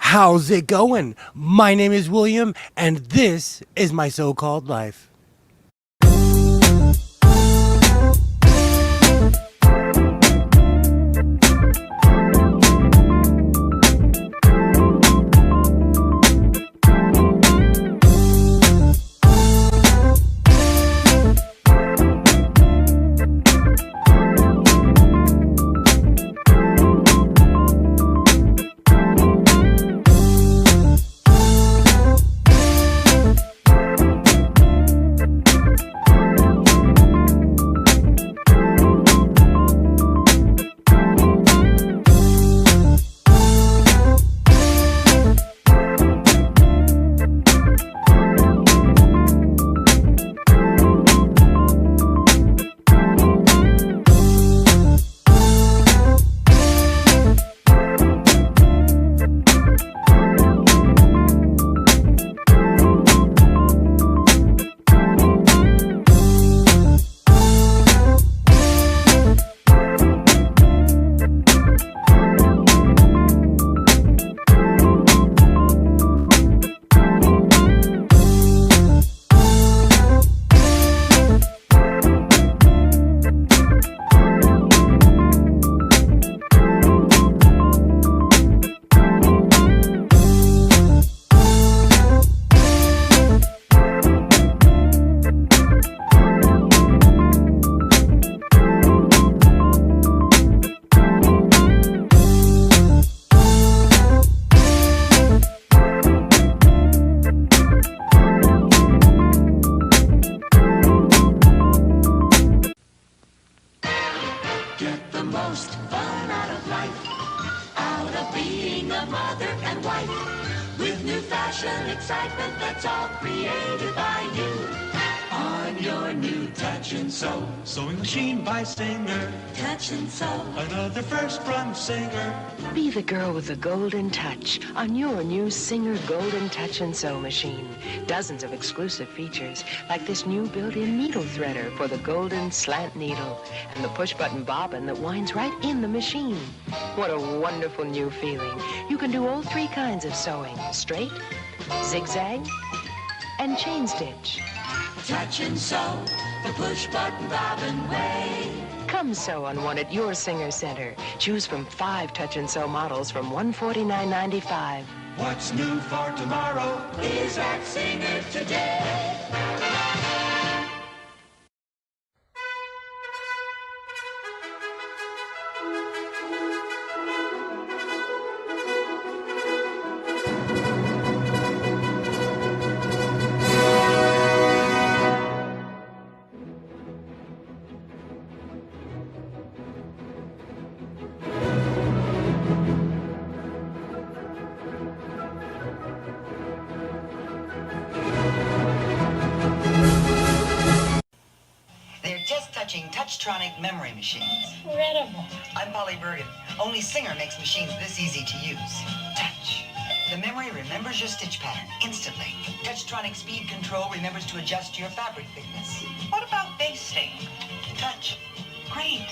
How's it going? My name is William, and this is my so-called life. Get the most fun out of life, out of being a mother and wife, with new fashion excitement that's all created by you. On your new Touch and Sew Sewing machine by Singer. Touch and Sew. Another first from Singer. Be the girl with the golden touch on your new Singer Golden Touch and Sew machine. Dozens of exclusive features, like this new built-in needle threader for the golden slant needle, and the push-button bobbin that winds right in the machine. What a wonderful new feeling. You can do all three kinds of sewing: straight, zigzag, and chain stitch. Touch and Sew, the push-button bobbin way. Come sew on one at your Singer Center. Choose from 5 Touch and Sew models from $149.95. What's new for tomorrow Is at Singer today. They're just-touching Touchtronic memory machines. Incredible. I'm Polly Bergen. Only Singer makes machines this easy to use. Touch. The memory remembers your stitch pattern instantly. Touchtronic speed control remembers to adjust your fabric thickness. What about basting? Touch. Great.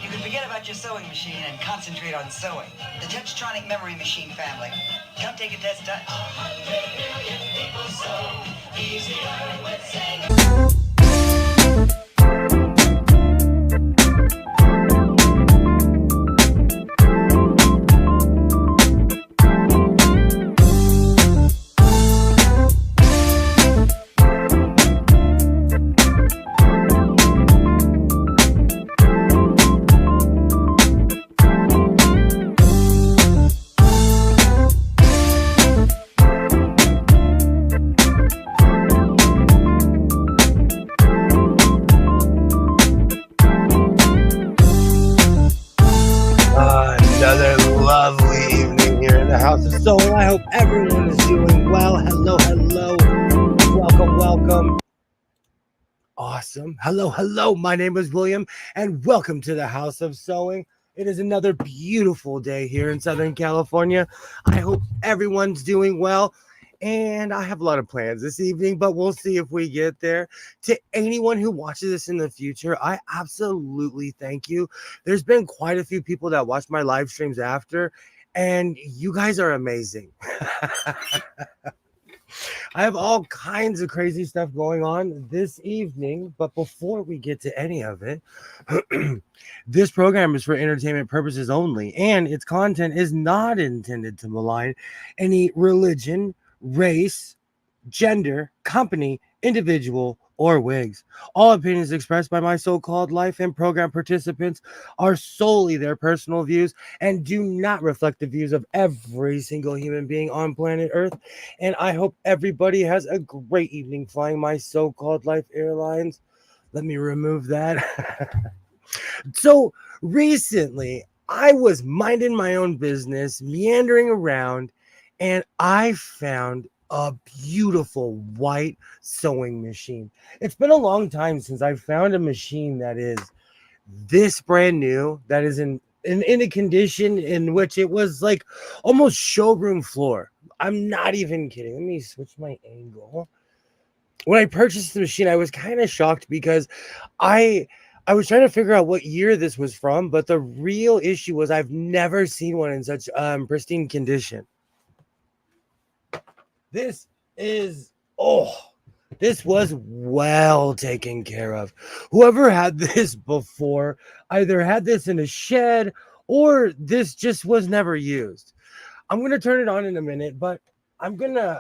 You can forget about your sewing machine and concentrate on sewing. The Touchtronic memory machine family. Come take a test, Touch. 100 million people sew easier with Singer. Another lovely evening here in the House of Soul. I hope everyone is doing well. Hello, hello. Welcome, welcome. Awesome. Hello, hello. My name is William, and welcome to the House of Sewing. It is another beautiful day here in Southern California. I hope everyone's doing well. And I have a lot of plans this evening, but we'll see if we get there. To anyone who watches this in the future, I absolutely thank you. There's been quite a few people that watch my live streams after, and you guys are amazing. I have all kinds of crazy stuff going on this evening, but before we get to any of it, this program is for entertainment purposes only, and its content is not intended to malign any religion, race, gender, company, individual, or wigs. All opinions expressed by my so called life and program participants are solely their personal views and do not reflect the views of every single human being on planet Earth. And I hope everybody has a great evening flying my so called life airlines. Let me remove that. So recently, I was minding my own business, meandering around, and I found a beautiful white sewing machine. It's been a long time since I found a machine that is this brand new, that is in a condition in which it was like almost showroom floor. I'm not even kidding. Let me switch my angle. When I purchased the machine, I was kind of shocked because I I was trying to figure out what year this was from, but the real issue was I've never seen one in such pristine condition. This is oh, this was well taken care of. Whoever had this before either had this in a shed or this just was never used. I'm gonna turn it on in a minute, but I'm gonna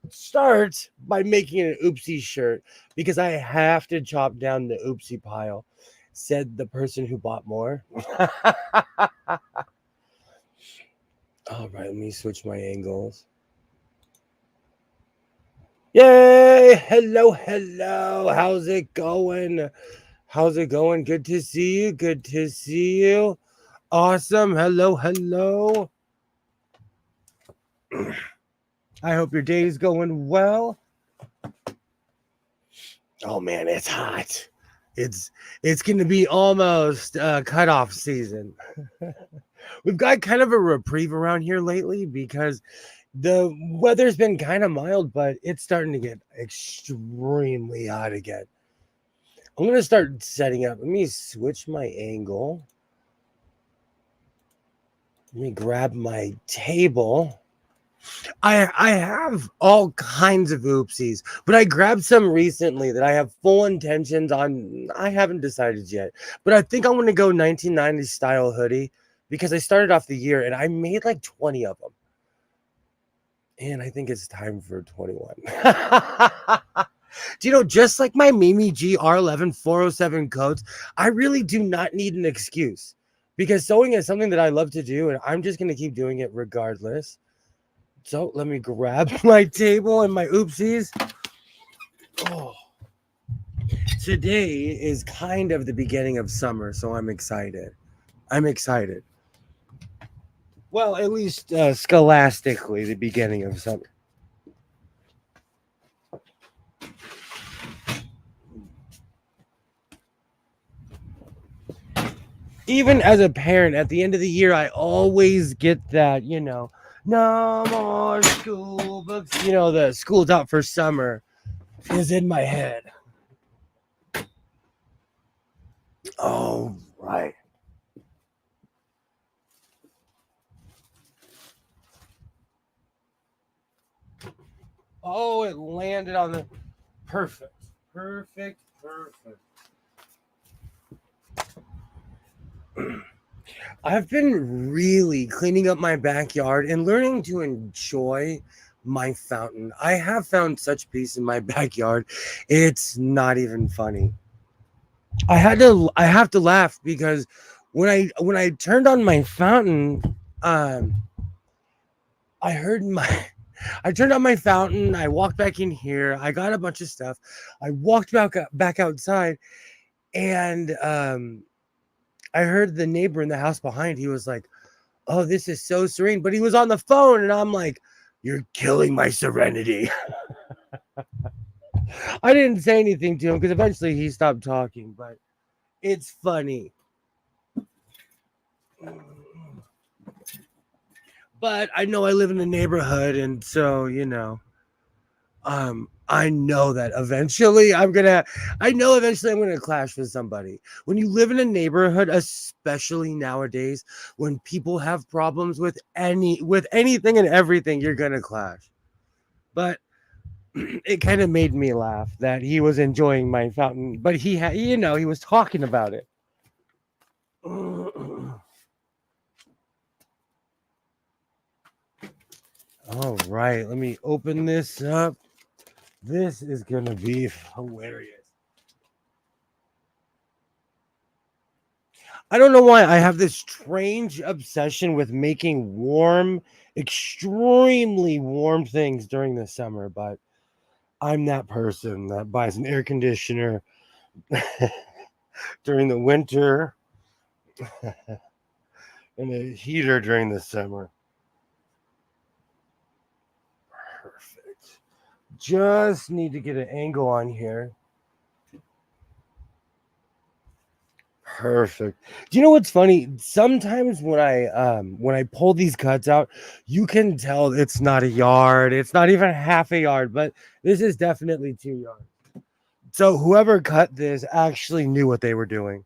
start by making an oopsie shirt because I have to chop down the oopsie pile, said the person who bought more. All right, let me switch my angles. Yay! Hello, hello. How's it going? How's it going? Good to see you. Good to see you. Awesome. Hello, hello. I hope your day's going well. Oh man, it's hot. It's going to be almost cutoff season. We've got kind of a reprieve around here lately because the weather's been kind of mild, but it's starting to get extremely hot again. I'm going to start setting up. Let me switch my angle. Let me grab my table. I have all kinds of oopsies, but I grabbed some recently that I have full intentions on. I haven't decided yet, but I think I'm going to go 1990s style hoodie because I started off the year and I made like 20 of them. And I think it's time for 21. Do you know, just like my Mimi GR11 407 coats, I really do not need an excuse because sewing is something that I love to do and I'm just going to keep doing it regardless. So let me grab my table and my oopsies. Oh, today is kind of the beginning of summer, so I'm excited. I'm excited. Well, at least scholastically, the beginning of summer. Even as a parent, at the end of the year, I always get that, no more school books. The school's out for summer is in my head. Oh, right. Oh, it landed on the perfect. Perfect. I've been really cleaning up my backyard and learning to enjoy my fountain. I have found such peace in my backyard. It's not even funny. I have to laugh because when I turned on my fountain, um I heard my I turned on my fountain, I walked back in here, I got a bunch of stuff. I walked back outside and I heard the neighbor in the house behind. He was like, "Oh, this is so serene." But he was on the phone and I'm like, "You're killing my serenity." I didn't say anything to him because eventually he stopped talking, but it's funny. But I know I live in a neighborhood and so, I know that eventually I'm gonna clash with somebody. When you live in a neighborhood, especially nowadays, when people have problems with anything and everything, you're gonna clash. But it kind of made me laugh that he was enjoying my fountain, but he had, he was talking about it. All right, let me open this up. This is gonna be hilarious. I don't know why I have this strange obsession with making warm, extremely warm things during the summer, but I'm that person that buys an air conditioner during the winter and a heater during the summer. Perfect. Just need to get an angle on here. Perfect. Do you know what's funny? Sometimes when I pull these cuts out, you can tell it's not a yard. It's not even half a yard, but this is definitely 2 yards. So whoever cut this actually knew what they were doing,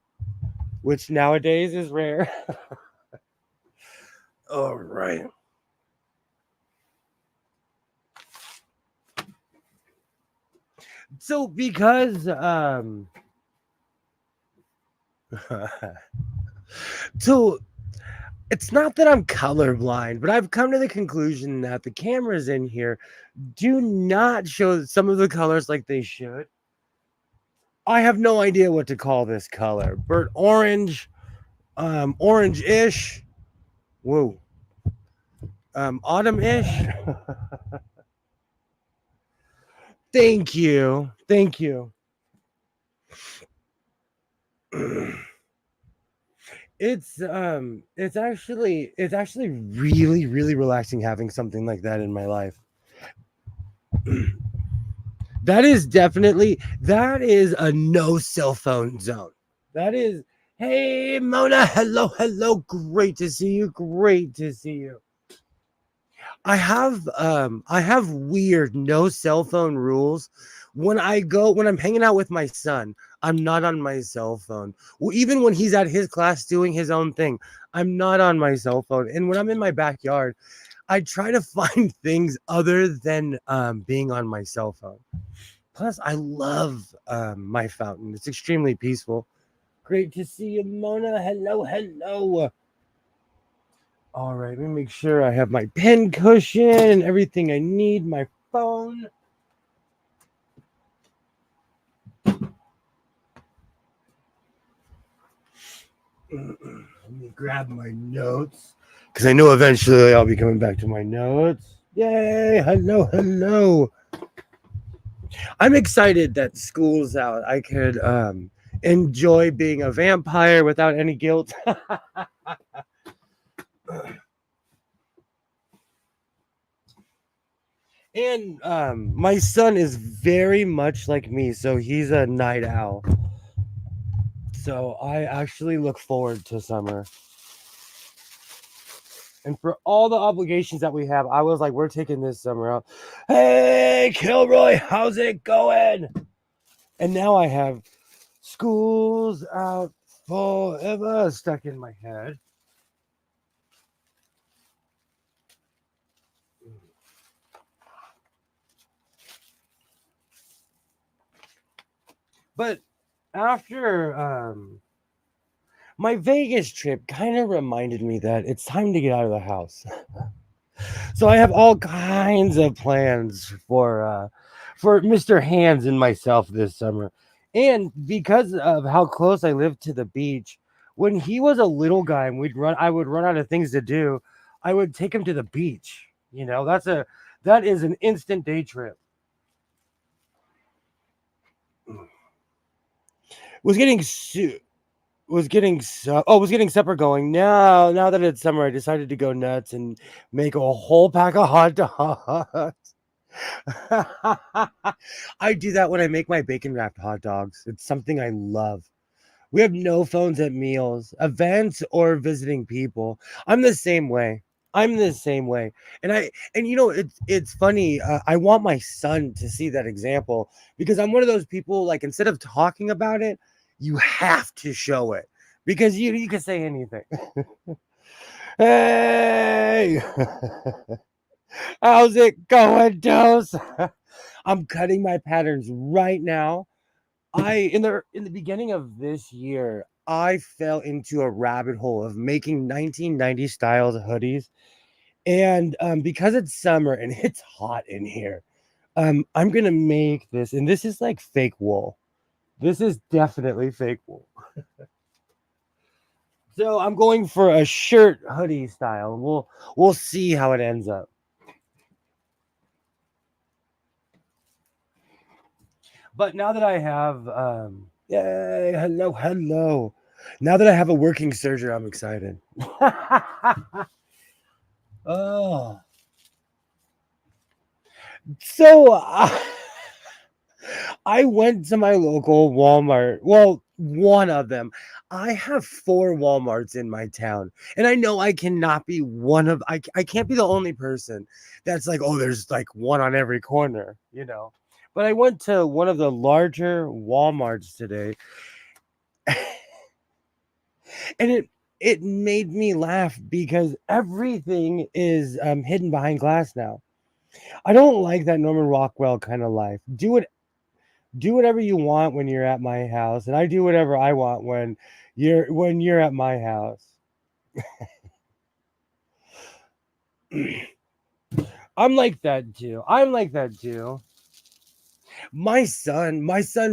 which nowadays is rare. All right. So because so it's not that I'm colorblind, but I've come to the conclusion that the cameras in here do not show some of the colors like they should. I have no idea what to call this color. Burnt orange, orange-ish. Whoa. Autumn-ish. Thank you. Thank you. It's actually really, really relaxing having something like that in my life. That is a no cell phone zone. That is, hey Mona, hello, great to see you, great to see you. I have weird no cell phone rules. When I'm hanging out with my son, I'm not on my cell phone. Well, even when he's at his class doing his own thing, I'm not on my cell phone. And when I'm in my backyard, I try to find things other than being on my cell phone. Plus, I love my fountain. It's extremely peaceful. Great to see you, Mona. Hello. All right, let me make sure I have my pen cushion and everything I need. My phone. Let me grab my notes because I know eventually I'll be coming back to my notes. Yay! Hello. I'm excited that school's out. I could enjoy being a vampire without any guilt. And my son is very much like me, so he's a night owl. So I actually look forward to summer. And for all the obligations that we have, I was like, we're taking this summer out. Hey, Kilroy, how's it going? And now I have schools out forever stuck in my head. But after my Vegas trip kind of reminded me that it's time to get out of the house. So I have all kinds of plans for Mr. Hands and myself this summer. And because of how close I live to the beach, when he was a little guy and I would run out of things to do, I would take him to the beach. That is an instant day trip. Was getting was getting supper going. Now that it's summer, I decided to go nuts and make a whole pack of hot dogs. I do that when I make my bacon wrapped hot dogs. It's something I love. We have no phones at meals, events, or visiting people. I'm the same way. I'm the same way. And you know, it's funny. I want my son to see that example because I'm one of those people, like, instead of talking about it, you have to show it because you can say anything. Hey, how's it going, Dose? I'm cutting my patterns right now. In the beginning of this year, I fell into a rabbit hole of making 1990 styled hoodies. And because it's summer and it's hot in here, I'm gonna make this, and this is like fake wool. This is definitely fake wool. So I'm going for a shirt hoodie style. And we'll see how it ends up. But now that I have yay, hello. Now that I have a working serger, I'm excited. Oh. So I went to my local Walmart. Well, one of them. I have 4 Walmarts in my town. And I know I cannot be I can't be the only person that's like, oh, there's like one on every corner, you know. But I went to one of the larger Walmarts today, and it made me laugh because everything is hidden behind glass now. I don't like that Norman Rockwell kind of life. Do whatever you want when you're at my house, and I do whatever I want when you're at my house. I'm like that too. I'm like that too. My son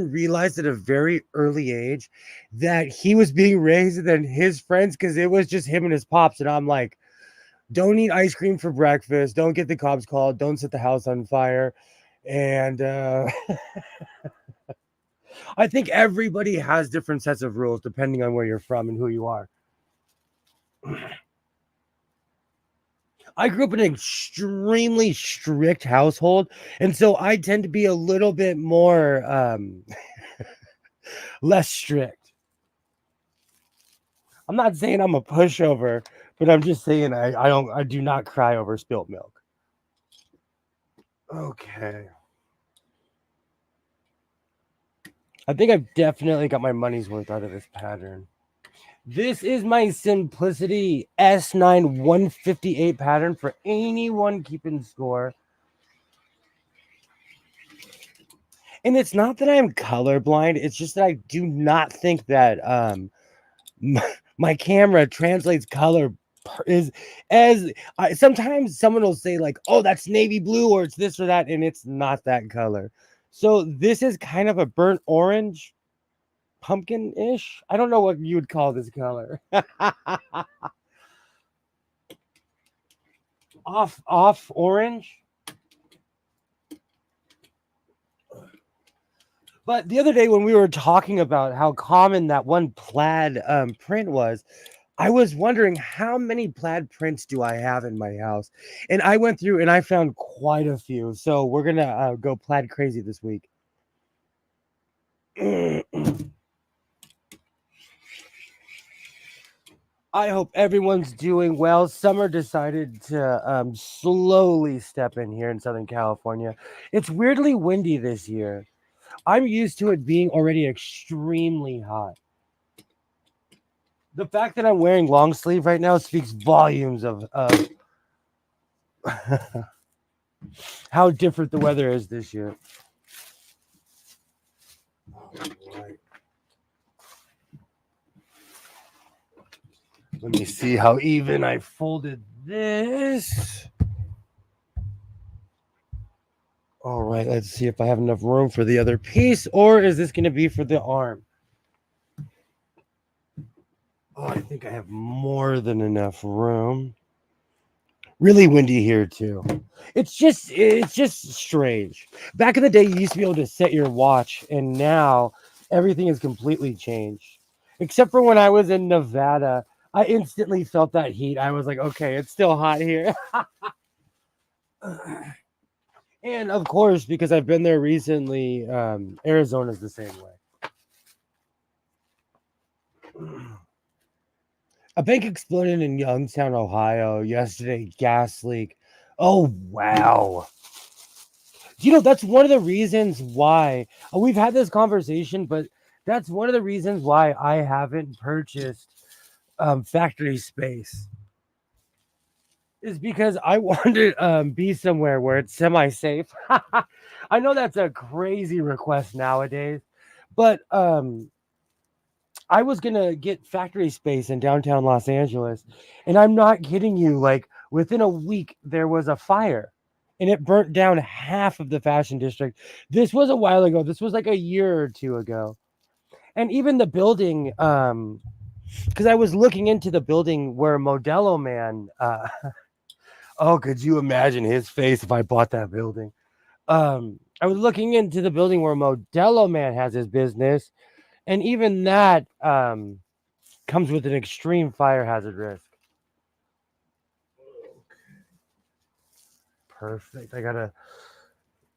realized at a very early age that he was being raised than his friends because it was just him and his pops. And I'm like, don't eat ice cream for breakfast. Don't get the cops called. Don't set the house on fire. And I think everybody has different sets of rules depending on where you're from and who you are. I grew up in an extremely strict household, and so I tend to be a little bit more less strict. I'm not saying I'm a pushover, but I'm just saying I do not cry over spilt milk. Okay. I think I've definitely got my money's worth out of this pattern. This is my Simplicity S9 158 pattern for anyone keeping score. And it's not that I'm colorblind, it's just that I do not think that my camera translates color is as sometimes someone will say like, oh, that's navy blue or it's this or that, and it's not that color. So this is kind of a burnt orange, pumpkin-ish. I don't know what you would call this color. off orange. But the other day when we were talking about how common that one plaid print was, I was wondering how many plaid prints do I have in my house? And I went through and I found quite a few. So we're going to go plaid crazy this week. I hope everyone's doing well. Summer decided to slowly step in here in Southern California. It's weirdly windy this year. I'm used to it being already extremely hot. The fact that I'm wearing long sleeve right now speaks volumes of how different the weather is this year. Right. Let me see how even I folded this. All right, let's see if I have enough room for the other piece, or is this going to be for the arm? Oh, I think I have more than enough room. Really windy here too. It's just strange. Back in the day, you used to be able to set your watch, and now everything has completely changed. Except for when I was in Nevada, I instantly felt that heat. I was like, okay, it's still hot here. And of course, because I've been there recently, Arizona's the same way. A bank exploded in Youngstown, Ohio yesterday. Gas leak. Oh, wow. That's one of the reasons why we've had this conversation, but that's one of the reasons why I haven't purchased factory space is because I want to be somewhere where it's semi-safe. I know that's a crazy request nowadays, but I was gonna get factory space in downtown Los Angeles, and I'm not kidding you. Like within a week, there was a fire, and it burnt down half of the fashion district. This was a while ago. This was like a year or two ago, and even the building. Because I was looking into the building where Modelo Man. Oh, could you imagine his face if I bought that building? I was looking into the building where Modelo Man has his business, and even that comes with an extreme fire hazard risk. Perfect. I gotta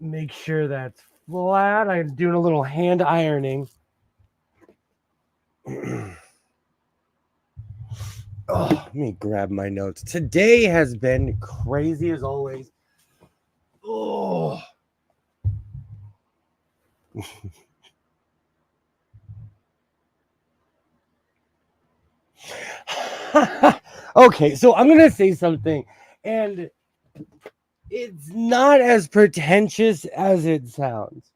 make sure that's flat. I'm doing a little hand ironing. Oh, let me grab my notes. Today has been crazy as always. Oh. Okay, so I'm gonna say something, and it's not as pretentious as it sounds.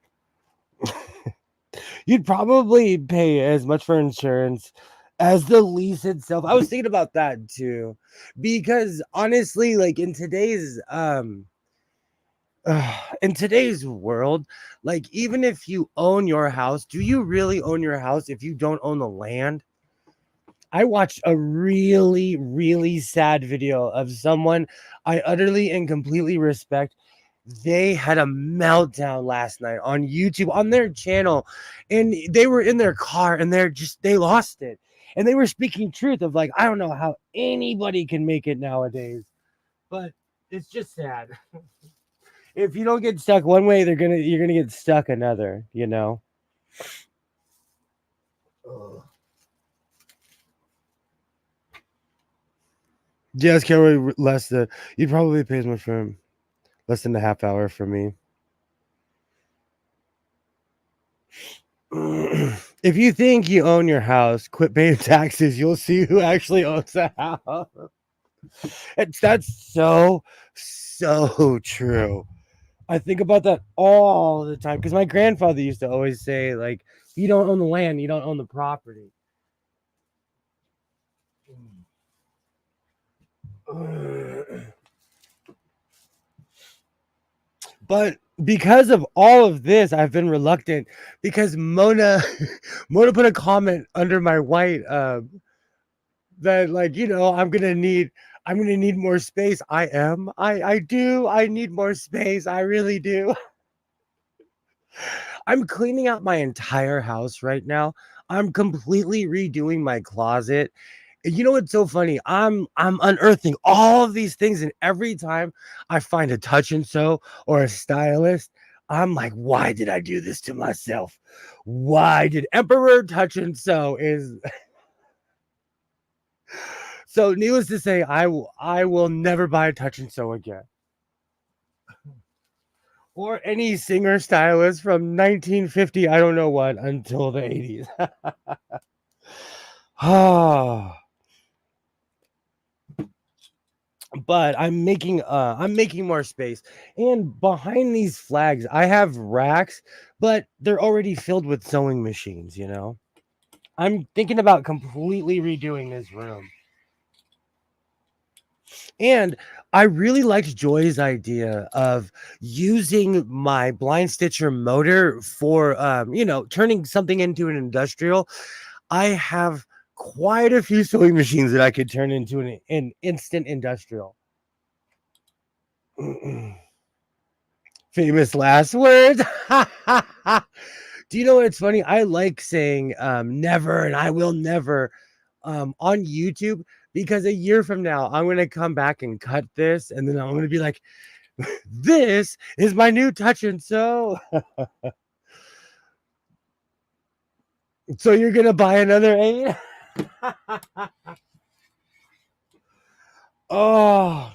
You'd probably pay as much for insurance as the lease itself. I was thinking about that too, because honestly, like in today's world, like even if you own your house, do you really own your house if you don't own the land? I watched a really, really sad video of someone I utterly and completely respect. They had a meltdown last night on YouTube on their channel, and they were in their car and they lost it. And they were speaking truth of like, I don't know how anybody can make it nowadays, but it's just sad. If you don't get stuck one way, you're gonna get stuck another, you know. Ugh. Yes, Carol, less than you'd probably pay as much for less than a half hour for me. If you think you own your house, quit paying taxes. You'll see who actually owns the house. That's so true. I think about that all the time because my grandfather used to always say, like, you don't own the land, you don't own the property. But because of all of this, I've been reluctant because Mona Mona put a comment under my white that like, I'm gonna need more space. I do. I need more space. I really do. I'm cleaning out my entire house right now. I'm completely redoing my closet. You know what's so funny? I'm unearthing all of these things, and every time I find a touch and sew or a stylist, I'm like, why did I do this to myself? Why did Emperor Touch and Sew is so needless to say, I will never buy a touch and sew again. Or any singer stylist from 1950, I don't know what, until the 80s. Ah. But I'm making more space. And behind these flags, I have racks, but they're already filled with sewing machines, you know. I'm thinking about completely redoing this room. And I really liked Joy's idea of using my blind stitcher motor for turning something into an industrial. I have quite a few sewing machines that I could turn into an instant industrial. Famous last words. Do you know what's funny? I like saying never and I will never on YouTube because a year from now, I'm going to come back and cut this. And then I'm going to be like, this is my new touch and sew. So you're going to buy another 8? Oh,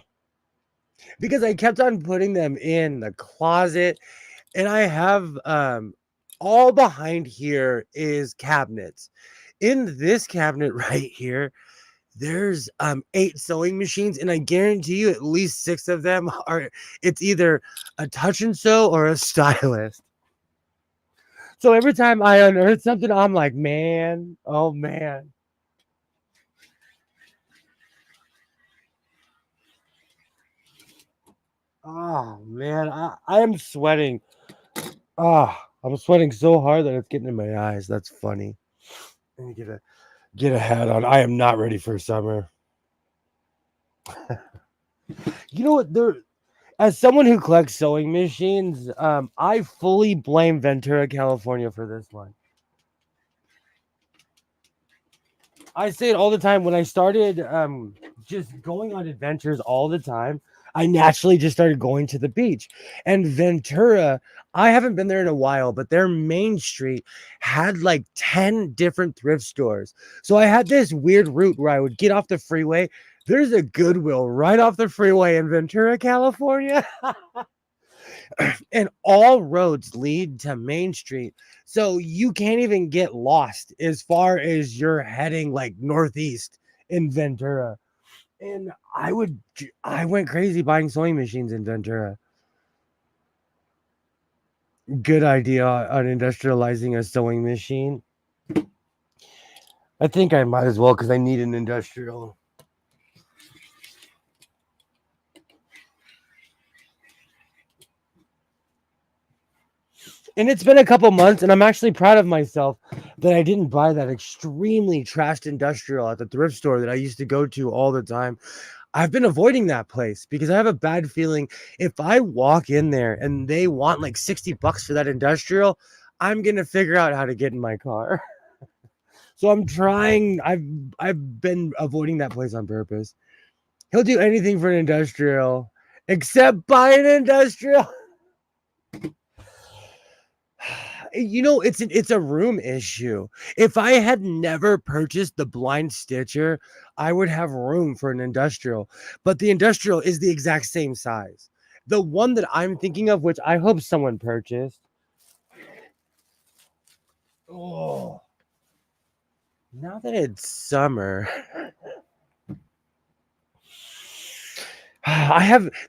because I kept on putting them in the closet, and I have all behind here is cabinets. In this cabinet right here, there's 8 sewing machines, and I guarantee you at least 6 of them are it's either a touch and sew or a stylist. So every time I unearth something, I'm like, man, oh man. Oh man, I am sweating. I'm sweating so hard that it's getting in my eyes. That's funny. Let me get a hat on. I am not ready for summer. You know what? As someone who collects sewing machines, I fully blame Ventura, California for this one. I say it all the time. When I started just going on adventures all the time, I naturally just started going to the beach. And Ventura, I haven't been there in a while, but their main street had like 10 different thrift stores. So I had this weird route where I would get off the freeway. There's a Goodwill right off the freeway in Ventura, California. And all roads lead to Main Street. So you can't even get lost as far as you're heading like northeast in Ventura. And I went crazy buying sewing machines in Ventura. Good idea on industrializing a sewing machine. I think I might as well because I need an industrial. And it's been a couple months, and I'm actually proud of myself that I didn't buy that extremely trashed industrial at the thrift store that I used to go to all the time. I've been avoiding that place because I have a bad feeling if I walk in there and they want like $60 for that industrial, I'm gonna figure out how to get in my car. So I'm trying. I've been avoiding that place on purpose. He'll do anything for an industrial except buy an industrial. You know, it's a room issue. If I had never purchased the blind stitcher, I would have room for an industrial. But the industrial is the exact same size. The one that I'm thinking of, which I hope someone purchased. Oh, now that it's summer.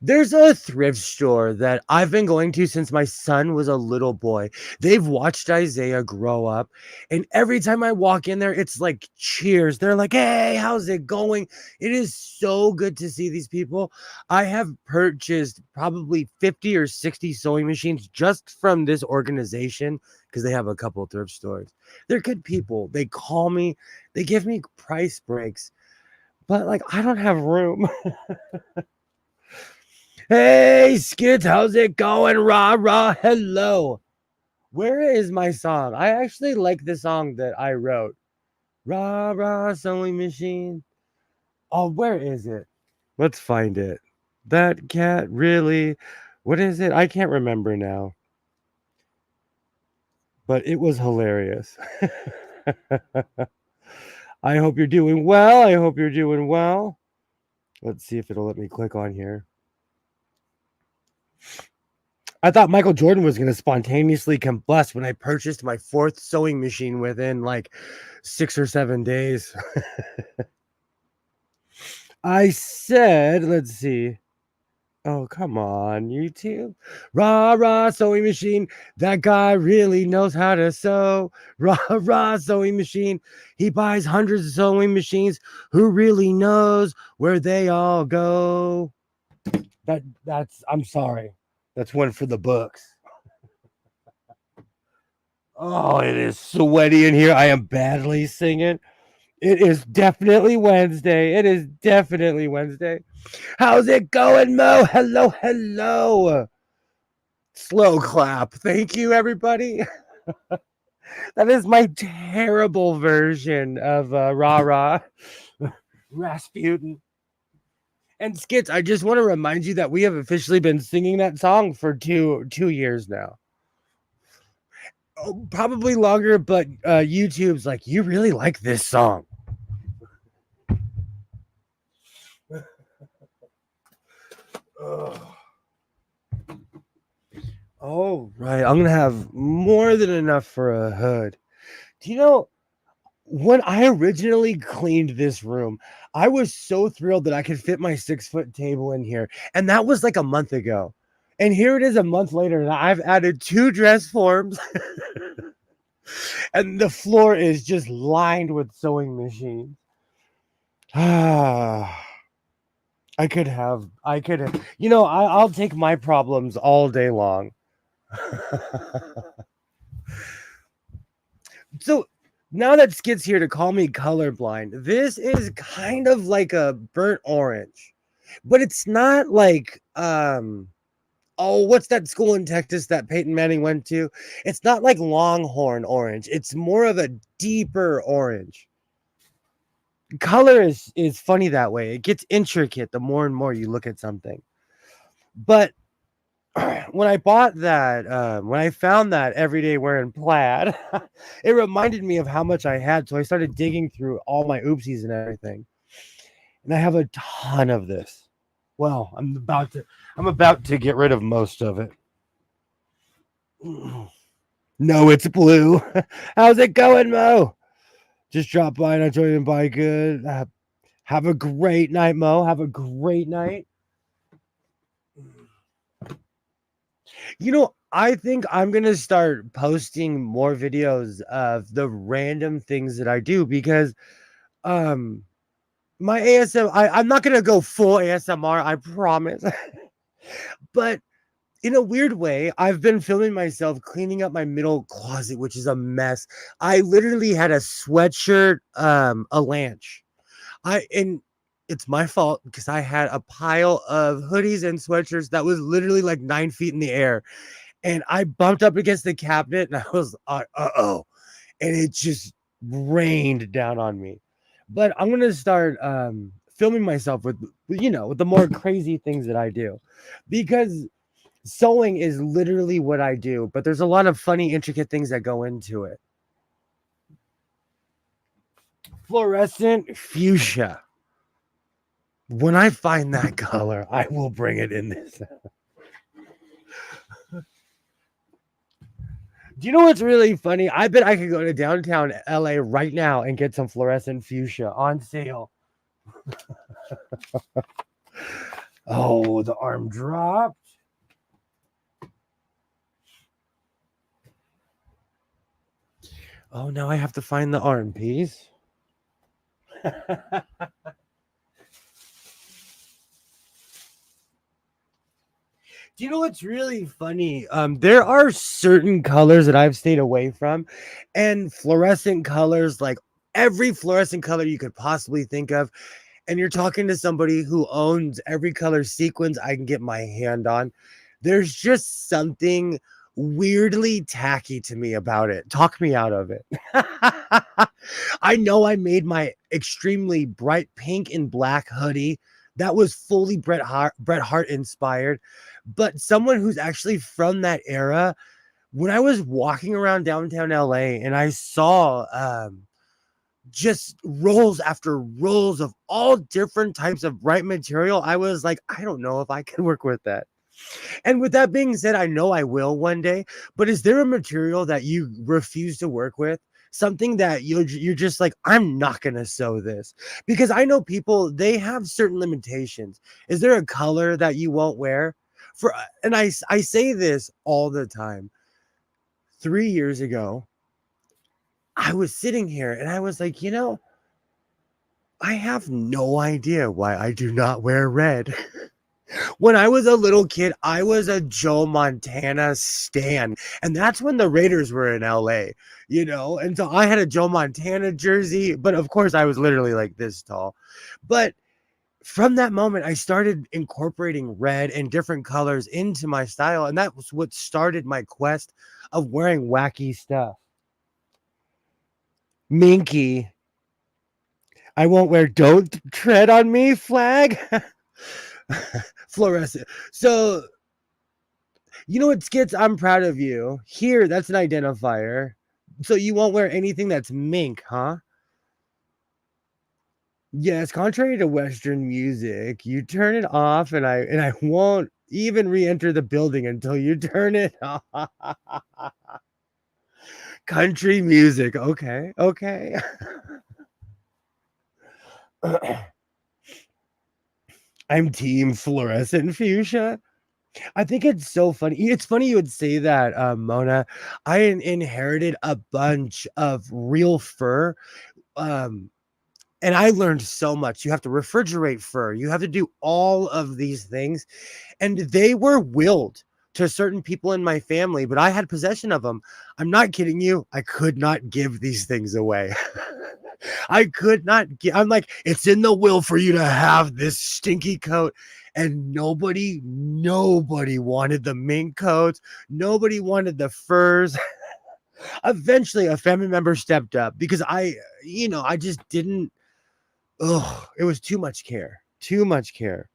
There's a thrift store that I've been going to since my son was a little boy. They've watched Isaiah grow up, and every time I walk in there, it's like cheers. They're like, hey, how's it going? It is so good to see these people. I have purchased probably 50 or 60 sewing machines just from this organization because they have a couple of thrift stores. They're good people. They call me, they give me price breaks, but like I don't have room. Hey, Skits, how's it going? Rah, rah, hello. Where is my song? I actually like the song that I wrote. Rah, rah, sewing machine. Oh, where is it? Let's find it. That cat really. What is it? I can't remember now. But it was hilarious. I hope you're doing well. I hope you're doing well. Let's see if it'll let me click on here. I thought Michael Jordan was going to spontaneously combust when I purchased my 4th sewing machine within like 6 or 7 days. I said, let's see. Oh, come on, YouTube. Rah, rah, sewing machine. That guy really knows how to sew. Rah, rah, sewing machine. He buys hundreds of sewing machines. Who really knows where they all go? I'm sorry. That's one for the books. Oh, it is sweaty in here. I am badly singing. It is definitely Wednesday. It is definitely Wednesday. How's it going, Mo? Hello, hello. Slow clap. Thank you, everybody. That is my terrible version of Rah Rah Rasputin. And Skits, I just want to remind you that we have officially been singing that song for two years now. Oh, probably longer, but YouTube's like, you really like this song. Ugh. All right, I'm gonna have more than enough for a hood. Do you know when I originally cleaned this room, I was so thrilled that I could fit my 6-foot table in here, and that was like a month ago. And here it is a month later, and I've added 2 dress forms, and the floor is just lined with sewing machines. Ah. I'll take my problems all day long. So now that Skit's here to call me colorblind, this is kind of like a burnt orange, but it's not like, what's that school in Texas that Peyton Manning went to? It's not like Longhorn orange. It's more of a deeper orange. Color is funny that way. It gets intricate the more and more you look at something. But when I bought that, when I found that everyday wearing plaid, it reminded me of how much I had. So I started digging through all my oopsies and everything. And I have a ton of this. Well, I'm about to get rid of most of it. No, it's blue. How's it going, Mo? Just drop by and I joined and buy good. Have a great night, Mo. Have a great night. I think I'm going to start posting more videos of the random things that I do because my I'm not going to go full ASMR, I promise. But in a weird way, I've been filming myself cleaning up my middle closet, which is a mess. I literally had a sweatshirt, a lanch. And it's my fault because I had a pile of hoodies and sweatshirts that was literally like 9 feet in the air. And I bumped up against the cabinet and I was uh-oh. And it just rained down on me. But I'm going to start filming myself with the more crazy things that I do. Because sewing is literally what I do, but there's a lot of funny, intricate things that go into it. Fluorescent fuchsia. When I find that color, I will bring it in this. Do you know what's really funny? I bet I could go to downtown LA right now and get some fluorescent fuchsia on sale. Oh, the arm dropped. Oh, now I have to find the arm piece. Do you know what's really funny? There are certain colors that I've stayed away from, and fluorescent colors, like every fluorescent color you could possibly think of. And you're talking to somebody who owns every color sequence I can get my hand on. There's just something weirdly tacky to me about it. Talk me out of it. I know I made my extremely bright pink and black hoodie that was fully Bret Hart inspired, but someone who's actually from that era, when I was walking around downtown LA and I saw just rolls after rolls of all different types of bright material, I was like, I don't know if I can work with that. And with that being said, I know I will one day, but is there a material that you refuse to work with? Something that you're just like, I'm not going to sew this, because I know people, they have certain limitations. Is there a color that you won't wear? And I say this all the time. 3 years ago, I was sitting here and I was like, I have no idea why I do not wear red. When I was a little kid, I was a Joe Montana stan. And that's when the Raiders were in LA, And so I had a Joe Montana jersey, but of course I was literally like this tall. But from that moment, I started incorporating red and different colors into my style. And that was what started my quest of wearing wacky stuff. Minky. I won't wear "Don't Tread on Me" flag. Fluorescent. So, what, Skits? I'm proud of you. Here, that's an identifier. So you won't wear anything that's mink, huh? Yes, contrary to Western music, you turn it off, and I won't even re-enter the building until you turn it off. Country music, okay, okay. I'm team fluorescent fuchsia. I think it's so funny. It's funny you would say that, Mona. I inherited a bunch of real fur, um, and I learned so much. You have to refrigerate fur. You have to do all of these things, and they were willed to certain people in my family, but I had possession of them. I'm not kidding you. I could not give these things away. I could not get. I'm like, it's in the will for you to have this stinky coat. And nobody wanted the mink coats. Nobody wanted the furs. Eventually, a family member stepped up because I just didn't. Oh, it was too much care. Too much care.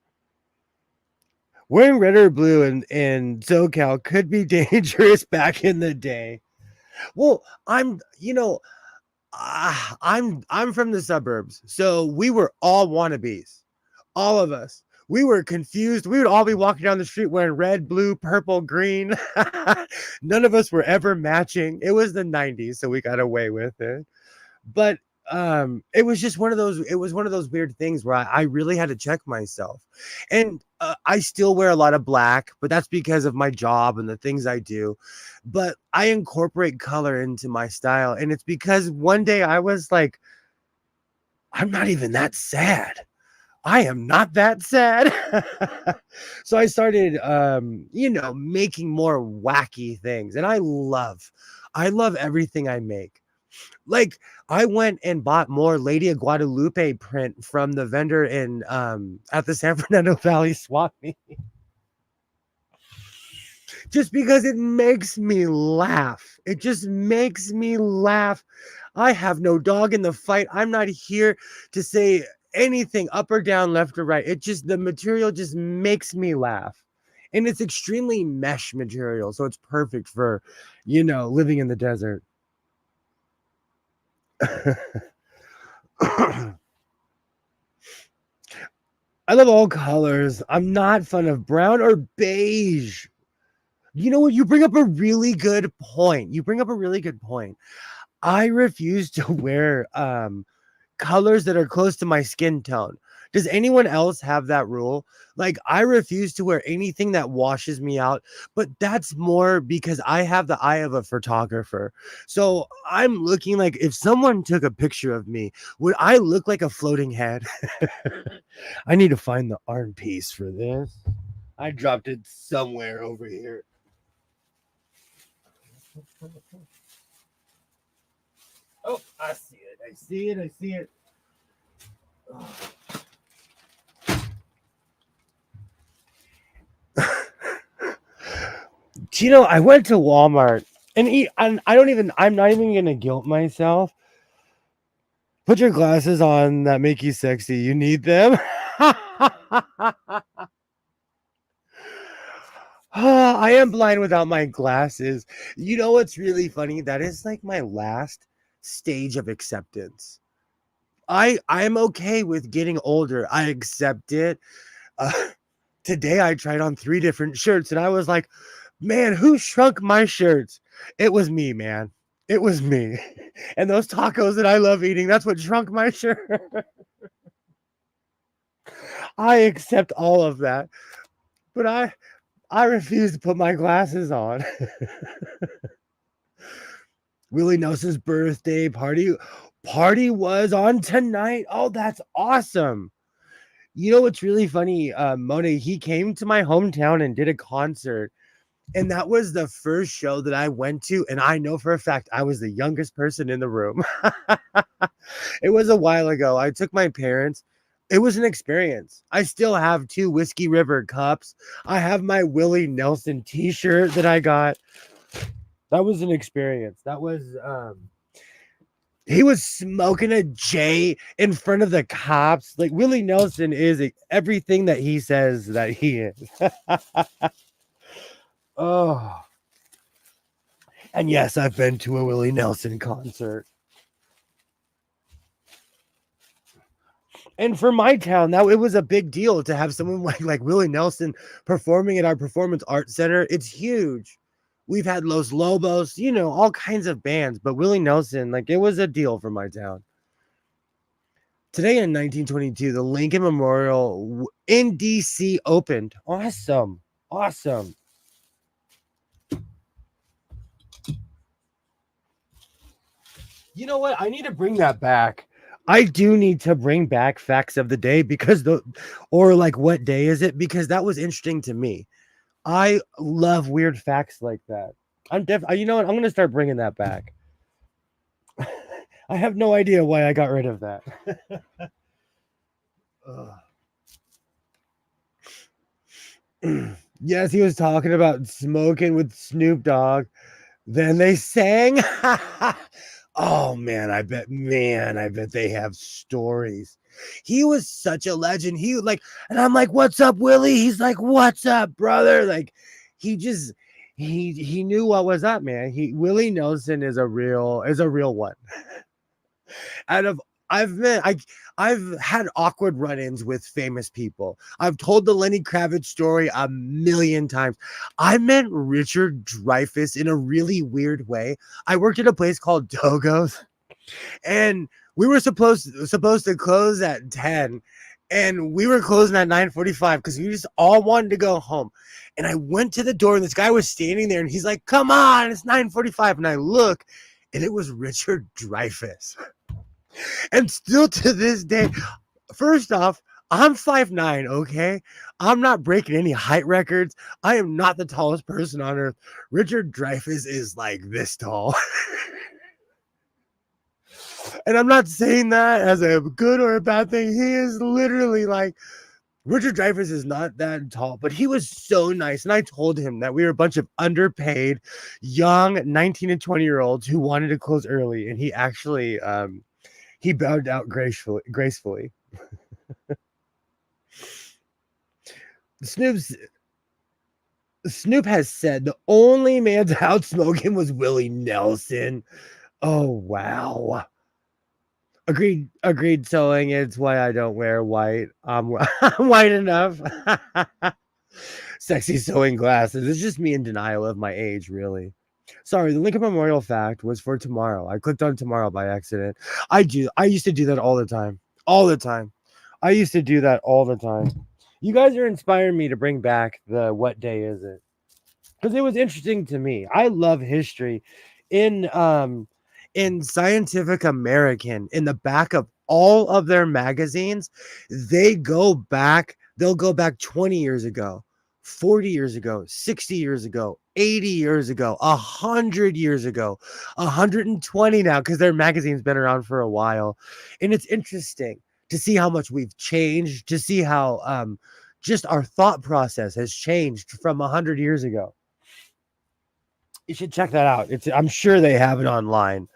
Wearing red or blue in SoCal could be dangerous back in the day. Well, I'm from the suburbs, so we were all wannabes, all of us. We were confused. We would all be walking down the street wearing red, blue, purple, green. None of us were ever matching. It was the 90s, so we got away with it. But it was just one of those weird things where I really had to check myself. And I still wear a lot of black, but that's because of my job and the things I do. But I incorporate color into my style, and it's because one day I was like, I'm not even that sad. I am not that sad. So I started making more wacky things, and I love everything I make. Like, I went and bought more Lady of Guadalupe print from the vendor in at the San Fernando Valley swap meet, just because it makes me laugh. It just makes me laugh. I have no dog in the fight. I'm not here to say anything up or down, left or right. The material just makes me laugh. And it's extremely mesh material, so it's perfect for, living in the desert. I love all colors. I'm not fond of brown or beige. You know what? You bring up a really good point. I refuse to wear colors that are close to my skin tone. Does anyone else have that rule? Like, I refuse to wear anything that washes me out, but that's more because I have the eye of a photographer. So I'm looking like, if someone took a picture of me, would I look like a floating head? I need to find the arm piece for this. I dropped it somewhere over here. Oh, I see it. I see it. I see it. I went to Walmart and I'm not even gonna guilt myself. Put your glasses on that make you sexy. You need them. I am blind without my glasses. You know what's really funny? That is like my last stage of acceptance. I'm okay with getting older. I accept it. Uh, Today I tried on 3 different shirts and I was like, "Man, who shrunk my shirts?" It was me, man. It was me. And those tacos that I love eating, that's what shrunk my shirt. I accept all of that. But I refuse to put my glasses on. Willie Nelson's birthday party was on tonight. Oh, that's awesome. You know what's really funny, Mona? He came to my hometown and did a concert, and that was the first show that I went to, and I know for a fact I was the youngest person in the room. It was a while ago. I took my parents. It was an experience. I still have 2 Whiskey River cups. I have my Willie Nelson t-shirt that I got. That was an experience. That was he was smoking a J in front of the cops. Like, Willie Nelson is everything that he says that he is. Oh. And yes, I've been to a Willie Nelson concert. And for my town, now it was a big deal to have someone like Willie Nelson performing at our performance art center. It's huge. We've had Los Lobos, all kinds of bands, but Willie Nelson, like it was a deal for my town. Today in 1922, the Lincoln Memorial in DC opened. Awesome. Awesome. You know what? I need to bring that back. I do need to bring back facts of the day or like what day is it? Because that was interesting to me. I love weird facts like that. You know what? I'm going to start bringing that back. I have no idea why I got rid of that. Yes, he was talking about smoking with Snoop Dogg. Then they sang. Oh man, I bet they have stories. He was such a legend. And I'm like, "What's up, Willie?" He's like, "What's up, brother?" Like he knew what was up, man. Willie Nelson is a real one. Out of I've had awkward run-ins with famous people. I've told the Lenny Kravitz story a million times. I met Richard Dreyfuss in a really weird way. I worked at a place called Togo's, and we were supposed to close at 10, and we were closing at 9:45 because we just all wanted to go home. And I went to the door, and this guy was standing there, and he's like, "Come on, it's 9:45." And I look, and it was Richard Dreyfuss. And still to this day, first off, I'm 5'9", okay? I'm not breaking any height records. I am not the tallest person on earth. Richard Dreyfuss is like this tall. And I'm not saying that as a good or a bad thing. He is literally like, Richard Dreyfuss is not that tall, but he was so nice. And I told him that we were a bunch of underpaid, young 19 and 20-year-olds who wanted to close early. And he actually, he bowed out gracefully. Snoop has said the only man to outsmoke him was Willie Nelson. Oh, wow. Agreed sewing. It's why I don't wear white. I'm white enough. Sexy sewing glasses. It's just me in denial of my age, really. Sorry, the Lincoln Memorial fact was for tomorrow. I clicked on tomorrow by accident. I used to do that all the time. All the time. I used to do that all the time. You guys are inspiring me to bring back the what day is it? Because it was interesting to me. I love history. In Scientific American, in the back of all of their magazines, they'll go back 20 years ago, 40 years ago, 60 years ago, 80 years ago, 100 years ago, 120 now, because their magazine's been around for a while. And it's interesting to see how much we've changed, to see how just our thought process has changed from 100 years ago. You should check that out. I'm sure they have it online.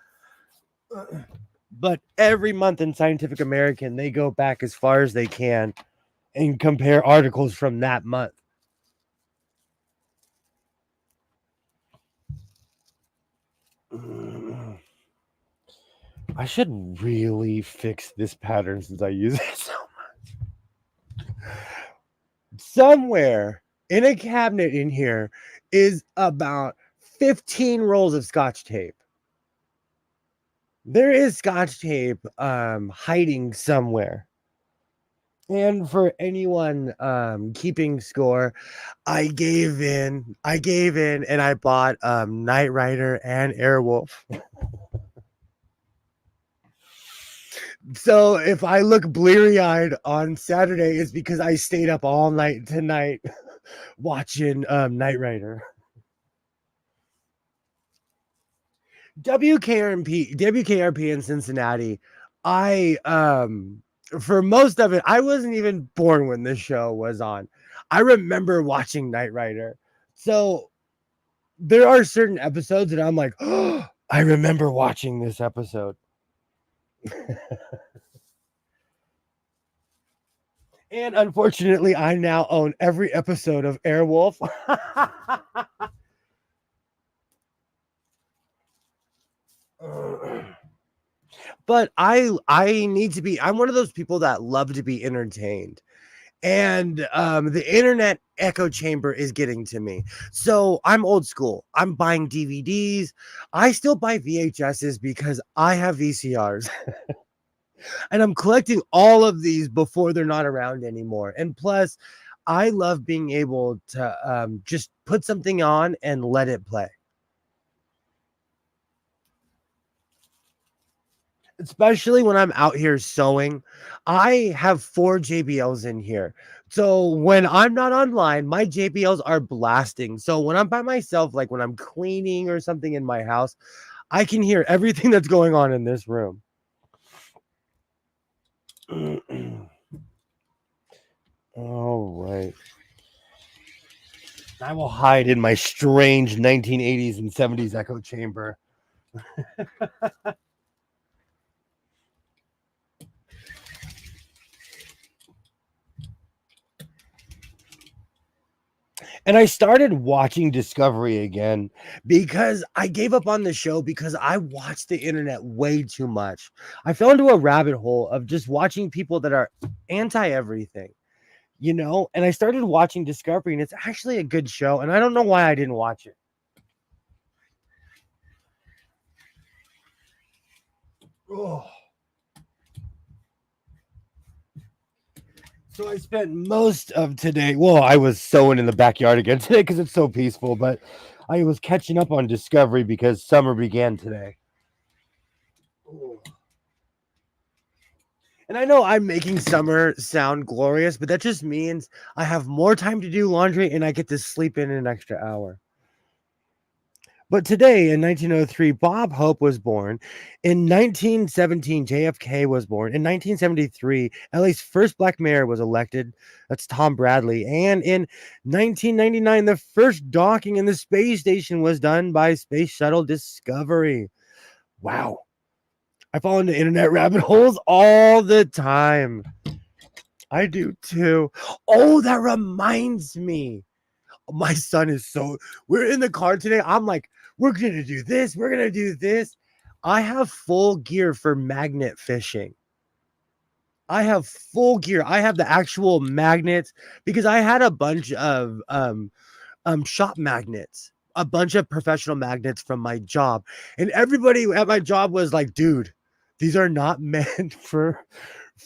But every month in Scientific American, they go back as far as they can and compare articles from that month. I should really fix this pattern since I use it so much. Somewhere in a cabinet in here is about 15 rolls of Scotch tape. There is Scotch tape hiding somewhere. And for anyone keeping score, I gave in and I bought Knight Rider and Airwolf. So if I look bleary-eyed on Saturday, it's because I stayed up all night tonight watching Knight Rider. WKRP in Cincinnati. For most of it, I wasn't even born when this show was on. I remember watching Knight Rider. So there are certain episodes that I'm like, oh, I remember watching this episode. And unfortunately, I now own every episode of Airwolf. but I need to be. I'm one of those people that love to be entertained. And the internet echo chamber is getting to me. So I'm old school. I'm buying DVDs. I still buy VHSs because I have VCRs. And I'm collecting all of these before they're not around anymore. And plus, I love being able to just put something on and let it play. Especially when I'm out here sewing. I have 4 JBLs in here. So when I'm not online, my JBLs are blasting. So when I'm by myself, like when I'm cleaning or something in my house, I can hear everything that's going on in this room. All right. I will hide in my strange 1980s and 70s echo chamber. And I started watching Discovery again because I gave up on the show because I watched the internet way too much. I fell into a rabbit hole of just watching people that are anti everything, you know? And I started watching Discovery, and it's actually a good show. And I don't know why I didn't watch it. Oh. So I spent most of today. Well, I was sewing in the backyard again today because it's so peaceful, but I was catching up on Discovery because summer began today. Oh. And I know I'm making summer sound glorious, but that just means I have more time to do laundry and I get to sleep in an extra hour. But today in 1903, Bob Hope was born. In 1917, JFK was born. In 1973, LA's first black mayor was elected. That's Tom Bradley. And in 1999, the first docking in the space station was done by Space Shuttle Discovery. Wow. I fall into internet rabbit holes all the time. I do too. Oh, that reminds me. My son is we're in the car today. I'm like, we're going to do this. We're going to do this. I have full gear for magnet fishing. I have full gear. I have the actual magnets because I had a bunch of shop magnets, a bunch of professional magnets from my job. And everybody at my job was like, dude, these are not meant for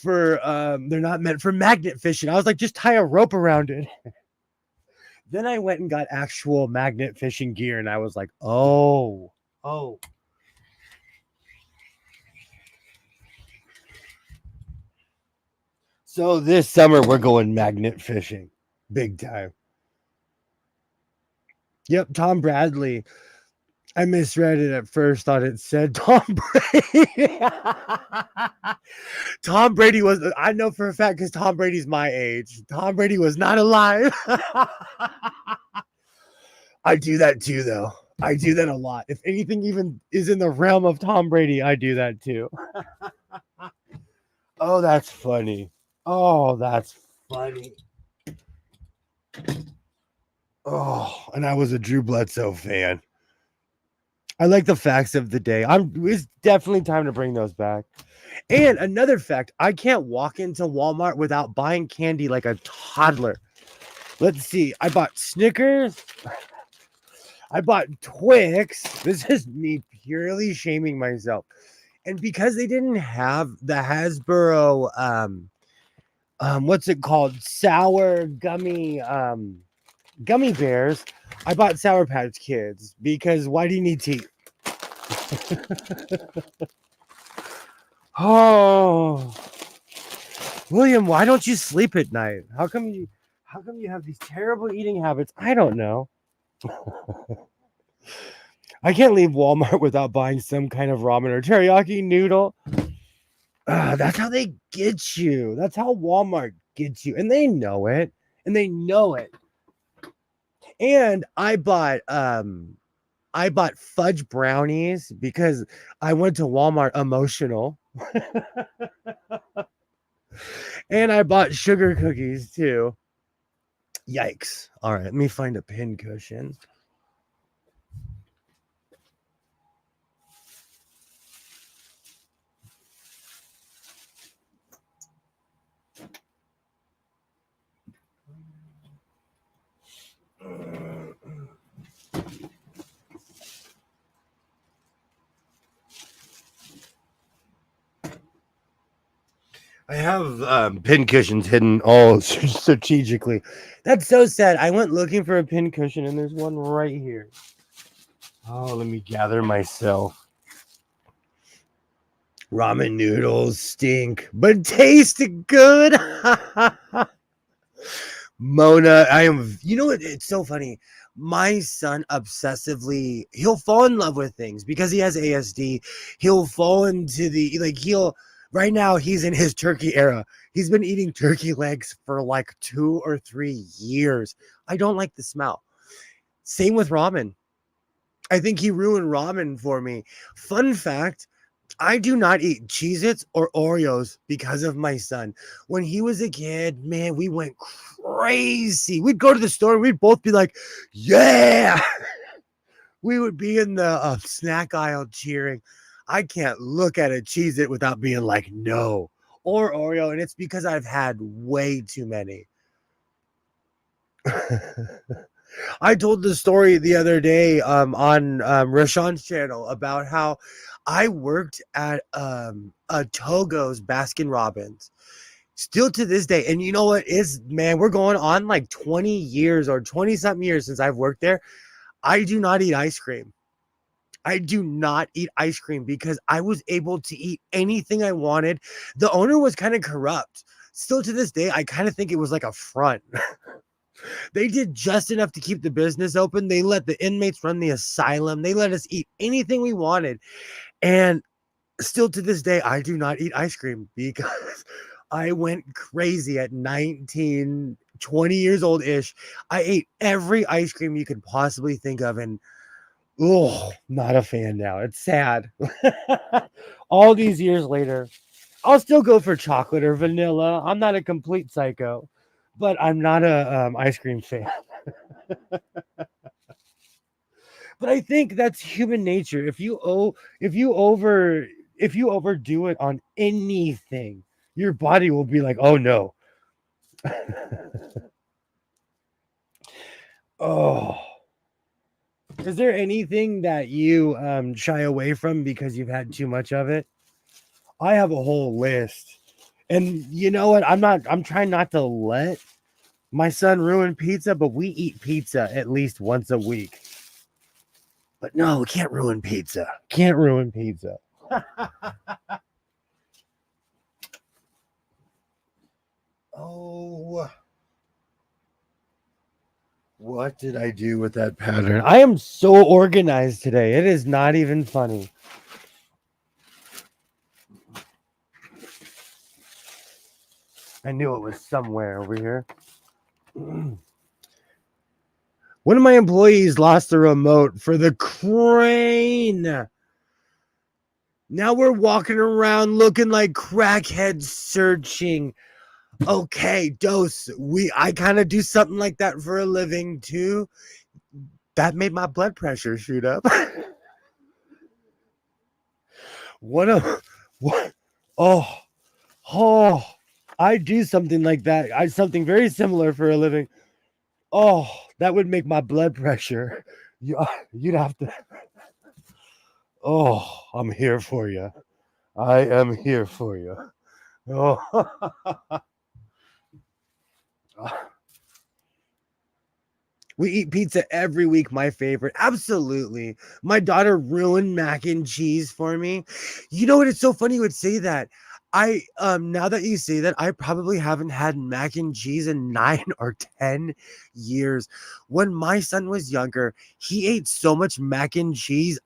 they're not meant for magnet fishing. I was like, just tie a rope around it. Then I went and got actual magnet fishing gear, and I was like, oh. So this summer we're going magnet fishing, big time. Yep, Tom Bradley. I misread it at first. Thought it said Tom Brady. Tom Brady was. I know for a fact because Tom Brady's my age. Tom Brady was not alive. I do that too, though. I do that a lot. If anything even is in the realm of Tom Brady, I do that too. Oh, that's funny. Oh, that's funny. Oh, and I was a Drew Bledsoe fan. I like the facts of the day. It's definitely time to bring those back. And another fact, I can't walk into Walmart without buying candy like a toddler. Let's see. I bought Snickers. I bought Twix. This is me purely shaming myself. And because they didn't have the Hasbro what's it called? Sour gummy bears, I bought Sour Patch Kids because why do you need teeth? Oh, William, why don't you sleep at night? How come you have these terrible eating habits? I don't know. I can't leave Walmart without buying some kind of ramen or teriyaki noodle. That's how they get you. That's how Walmart gets you. And they know it. And I bought fudge brownies because I went to Walmart emotional. And I bought sugar cookies too. Yikes. All right, let me find a pin cushion. I have pin cushions hidden all strategically. That's so sad. I went looking for a pin cushion and there's one right here. Oh, let me gather myself. Ramen noodles stink, but taste good. Mona, I am. You know what? It's so funny. My son obsessively, he'll fall in love with things because he has ASD. He'll fall into the, like, right now, he's in his turkey era. He's been eating turkey legs for like 2 or 3 years. I don't like the smell. Same with ramen. I think he ruined ramen for me. Fun fact, I do not eat Cheez-Its or Oreos because of my son. When he was a kid, man, we went crazy. We'd go to the store and we'd both be like, yeah. We would be in the snack aisle cheering. I can't look at a Cheez-It without being like, no. Or Oreo, and it's because I've had way too many. I told the story the other day on Rashawn's channel about how I worked at a Togo's Baskin Robbins. Still to this day, and you know what is, man, we're going on like 20 years or 20 something years since I've worked there. I do not eat ice cream. I do not eat ice cream because I was able to eat anything I wanted. The owner was kind of corrupt. Still to this day, I kind of think it was like a front. They did just enough to keep the business open. They let the inmates run the asylum. They let us eat anything we wanted. And still to this day, I do not eat ice cream because I went crazy at 19, 20 years old ish. I ate every ice cream you could possibly think of. And oh, not a fan now. It's sad. All these years later, I'll still go for chocolate or vanilla. I'm not a complete psycho, but I'm not a ice cream fan. But I think that's human nature. If you overdo it on anything, your body will be like, oh no. Oh. Is there anything that you shy away from because you've had too much of it? I have a whole list. And you know what? I'm trying not to let my son ruin pizza, but we eat pizza at least once a week. But no, we can't ruin pizza. Can't ruin pizza. Oh, what did I do with that pattern? I am so organized today. It is not even funny. I knew it was somewhere over here. One of my employees lost the remote for the crane. Now we're walking around looking like crackheads searching. Okay, dose. I kind of do something like that for a living too. That made my blood pressure shoot up. What? Oh, I do something like that. Something very similar for a living. Oh, that would make my blood pressure. You'd have to. Oh, I'm here for you. I am here for you. Oh. We eat pizza every week, my favorite. Absolutely. My daughter ruined mac and cheese for me. You know what? It's so funny you would say that. I now that you say that, I probably haven't had mac and cheese in 9 or 10 years. When my son was younger, he ate so much mac and cheese.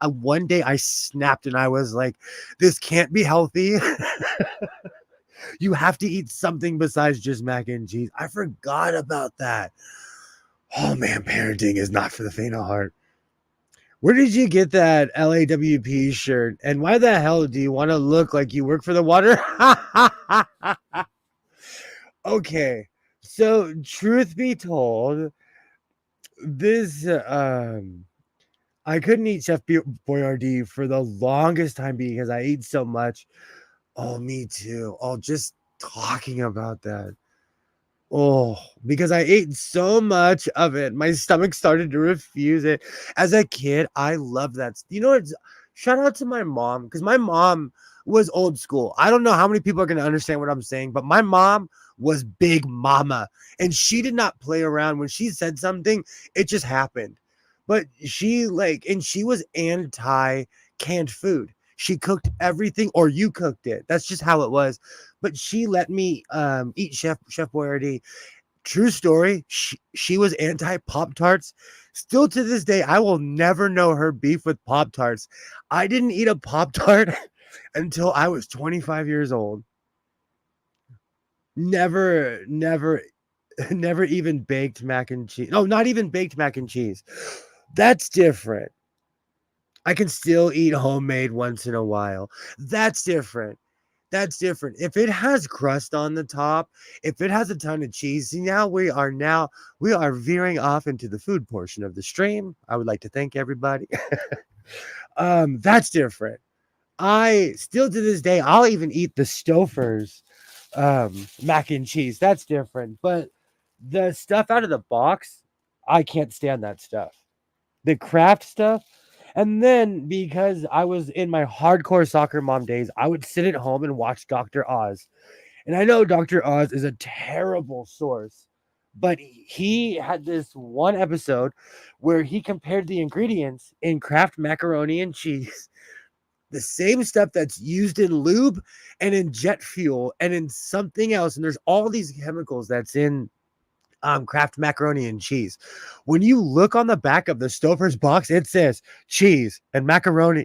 One day I snapped and I was like, this can't be healthy. You have to eat something besides just mac and cheese. I forgot about that. Oh man, parenting is not for the faint of heart. Where did you get that LAWP shirt? And why the hell do you want to look like you work for the water? Okay. So, truth be told, this I couldn't eat Chef Boyardee for the longest time because I eat so much. Oh, me too. Oh, just talking about that. Oh, because I ate so much of it, my stomach started to refuse it. As a kid, I love that. You know what? Shout out to my mom because my mom was old school. I don't know how many people are going to understand what I'm saying, but my mom was big mama and she did not play around. When she said something, it just happened. But and she was anti canned food. She cooked everything or you cooked it. That's just how it was. But she let me eat Chef Boyardee. True story. She was anti Pop Tarts. Still to this day, I will never know her beef with Pop Tarts. I didn't eat a Pop Tart until I was 25 years old. Never, never, never even baked mac and cheese. No, not even baked mac and cheese. That's different. I can still eat homemade once in a while. That's different. That's different. If it has crust on the top, if it has a ton of cheese, see we are veering off into the food portion of the stream. I would like to thank everybody. That's different. I still to this day, I'll even eat the Stouffer's mac and cheese. That's different. But the stuff out of the box, I can't stand that stuff. The craft stuff. And then because I was in my hardcore soccer mom days, I would sit at home and watch Dr. Oz. And I know Dr. Oz is a terrible source, but he had this one episode where he compared the ingredients in Kraft macaroni and cheese, the same stuff that's used in lube and in jet fuel and in something else. And there's all these chemicals that's in Kraft macaroni and cheese. When you look on the back of the Stouffer's box, it says cheese and macaroni.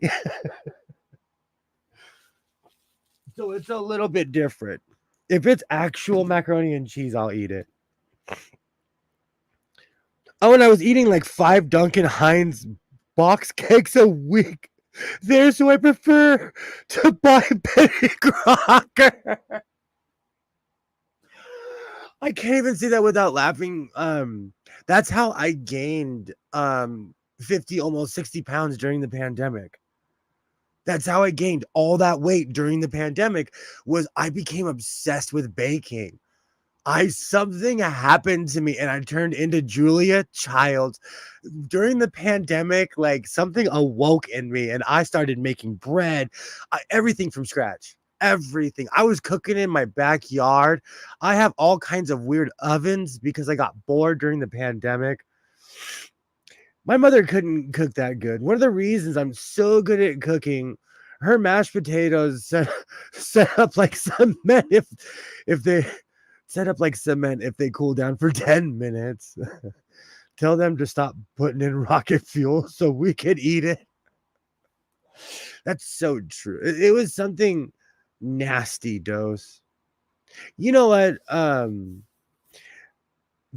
So it's a little bit different. If it's actual macaroni and cheese, I'll eat it. Oh, and I was eating like 5 Duncan Hines box cakes a week. There's who I prefer to buy Betty Crocker. I can't even see that without laughing. That's how I gained 50, almost 60 pounds during the pandemic. That's how I gained all that weight during the pandemic was I became obsessed with baking. Something happened to me and I turned into Julia Childs during the pandemic. Like something awoke in me and I started making bread, everything from scratch. Everything. I was cooking in my backyard. I have all kinds of weird ovens because I got bored during the pandemic. My mother couldn't cook that good. One of the reasons I'm so good at cooking, her mashed potatoes set up like cement if they set up like cement if they cool down for 10 minutes. Tell them to stop putting in rocket fuel so we could eat it. That's so true. It was something nasty dose. You know what?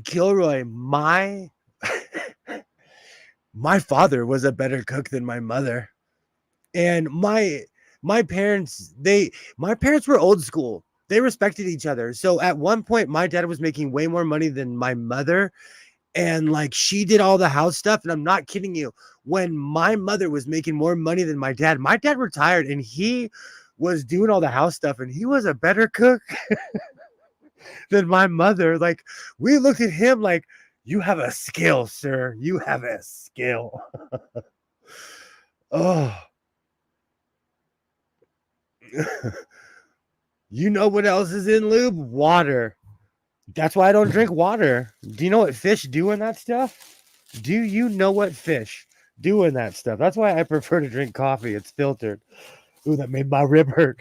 Gilroy, my father was a better cook than my mother. And my parents were old school. They respected each other. So at one point my dad was making way more money than my mother and like she did all the house stuff, and I'm not kidding you. When my mother was making more money than my dad retired and he was doing all the house stuff and he was a better cook than my mother. Like we looked at him like, you have a skill, sir. You have a skill. Oh. You know what else is in lube? Water. That's why I don't drink water. Do you know what fish do in that stuff? Do you know what fish do in that stuff? That's why I prefer to drink coffee. It's filtered. Ooh, that made my rib hurt.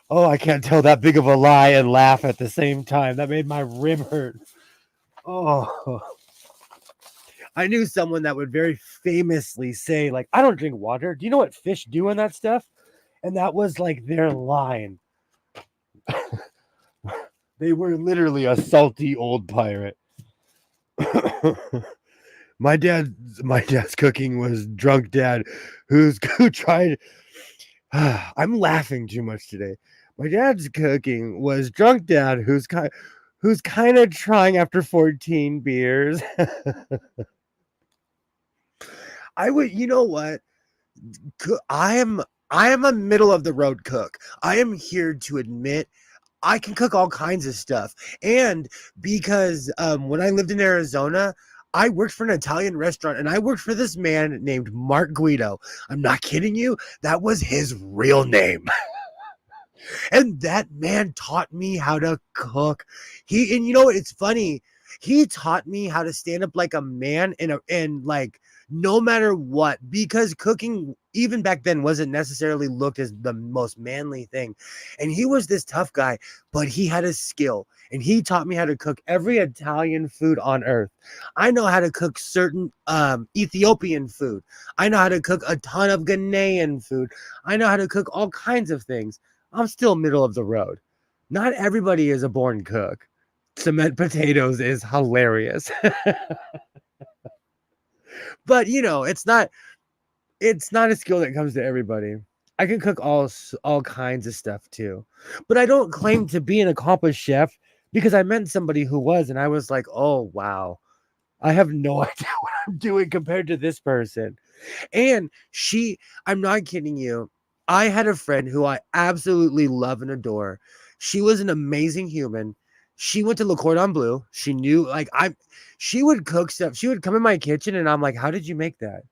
Oh, I can't tell that big of a lie and laugh at the same time. That made my rib hurt. Oh. I knew someone that would very famously say, like, I don't drink water. Do you know what fish do in that stuff? And that was like their line. They were literally a salty old pirate. My dad's cooking was drunk dad who tried. I'm laughing too much today. My dad's cooking was drunk dad who's kind of trying after 14 beers. You know what? I am a middle of the road cook. I am here to admit I can cook all kinds of stuff. And because when I lived in Arizona, I worked for an Italian restaurant and I worked for this man named Mark Guido. I'm not kidding you. That was his real name. And that man taught me how to cook. And you know what? It's funny. He taught me how to stand up like a man and like no matter what, because cooking even back then wasn't necessarily looked as the most manly thing. And he was this tough guy, but he had a skill. And he taught me how to cook every Italian food on earth. I know how to cook certain Ethiopian food. I know how to cook a ton of Ghanaian food. I know how to cook all kinds of things. I'm still middle of the road. Not everybody is a born cook. Cement potatoes is hilarious. But you know, it's not a skill that comes to everybody. I can cook all kinds of stuff too. But I don't claim to be an accomplished chef because I met somebody who was and I was like, "Oh, wow. I have no idea what I'm doing compared to this person." And I'm not kidding you. I had a friend who I absolutely love and adore. She was an amazing human. She went to Le Cordon Bleu. She knew, she would cook stuff. She would come in my kitchen and I'm like, how did you make that?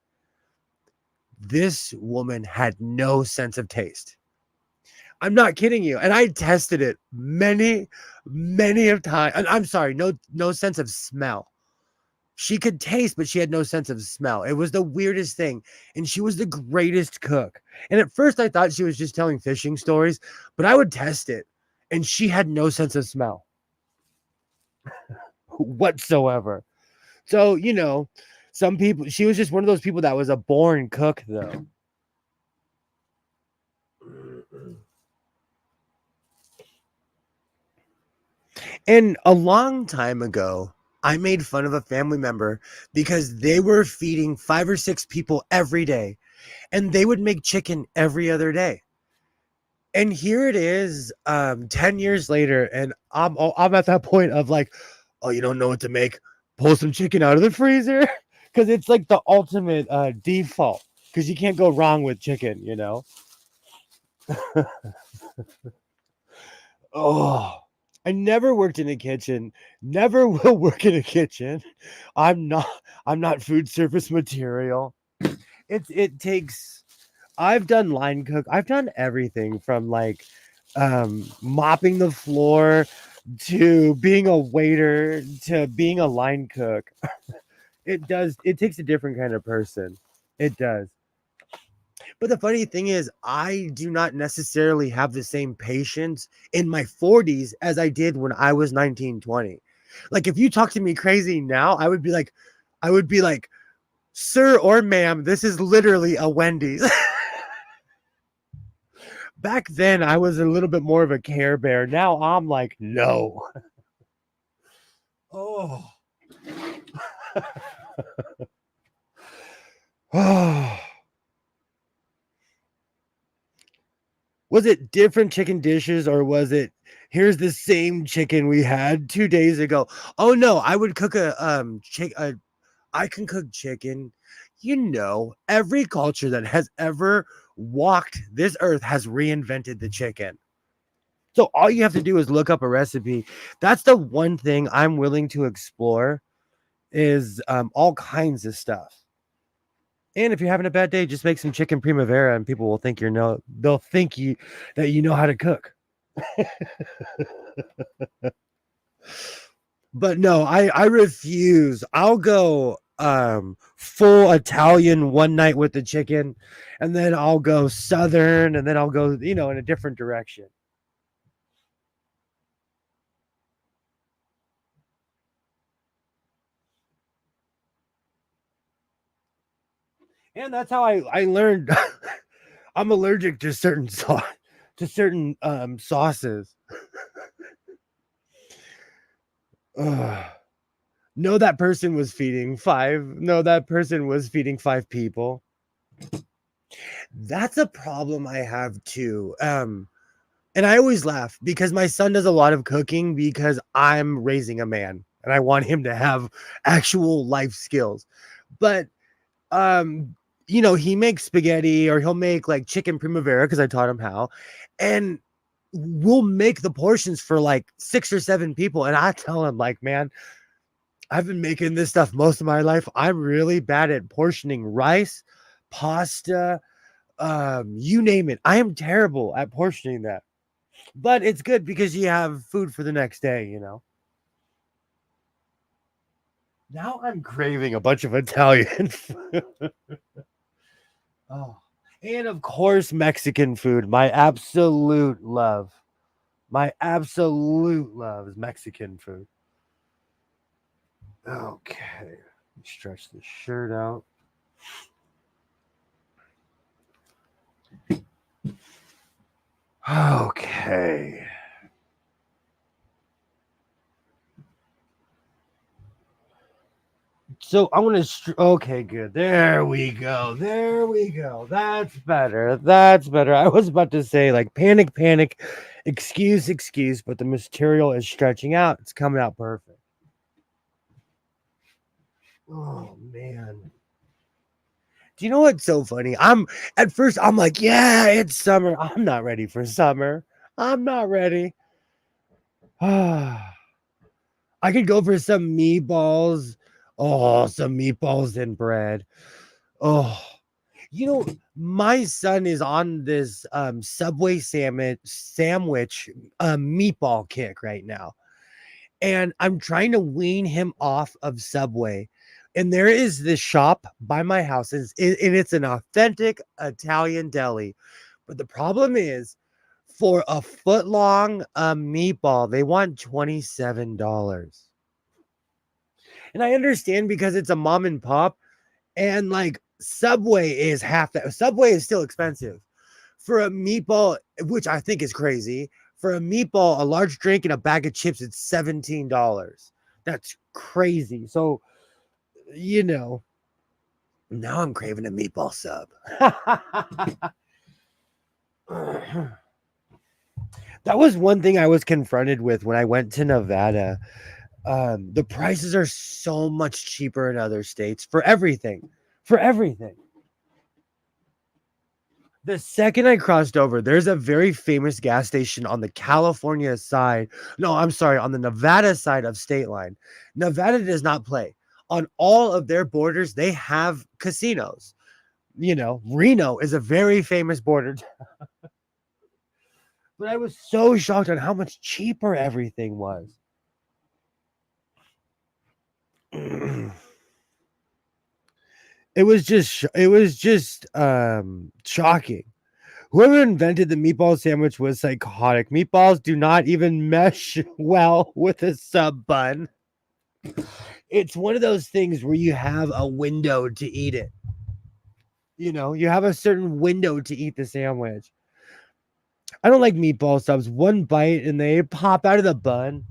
This woman had no sense of taste. I'm not kidding you. And I tested it many, many of times. I'm sorry, no sense of smell. She could taste, but she had no sense of smell. It was the weirdest thing. And she was the greatest cook. And at first I thought she was just telling fishing stories, but I would test it. And she had no sense of smell whatsoever. So, you know, some people, she was just one of those people that was a born cook, though. And a long time ago, I made fun of a family member because they were feeding 5 or 6 people every day, and they would make chicken every other day. And here it is, 10 years later, and I'm at that point of like, oh, you don't know what to make? Pull some chicken out of the freezer because it's like the ultimate default because you can't go wrong with chicken, you know. Oh, I never worked in a kitchen. Never will work in a kitchen. I'm not. I'm not food service material. It takes. I've done line cook. I've done everything from like mopping the floor to being a waiter to being a line cook. It takes a different kind of person. It does. But the funny thing is, I do not necessarily have the same patience in my 40s as I did when I was 19, 20. Like, if you talk to me crazy now, I would be like, sir or ma'am, this is literally a Wendy's. Back then, I was a little bit more of a Care Bear. Now I'm like, no. Oh. Oh. Was it different chicken dishes or was it here's the same chicken we had 2 days ago? Oh no, I would cook I can cook chicken. You know, every culture that has ever walked this earth has reinvented the chicken. So all you have to do is look up a recipe. That's the one thing I'm willing to explore is all kinds of stuff. And if you're having a bad day, just make some chicken primavera and people will think they'll think that you know how to cook. But no, I refuse. I'll go full Italian one night with the chicken, and then I'll go Southern, and then I'll go, in a different direction. And that's how I learned I'm allergic to certain sauces. No, that person was feeding 5. No, that person was feeding 5 people. That's a problem I have too. And I always laugh because my son does a lot of cooking because I'm raising a man and I want him to have actual life skills. But he makes spaghetti or he'll make like chicken primavera because I taught him how. And we'll make the portions for like 6 or 7 people. And I tell him, like, man, I've been making this stuff most of my life. I'm really bad at portioning rice, pasta, you name it. I am terrible at portioning that. But it's good because you have food for the next day. Now I'm craving a bunch of Italian food. Oh, and of course, Mexican food. My absolute love. My absolute love is Mexican food. Okay. Stretch the shirt out. Okay. So I want to. Okay, good. There we go. There we go. That's better. That's better. I was about to say, like, panic, panic, excuse, but the material is stretching out. It's coming out perfect. Oh, man. Do you know what's so funny? At first, I'm like, yeah, it's summer. I'm not ready for summer. I'm not ready. I could go for some meatballs. Oh, some meatballs and bread. Oh, my son is on this Subway sandwich meatball kick right now. And I'm trying to wean him off of Subway. And there is this shop by my house, and it's an authentic Italian deli. But the problem is, for a foot long meatball, they want $27. And I understand because it's a mom and pop, and like Subway is half that. Subway is still expensive for a meatball, which I think is crazy. For a meatball, a large drink, and a bag of chips, it's $17. That's crazy. So, now I'm craving a meatball sub. That was one thing I was confronted with when I went to Nevada. The prices are so much cheaper in other states for everything. For everything. The second I crossed over, there's a very famous gas station on the California side. No, I'm sorry, on the Nevada side of state line. Nevada does not play. On all of their borders, they have casinos. Reno is a very famous border. But I was so shocked on how much cheaper everything was. It was just shocking. Whoever invented the meatball sandwich was psychotic. Meatballs do not even mesh well with a sub bun. It's one of those things where you have a window to eat it. You have a certain window to eat the sandwich. I don't like meatball subs. One bite and they pop out of the bun.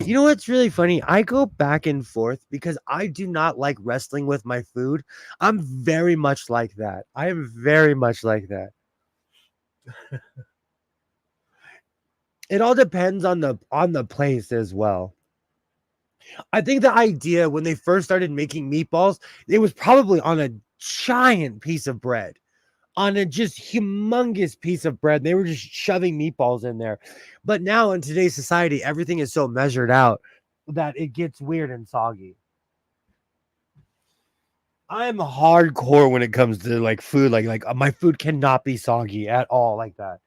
You know what's really funny? I go back and forth because I do not like wrestling with my food. I'm very much like that. I am very much like that. It all depends on the place as well. I think the idea when they first started making meatballs, it was probably on a giant piece of bread. On a just humongous piece of bread. They were just shoving meatballs in there. But now in today's society, everything is so measured out that it gets weird and soggy. I'm hardcore when it comes to like food. Like my food cannot be soggy at all like that.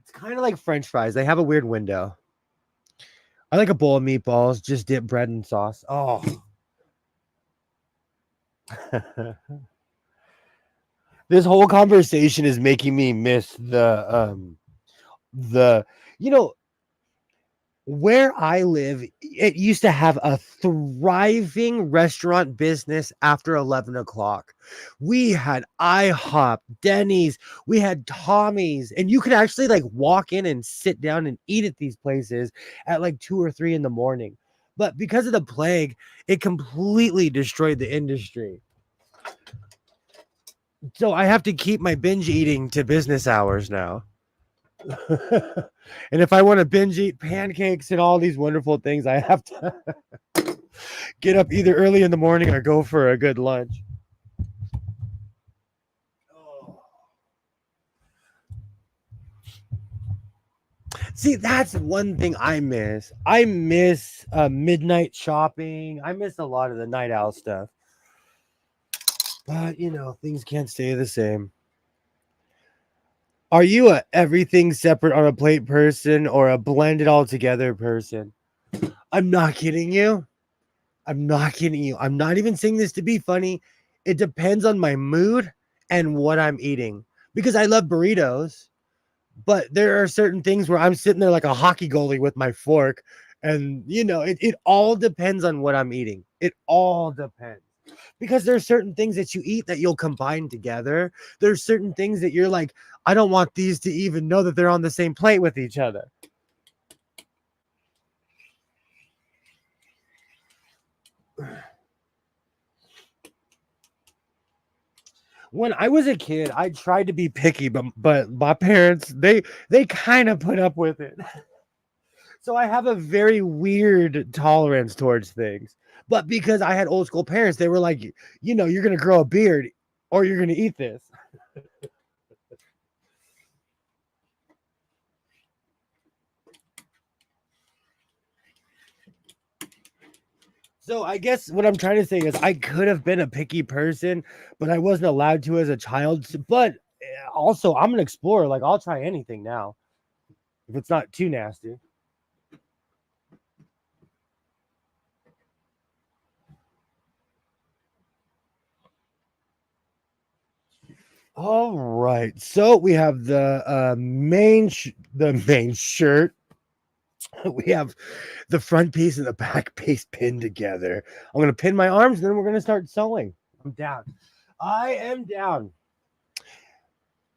It's kind of like French fries. They have a weird window. I like a bowl of meatballs, just dip bread and sauce. Oh. This whole conversation is making me miss the where I live, it used to have a thriving restaurant business after 11 o'clock. We had IHOP, Denny's, we had Tommy's, and you could actually like walk in and sit down and eat at these places at like 2 or 3 in the morning. But because of the plague, it completely destroyed the industry. So I have to keep my binge eating to business hours now. And if I want to binge eat pancakes and all these wonderful things, I have to get up either early in the morning or go for a good lunch. See, that's one thing I miss. I miss midnight shopping. I miss a lot of the night owl stuff. But, things can't stay the same. Are you a everything separate on a plate person or a blended all together person? I'm not kidding you. I'm not kidding you. I'm not even saying this to be funny. It depends on my mood and what I'm eating. Because I love burritos, but there are certain things where I'm sitting there like a hockey goalie with my fork. And, it all depends on what I'm eating. It all depends. Because there's certain things that you eat that you'll combine together. There's certain things that you're like, I don't want these to even know that they're on the same plate with each other. When I was a kid, I tried to be picky, but my parents, they kind of put up with it. So I have a very weird tolerance towards things. But because I had old school parents, they were like, you're going to grow a beard or you're going to eat this. So I guess what I'm trying to say is I could have been a picky person, but I wasn't allowed to as a child. But also, I'm an explorer. Like, I'll try anything now if it's not too nasty. All right. So we have the main shirt. We have the front piece and the back piece pinned together. I'm gonna pin my arms, and then we're gonna start sewing. I'm down. I am down.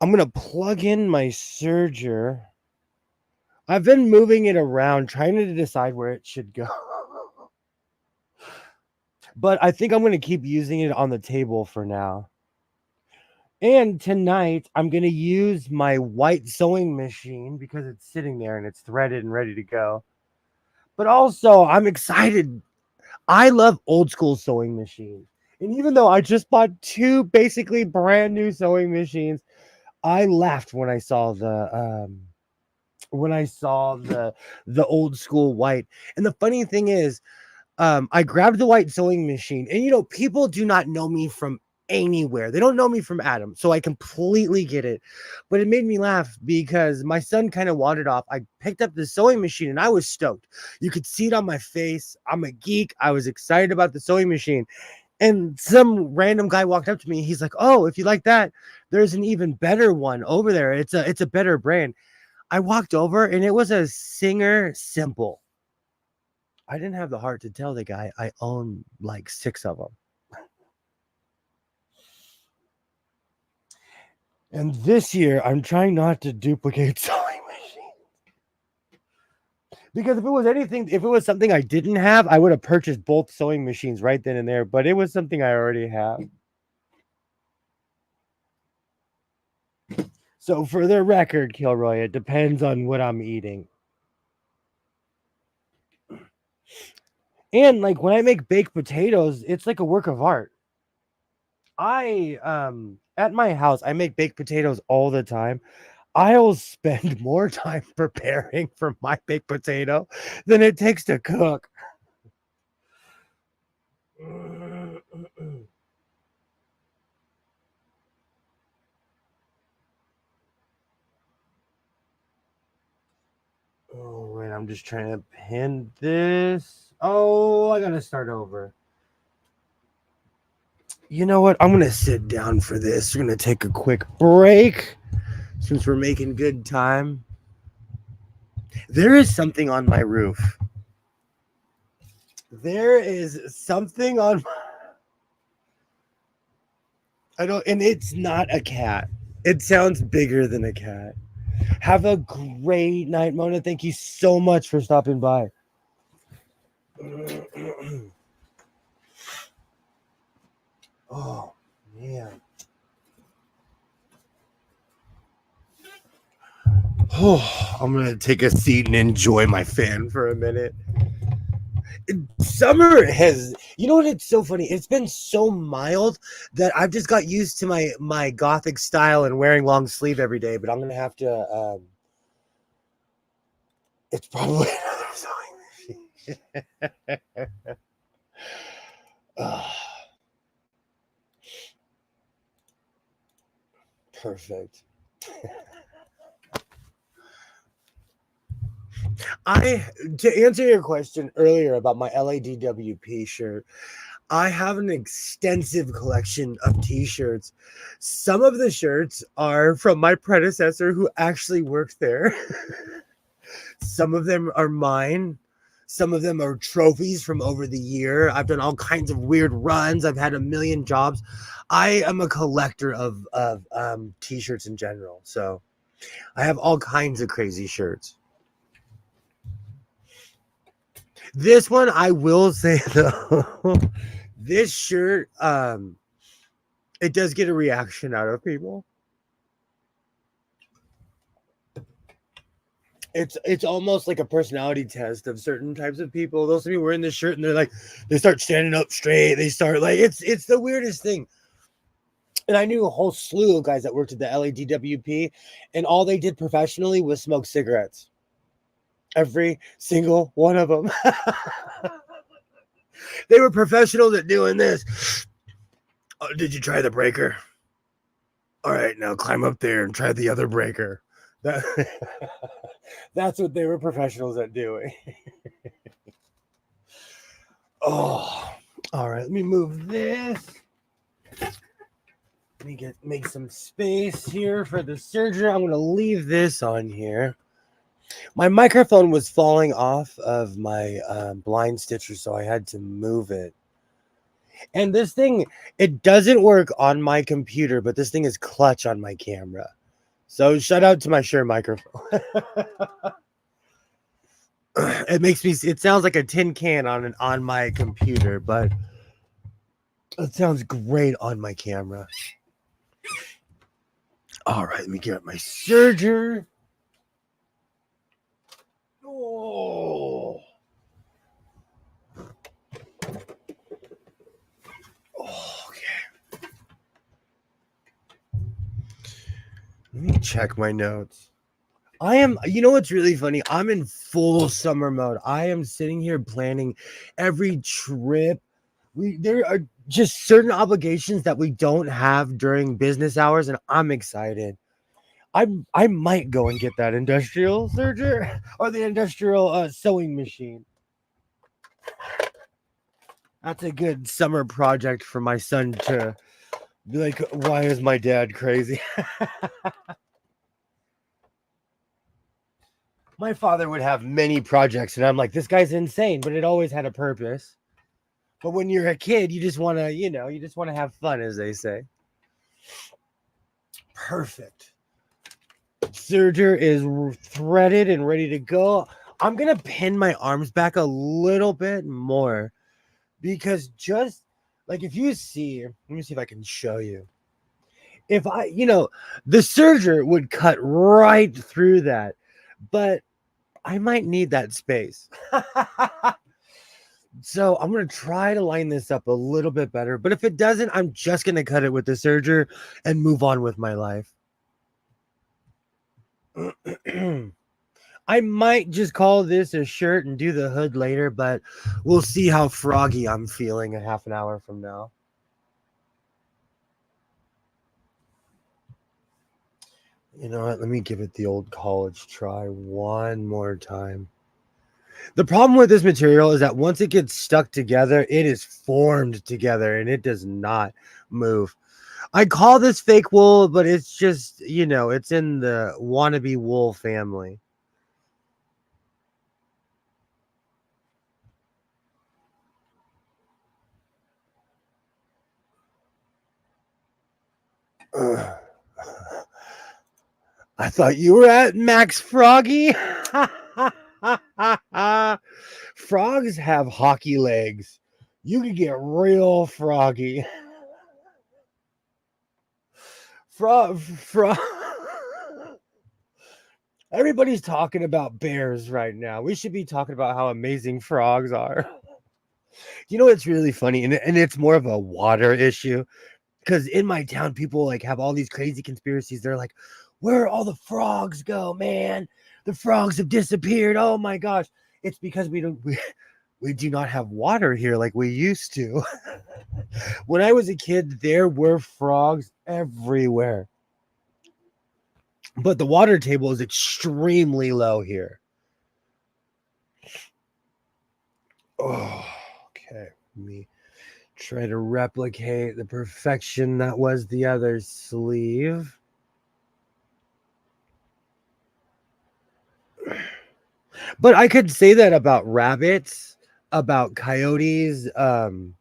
I'm gonna plug in my serger. I've been moving it around, trying to decide where it should go. But I think I'm gonna keep using it on the table for now. And tonight, I'm going to use my white sewing machine because it's sitting there and it's threaded and ready to go. But also, I'm excited. I love old school sewing machines. And even though I just bought two basically brand new sewing machines, I laughed when I saw the old school white. And the funny thing is, I grabbed the white sewing machine, and people do not know me from anywhere. They don't know me from Adam, so I completely get it. But it made me laugh because my son kind of wandered off. I picked up the sewing machine and I was stoked. You could see it on my face. I'm a geek. I was excited about the sewing machine. And some random guy walked up to me. He's like, "Oh, if you like that, there's an even better one over there. It's a better brand." I walked over and it was a Singer Simple. I didn't have the heart to tell the guy I own like 6 of them. And this year, I'm trying not to duplicate sewing machines. Because if it was something I didn't have, I would have purchased both sewing machines right then and there. But it was something I already have. So for the record, Kilroy, it depends on what I'm eating. And like when I make baked potatoes, it's like a work of art. At my house, I make baked potatoes all the time. I'll spend more time preparing for my baked potato than it takes to cook. Oh, wait, I'm just trying to pin this. Oh, I gotta start over. You know what? I'm gonna sit down for this. We're gonna take a quick break since we're making good time. There is something on my roof. There is something on and it's not a cat. It sounds bigger than a cat. Have a great night, Mona. Thank you so much for stopping by. Oh, man. Oh, I'm going to take a seat and enjoy my fan for a minute. Summer has, you know what? It's so funny. It's been so mild that I've just got used to my gothic style and wearing long sleeve every day. But I'm gonna have to It's probably another sewing machine. Perfect. To answer your question earlier about my LADWP shirt, I have an extensive collection of t-shirts. Some of the shirts are from my predecessor who actually worked there. Some of them are mine. Some of them are trophies from over the year. I've done all kinds of weird runs. I've had a million jobs. I am a collector of t-shirts in general. So I have all kinds of crazy shirts. This one, I will say though, this shirt, it does get a reaction out of people. It's almost like a personality test of certain types of people. They'll see me wearing this shirt and they're like, they start standing up straight. They start like, it's the weirdest thing. And I knew a whole slew of guys that worked at the LADWP, and all they did professionally was smoke cigarettes. Every single one of them. They were professionals at doing this. Oh, did you try the breaker? All right, now climb up there and try the other breaker. That's what they were professionals at doing. Oh, all right. Let me move this. Let me make some space here for the serger. I'm going to leave this on here. My microphone was falling off of my blind stitcher, so I had to move it. And this thing, it doesn't work on my computer, but this thing is clutch on my camera. So shout out to my Shure microphone. It sounds like a tin can on my computer, but it sounds great on my camera. All right, let me get my serger. Oh. Okay. Let me check my notes. You know what's really funny? I'm in full summer mode. I am sitting here planning every trip. There are just certain obligations that we don't have during business hours, and I'm excited. I might go and get that industrial serger or the industrial sewing machine. That's a good summer project for my son to be like, why is my dad crazy? My father would have many projects, and I'm like, this guy's insane, but it always had a purpose. But when you're a kid, you just want to, have fun, as they say. Perfect. Serger is threaded and ready to go. I'm going to pin my arms back a little bit more because just like if you see, let me see if I can show you. If the serger would cut right through that, but I might need that space. So I'm going to try to line this up a little bit better, but if it doesn't, I'm just going to cut it with the serger and move on with my life. I might just call this a shirt and do the hood later, but we'll see how froggy I'm feeling a half an hour from now. You know what? Let me give it the old college try one more time. The problem with this material is that once it gets stuck together, it is formed together and it does not move. I call this fake wool, but it's just, it's in the wannabe wool family. I thought you were at Max Froggy. Frogs have hockey legs. You could get real froggy. Frog. Everybody's talking about bears right now. We should be talking about how amazing frogs are. You know, it's really funny, and it's more of a water issue. Because in my town, people have all these crazy conspiracies. They're like, where all the frogs go, man? The frogs have disappeared. Oh my gosh. It's because we do not have water here like we used to. When I was a kid, there were frogs everywhere. But the water table is extremely low here. Oh, okay. Let me try to replicate the perfection that was the other sleeve. But I could say that about rabbits, about coyotes,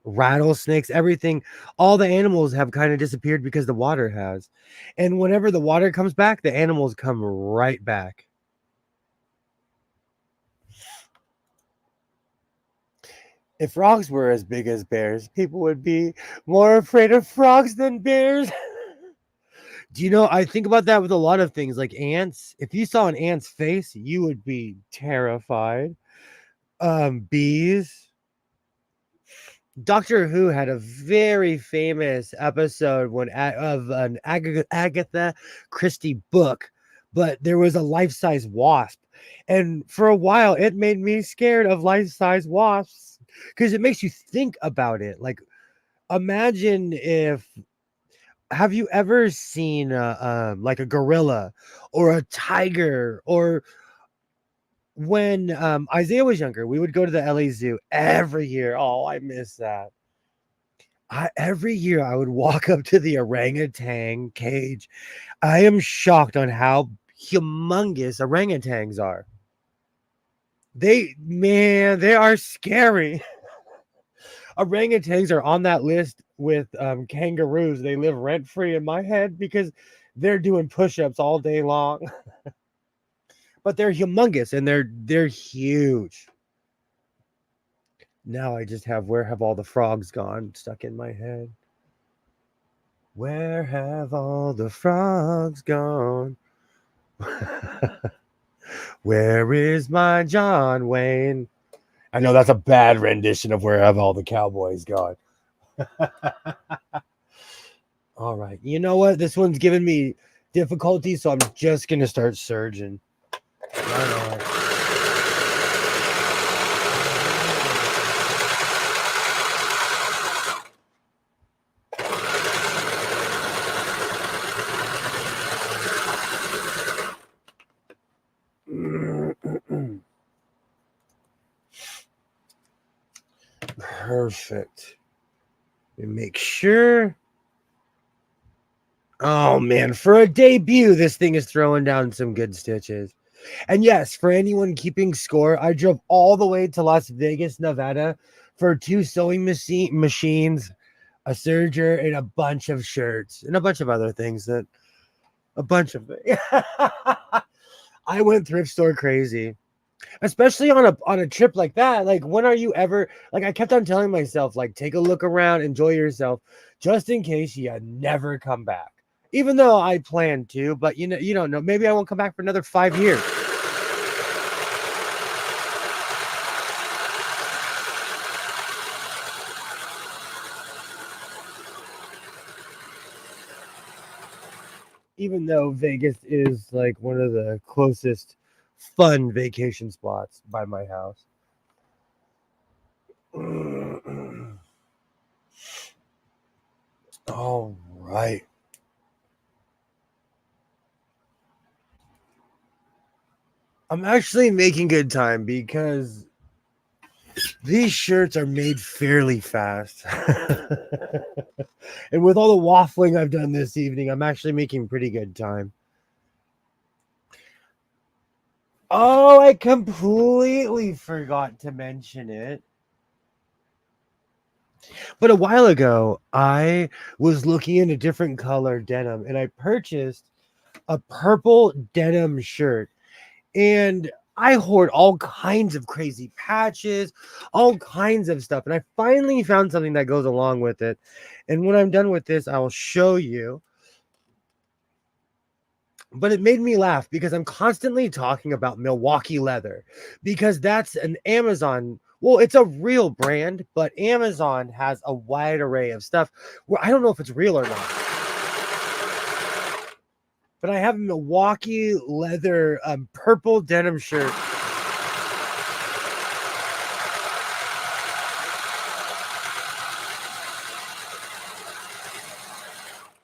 rattlesnakes, everything. All the animals have kind of disappeared because the water has. And whenever the water comes back, the animals come right back. If frogs were as big as bears, people would be more afraid of frogs than bears. Do you know, I think about that with a lot of things like ants. If you saw an ant's face, you would be terrified. Bees. Doctor Who had a very famous episode of an Agatha Christie book, but there was a life-size wasp. And for a while, it made me scared of life-size wasps because it makes you think about it. Like, imagine if have you ever seen like a gorilla or a tiger, or when Isaiah was younger, we would go to the LA Zoo every year. Oh, I miss that. Every year I would walk up to the orangutan cage. I am shocked on how humongous orangutans are. They are scary. Orangutans are on that list with kangaroos. They live rent free in my head because they're doing push-ups all day long. But they're humongous and they're huge. Now I just have where have all the frogs gone stuck in my head. Where have all the frogs gone? Where is my John Wayne? I know that's a bad rendition of Where Have All the Cowboys Gone. All right. You know what? This one's giving me difficulty, so I'm just going to start surging. Why not? Perfect. Let me make sure. Oh man, for a debut, this thing is throwing down some good stitches. And yes, for anyone keeping score, I drove all the way to Las Vegas, Nevada for 2 sewing machines, a serger, and a bunch of shirts, and a bunch of other things a bunch of things. I went thrift store crazy. Especially on a trip like that. Like, when are you ever, like, I kept on telling myself, like, take a look around, enjoy yourself, just in case you never come back. Even though I plan to, but you don't know. Maybe I won't come back for another 5 years. Even though Vegas is like one of the closest fun vacation spots by my house. All right. I'm actually making good time because these shirts are made fairly fast. And with all the waffling I've done this evening, I'm actually making pretty good time. Oh, I completely forgot to mention it. But a while ago, I was looking into different color denim and I purchased a purple denim shirt. And I hoard all kinds of crazy patches, all kinds of stuff. And I finally found something that goes along with it. And when I'm done with this, I will show you. But it made me laugh because I'm constantly talking about Milwaukee leather because that's an Amazon. Well, it's a real brand, but Amazon has a wide array of stuff where I don't know if it's real or not. But I have a Milwaukee leather purple denim shirt.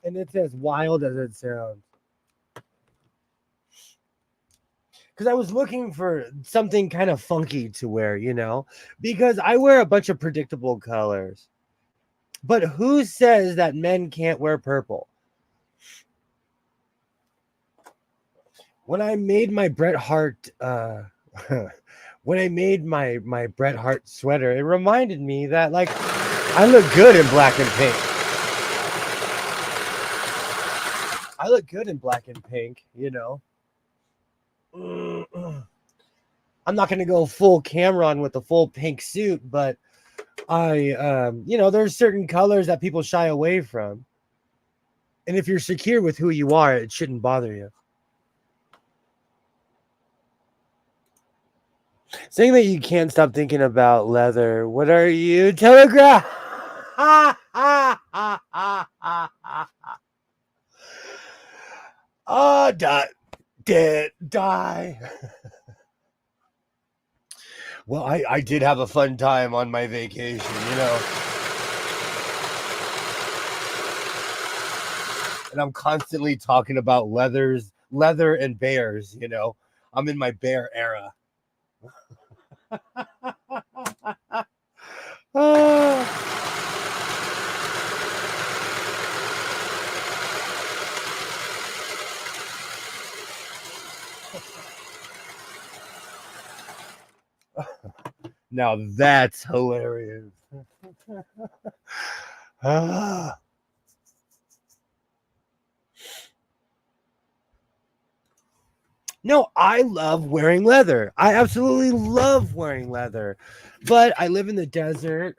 And it's as wild as it sounds. Because I was looking for something kind of funky to wear, you know, because I wear a bunch of predictable colors. But who says that men can't wear purple? When I made my Bret Hart, when I made my Bret Hart sweater, it reminded me that like I look good in black and pink. I look good in black and pink, you know. I'm not gonna go full Cameron with the full pink suit, but you know, there's certain colors that people shy away from, and if you're secure with who you are, it shouldn't bother you. Saying that you can't stop thinking about leather. What are you, Telegraph? Oh, die. Well, I did have a fun time on my vacation, you know. And I'm constantly talking about leather and bears, you know. I'm in my bear era. Now that's hilarious. No, I love wearing leather. I absolutely love wearing leather. But I live in the desert.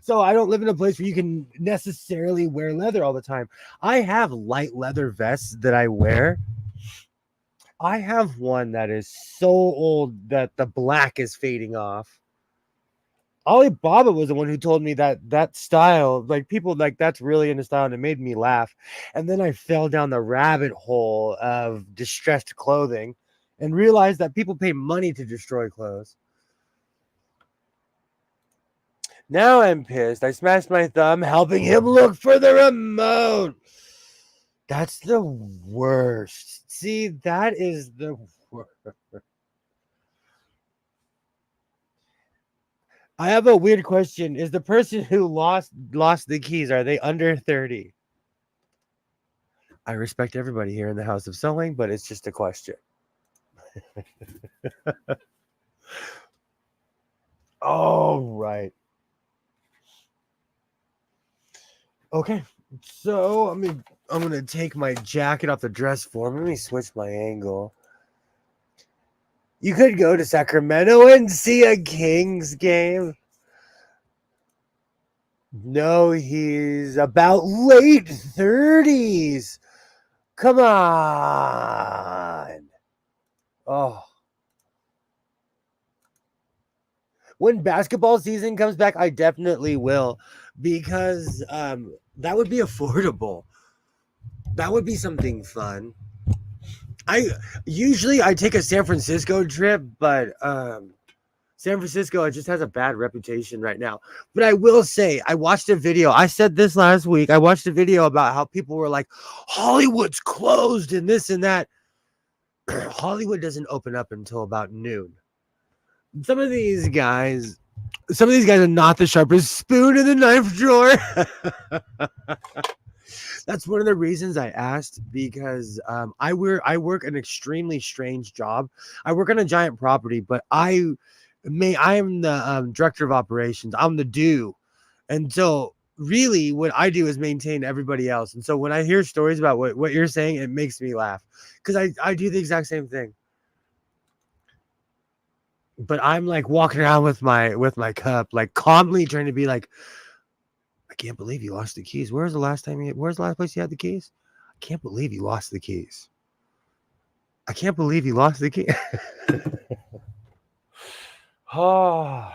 So I don't live in a place where you can necessarily wear leather all the time. I have light leather vests that I wear. I have one that is so old that the black is fading off. Alibaba was the one who told me that style, like people like that's really in the style, and it made me laugh. And then I fell down the rabbit hole of distressed clothing and realized that people pay money to destroy clothes. Now I'm pissed. I smashed my thumb helping him look for the remote. That's the worst. See, that is the worst. I have a weird question. Is the person who lost the keys, are they under 30? I respect everybody here in the House of Sewing, but it's just a question. All right. Okay. So I'm gonna take my jacket off the dress form. Let me switch my angle. You could go to Sacramento and see a Kings game. No, he's about late 30s. Come on. Oh. When basketball season comes back, I definitely will, because that would be affordable. That would be something fun. I take a San Francisco trip, but San Francisco, it just has a bad reputation right now. But I will say, I watched a video. I said this last week. I watched a video about how people were like, Hollywood's closed and this and that. Hollywood doesn't open up until about noon. Some of these guys are not the sharpest spoon in the knife drawer. That's one of the reasons I asked, because I work an extremely strange job. I work on a giant property, but I am the director of operations. I'm the do. And so really what I do is maintain everybody else. And so when I hear stories about what you're saying, it makes me laugh, because I do the exact same thing. But I'm like walking around with my cup, like calmly trying to be like, I can't believe you lost the keys. Where's the last place you had the keys? I can't believe you lost the keys. I can't believe you lost the key. Oh,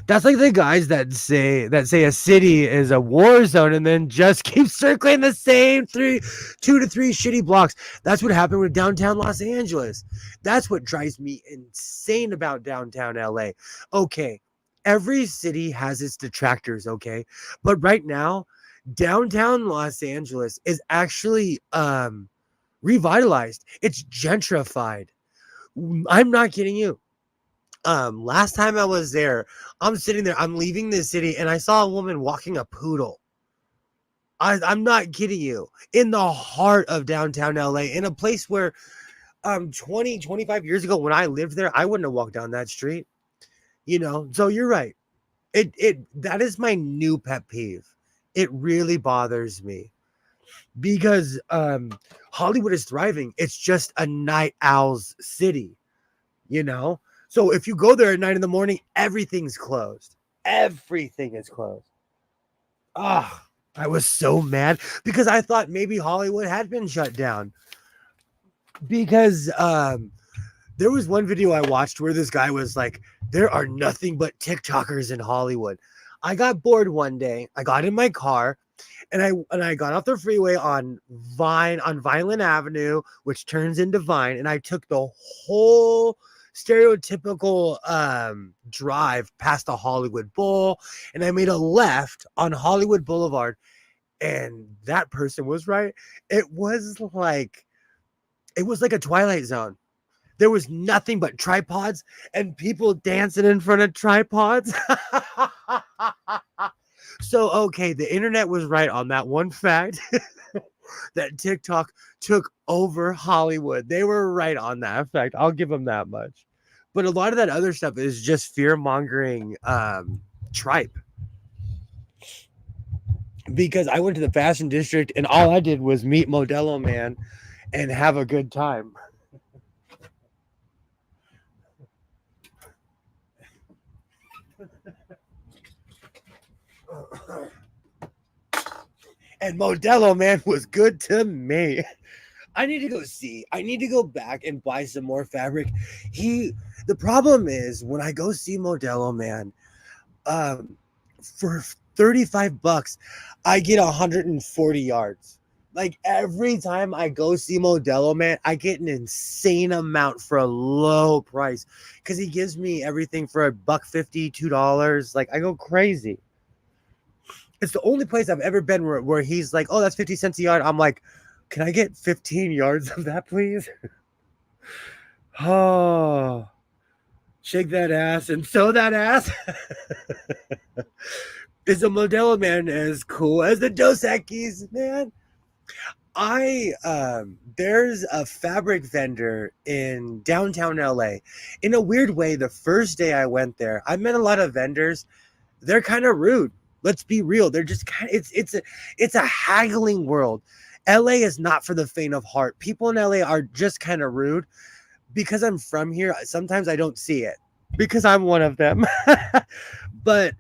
That's like the guys that say a city is a war zone and then just keep circling the same 2 to 3 shitty blocks. That's what happened with downtown Los Angeles. That's what drives me insane about downtown LA. Okay, every city has its detractors, okay? But right now, downtown Los Angeles is actually revitalized. It's gentrified. I'm not kidding you. Last time I was there, I'm sitting there, I'm leaving the city, and I saw a woman walking a poodle. I'm not kidding you. In the heart of downtown LA, in a place where 25 years ago when I lived there, I wouldn't have walked down that street. So you're right. That is my new pet peeve. It really bothers me because Hollywood is thriving. It's just a night owl's city, you know? So if you go there at 9 in the morning, everything's closed. Everything is closed. Ah, I was so mad because I thought maybe Hollywood had been shut down. Because there was one video I watched where this guy was like, there are nothing but TikTokers in Hollywood. I got bored one day. I got in my car and I got off the freeway on Vineland Avenue, which turns into Vine, and I took the whole stereotypical drive past the Hollywood Bowl, and I made a left on Hollywood Boulevard, and that person was right. It was like a Twilight Zone. There was nothing but tripods and people dancing in front of tripods. So, okay, the internet was right on that one fact that TikTok took over Hollywood. They were right on that fact. I'll give them that much. But a lot of that other stuff is just fear-mongering tripe. Because I went to the fashion district and all I did was meet Modelo Man and have a good time. And Modelo Man was good to me. I need to go back and buy some more fabric. The problem is when I go see Modelo Man, for $35, I get 140 yards. Like every time I go see Modelo Man, I get an insane amount for a low price because he gives me everything for $1.50, $2. Like I go crazy. It's the only place I've ever been where he's like, oh, that's 50 cents a yard. I'm like, can I get 15 yards of that, please? Oh, shake that ass and sew that ass. Is a Modelo Man as cool as the Dos Equis, man? There's a fabric vendor in downtown LA. In a weird way, the first day I went there, I met a lot of vendors. They're kind of rude. Let's be real. They're just kind of, it's a haggling world. LA is not for the faint of heart. People in LA are just kind of rude. Because I'm from here, sometimes I don't see it. Because I'm one of them. But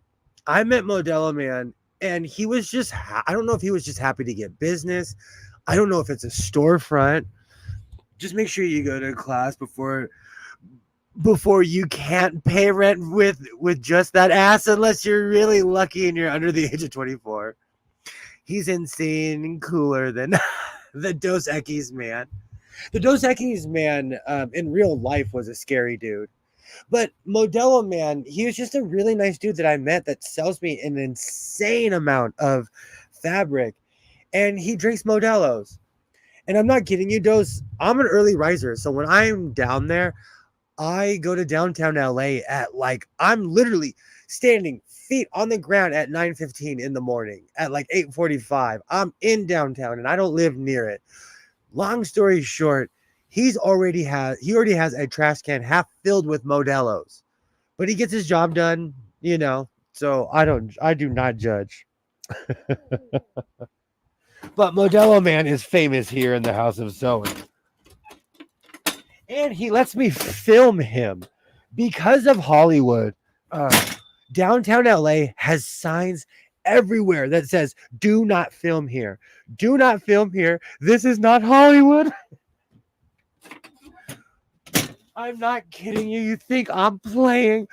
I met Modelo Man, and he was just, I don't know if he was just happy to get business. I don't know if it's a storefront. Just make sure you go to class before you can't pay rent with just that ass unless you're really lucky and you're under the age of 24. He's insane and cooler than the Dos Equis Man. The Dos Equis Man in real life was a scary dude. But Modelo Man, he was just a really nice dude that I met that sells me an insane amount of fabric. And he drinks Modelos. And I'm not kidding you, Dos. I'm an early riser. So when I'm down there, I go to downtown LA at I'm literally standing feet on the ground at 9:15 in the morning. At 8:45, I'm in downtown and I don't live near it. Long story short, he already has a trash can half filled with Modelos, but he gets his job done, so I do not judge. But Modelo Man is famous here in the House of Sewing. And he lets me film him because of Hollywood. Downtown LA has signs everywhere that says, do not film here. Do not film here. This is not Hollywood. I'm not kidding you. You think I'm playing?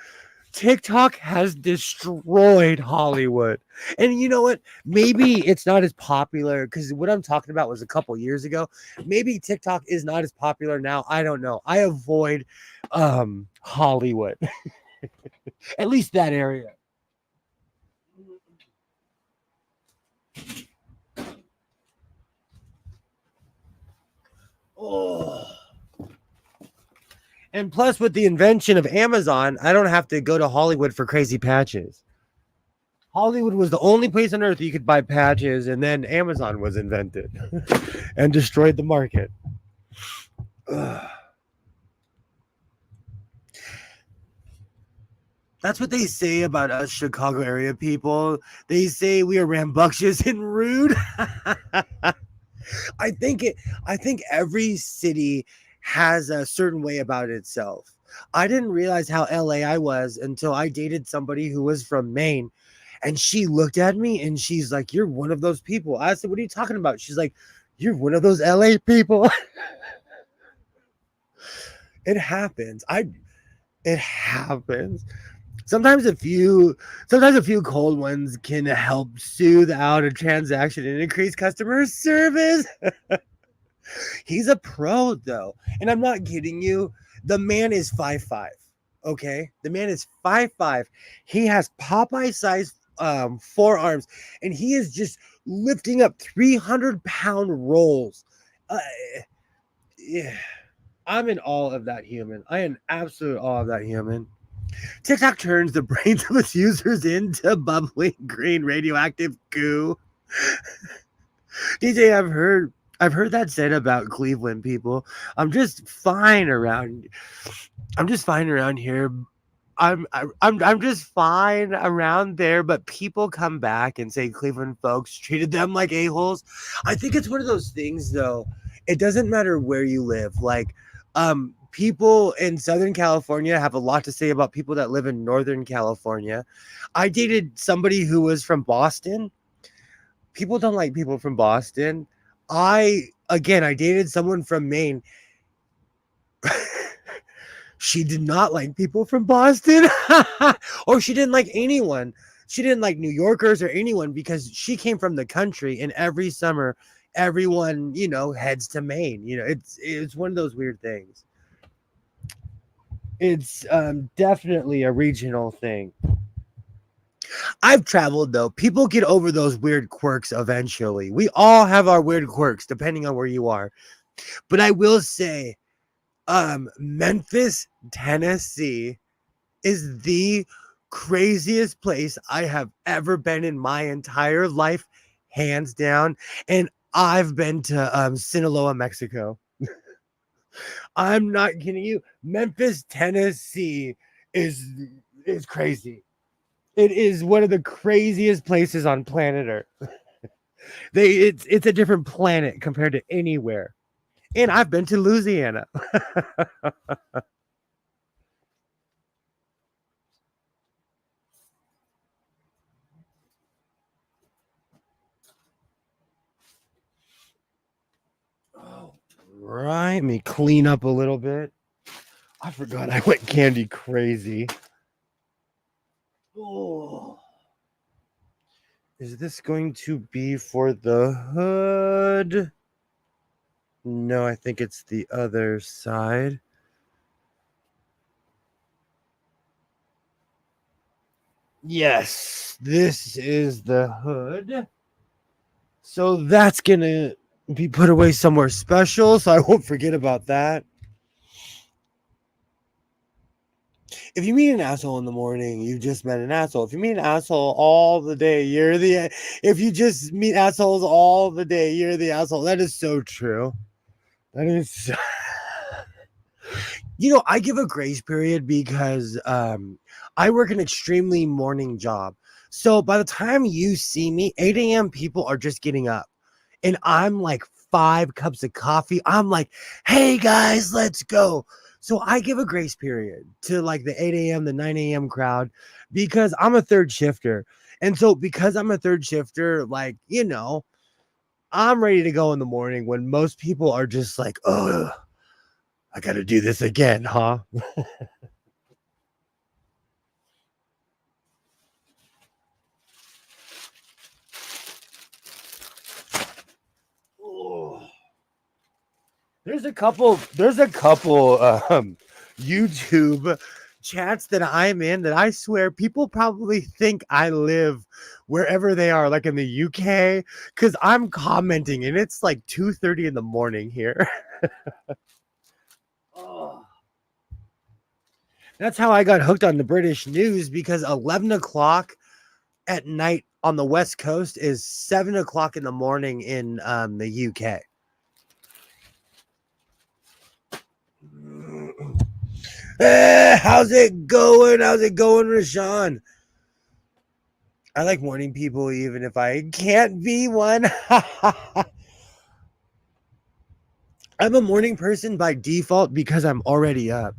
TikTok has destroyed Hollywood. And you know what? Maybe it's not as popular because what I'm talking about was a couple years ago. Maybe TikTok is not as popular now. I don't know. I avoid Hollywood, at least that area. Oh. And plus, with the invention of Amazon, I don't have to go to Hollywood for crazy patches. Hollywood was the only place on earth you could buy patches, and then Amazon was invented and destroyed the market. Ugh. That's what they say about us Chicago area people. They say we are rambunctious and rude. I think every city has a certain way about itself. I didn't realize how LA I was until I dated somebody who was from Maine. And she looked at me and she's like, "You're one of those people." I said, "What are you talking about?" She's like, "You're one of those LA people." It happens. It happens. Sometimes a few cold ones can help soothe out a transaction and increase customer service. He's a pro though. And I'm not kidding you. The man is 5'5". Okay? The man is 5'5". He has Popeye size forearms and he is just lifting up 300-pound rolls. Yeah. I'm in awe of that human. I am absolute awe of that human. TikTok turns the brains of its users into bubbling green radioactive goo. DJ, I've heard that said about Cleveland people. I'm just fine around here. I'm just fine around there, but people come back and say Cleveland folks treated them like a-holes. I think it's one of those things though. It doesn't matter where you live. Like people in Southern California have a lot to say about people that live in Northern California. I dated somebody who was from Boston. People don't like people from Boston. I dated someone from Maine. She did not like people from Boston. Or she didn't like anyone. She didn't like New Yorkers or anyone because she came from the country and every summer everyone, heads to Maine. It's one of those weird things. It's definitely a regional thing. I've traveled though. People get over those weird quirks eventually. We all have our weird quirks depending on where you are. But I will say, Memphis, Tennessee is the craziest place I have ever been in my entire life, hands down. And I've been to Sinaloa, Mexico. I'm not kidding you. Memphis, Tennessee is crazy. It is one of the craziest places on planet Earth. It's a different planet compared to anywhere. And I've been to Louisiana. Oh, right. Let me clean up a little bit. I forgot I went candy crazy. Oh. Is this going to be for the hood? No, I think it's the other side. Yes, this is the hood. So that's going to be put away somewhere special, so I won't forget about that. If you meet an asshole in the morning, you just met an asshole. If you meet an asshole all the day, if you just meet assholes all the day, you're the asshole. That is so true. That is so... I give a grace period because I work an extremely morning job. So by the time you see me, 8 a.m. people are just getting up. And I'm like 5 cups of coffee. I'm like, hey guys, let's go. So I give a grace period to like the 8 a.m., the 9 a.m. crowd because I'm a third shifter. And so because I'm a third shifter, like, I'm ready to go in the morning when most people are just like, oh, I got to do this again, huh? There's a couple YouTube chats that I'm in that I swear people probably think I live wherever they are, like in the UK, because I'm commenting and it's like 2:30 in the morning here. Oh. That's how I got hooked on the British news, because 11 o'clock at night on the West Coast is 7 o'clock in the morning in the UK. How's it going? How's it going, Rashawn? I like morning people even if I can't be one. I'm a morning person by default because I'm already up.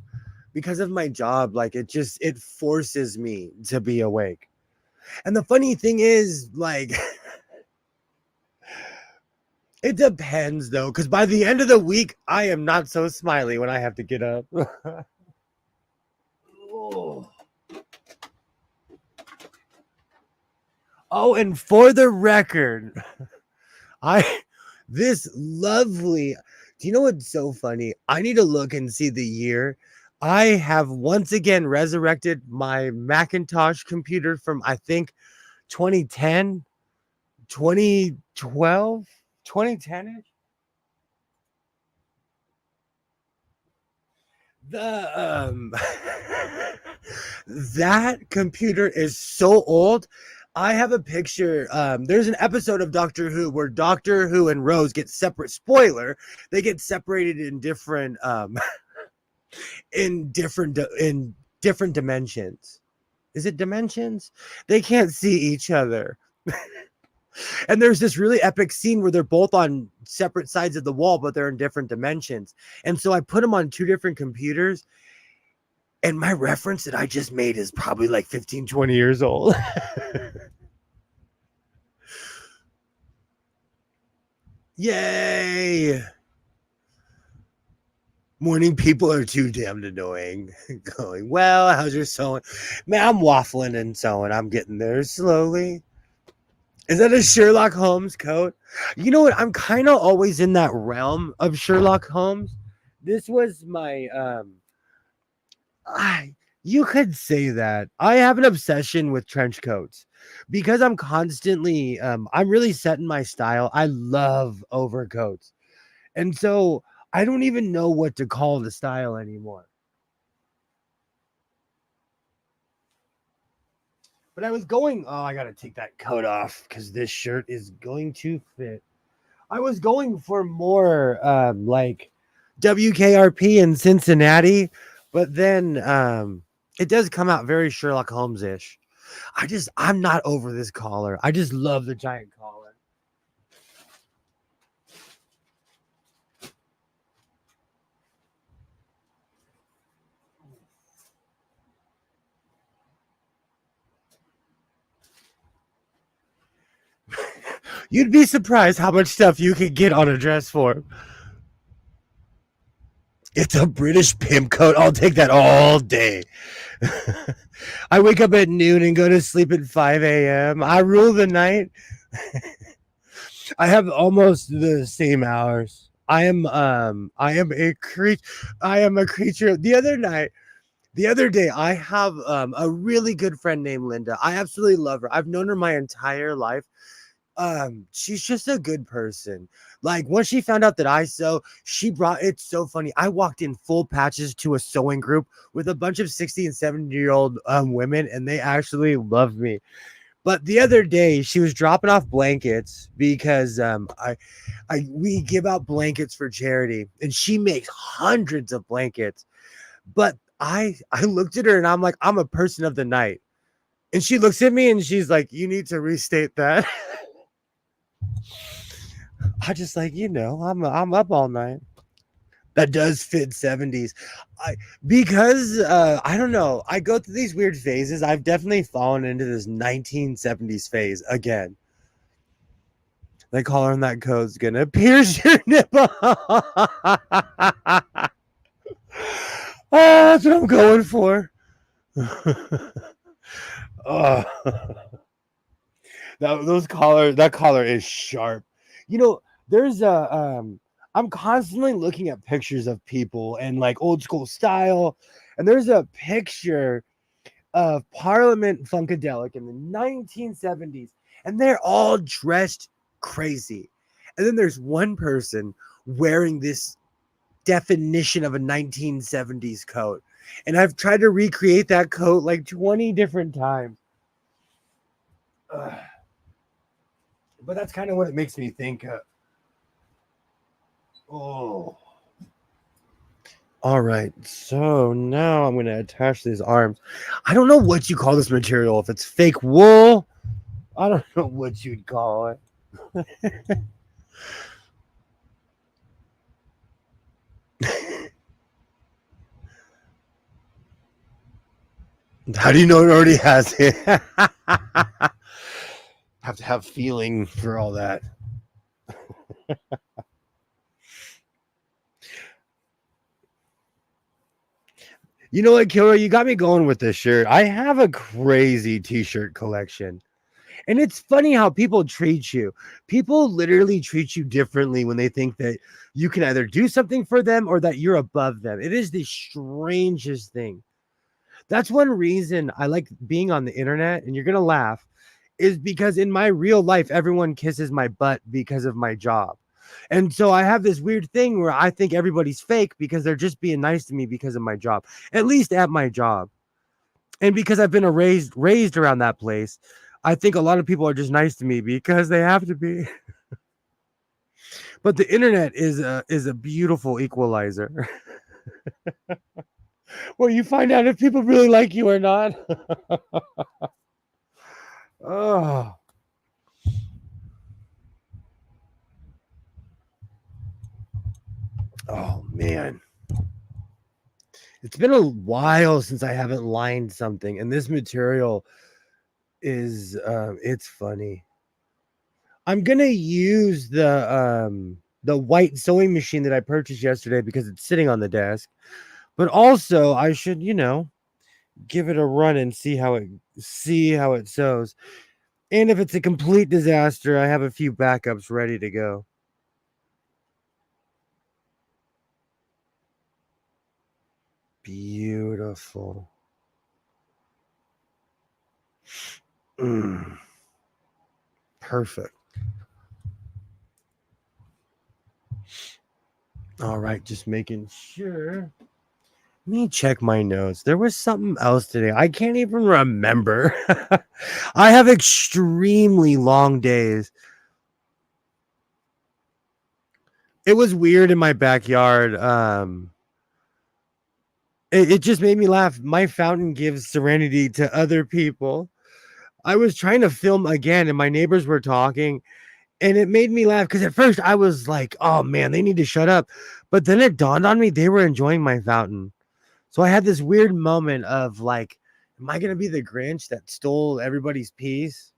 Because of my job, like it forces me to be awake. And the funny thing is, like, it depends though, because by the end of the week, I am not so smiley when I have to get up. Oh. Oh, and for the record, this lovely. Do you know what's so funny? I need to look and see the year. I have once again resurrected my Macintosh computer from, I think, 2010, 2012, 2010ish. The that computer is so old. I have a picture. There's an episode of Doctor Who where Doctor Who and Rose get separate. Spoiler: they get separated in different in different dimensions. Is it dimensions? They can't see each other. And there's this really epic scene where they're both on separate sides of the wall, but they're in different dimensions. And so I put them on two different computers. And my reference that I just made is probably like 15, 20 years old. Yay. Morning people are too damned annoying. Going, well, how's your sewing? Man, I'm waffling and sewing. I'm getting there slowly. Is that a Sherlock Holmes coat? You know what? I'm kind of always in that realm of Sherlock Holmes. This was my you could say that. I have an obsession with trench coats because I'm constantly I'm really set in my style. I love overcoats. And so I don't even know what to call the style anymore. But I was going, oh, I got to take that coat off because this shirt is going to fit. I was going for more like WKRP in Cincinnati, but then it does come out very Sherlock Holmes-ish. I'm not over this collar. I just love the giant collar. You'd be surprised how much stuff you could get on a dress for. It's a British pimp coat. I'll take that all day. I wake up at noon and go to sleep at 5 a.m. I rule the night. I have almost the same hours. I am a creature. The other day, I have a really good friend named Linda. I absolutely love her. I've known her my entire life. She's just a good person. Like, once she found out that I sew, it's so funny. I walked in full patches to a sewing group with a bunch of 60 and 70-year-old women, and they actually loved me. But the other day, she was dropping off blankets because we give out blankets for charity, and she makes hundreds of blankets. But I looked at her and I'm like, I'm a person of the night. And she looks at me and she's like, you need to restate that. I just like, I'm up all night. That does fit 70s. Because I don't know. I go through these weird phases. I've definitely fallen into this 1970s phase again. The collar on that coat's gonna pierce your nipple. That's what I'm going for. Oh. That collar is sharp. There's a I'm constantly looking at pictures of people and like old school style. And there's a picture of Parliament Funkadelic in the 1970s, and they're all dressed crazy. And then there's one person wearing this definition of a 1970s coat. And I've tried to recreate that coat like 20 different times. Ugh. But that's kind of what it makes me think of. Oh. All right. So now I'm going to attach these arms. I don't know what you call this material. If it's fake wool, I don't know what you'd call it. How do you know it already has it? Have to have feeling for all that. You know what, Killer? You got me going with this shirt. I have a crazy t-shirt collection. And it's funny how people treat you. People literally treat you differently when they think that you can either do something for them or that you're above them. It is the strangest thing. That's one reason I like being on the internet, and you're going to laugh, is because in my real life, everyone kisses my butt because of my job. And so I have this weird thing where I think everybody's fake because they're just being nice to me because of my job, at least at my job. And because I've been raised around that place, I think a lot of people are just nice to me because they have to be. But the internet is a beautiful equalizer. Where you find out if people really like you or not. Oh. Oh man. It's been a while since I haven't lined something, and this material is it's funny. I'm gonna use the white sewing machine that I purchased yesterday because it's sitting on the desk. But also I should, give it a run and see how it sews. And if it's a complete disaster, I have a few backups ready to go. Beautiful. Mm, perfect. All right, just making sure. Let me check my notes. There was something else today. I can't even remember. I have extremely long days. It was weird in my backyard. It just made me laugh. My fountain gives serenity to other people. I was trying to film again, and my neighbors were talking, and it made me laugh because at first I was like, "Oh man, they need to shut up," but then it dawned on me they were enjoying my fountain. So I had this weird moment of like, "Am I gonna be the Grinch that stole everybody's peace?"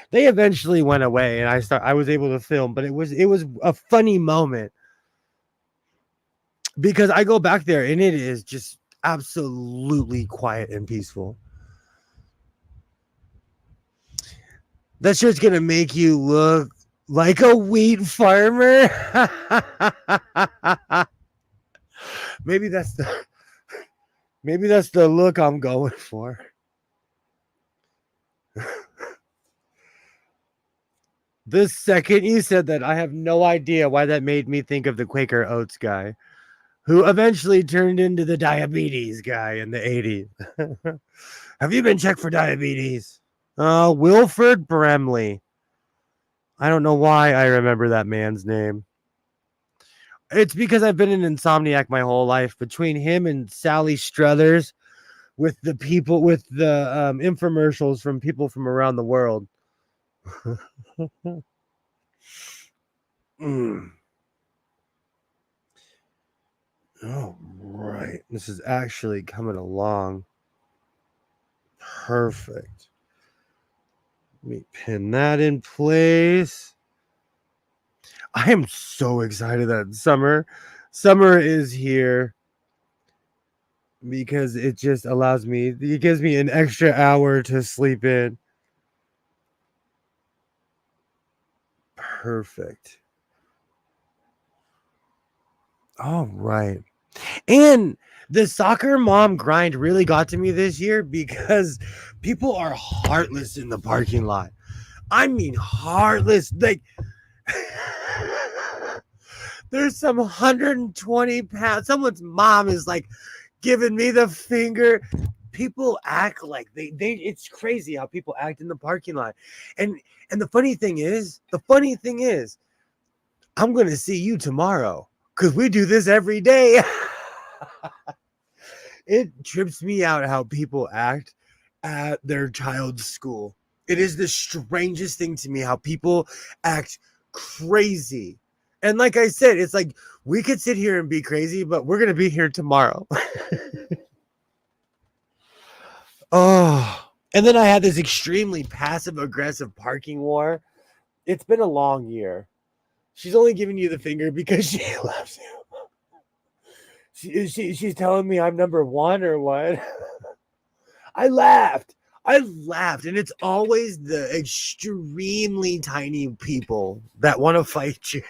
They eventually went away, and I was able to film, but it was a funny moment because I go back there and it is just absolutely quiet and peaceful. That shirt's gonna make you look like a wheat farmer. maybe that's the maybe that's the look I'm going for. The second you said that, I have no idea why that made me think of the Quaker Oats guy, who eventually turned into the diabetes guy in the 80s. Have you been checked for diabetes? Wilford Bramley. I don't know why I remember that man's name. It's because I've been an insomniac my whole life. Between him and Sally Struthers, with the infomercials from people from around the world. Mm. Oh, right. This is actually coming along. Perfect. Let me pin that in place. I am so excited that summer is here because it just it gives me an extra hour to sleep in. Perfect. All right. And the soccer mom grind really got to me this year because people are heartless in the parking lot. I mean, heartless. Like, there's some 120 pounds. Someone's mom is like giving me the finger. People act like they it's crazy how people act in the parking lot. And the funny thing is, I'm gonna see you tomorrow because we do this every day. It trips me out how people act at their child's school. It is the strangest thing to me how people act crazy. And like I said, it's like we could sit here and be crazy, but we're going to be here tomorrow. Oh, and then I had this extremely passive aggressive parking war. It's been a long year. She's only giving you the finger because she loves you. She's telling me I'm number one or what? I laughed. And it's always the extremely tiny people that want to fight you.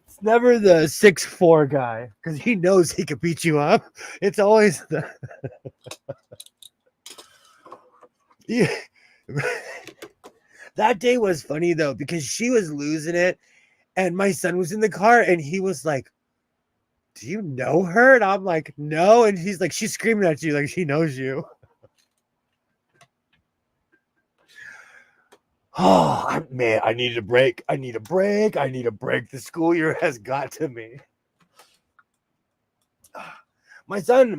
It's never the 6'4" guy because he knows he could beat you up. It's always the yeah. That day was funny though because she was losing it, and my son was in the car, and he was like, "Do you know her?" And I'm like, "No," and he's like, "She's screaming at you like she knows you." Oh man, I need a break. I need a break. The school year has got to me. My son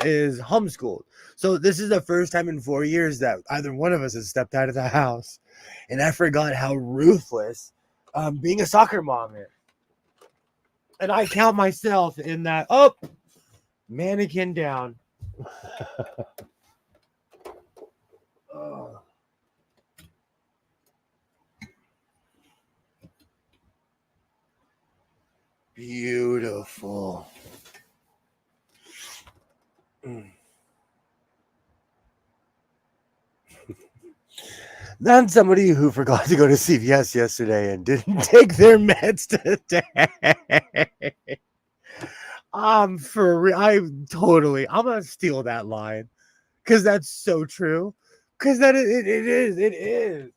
is homeschooled. So this is the first time in 4 years that either one of us has stepped out of the house. And I forgot how ruthless being a soccer mom is. And I count myself in that. Oh, mannequin down. Oh. Beautiful. Then somebody who forgot to go to CVS yesterday and didn't take their meds today. For real, I'm gonna steal that line because that's so true. Because it is.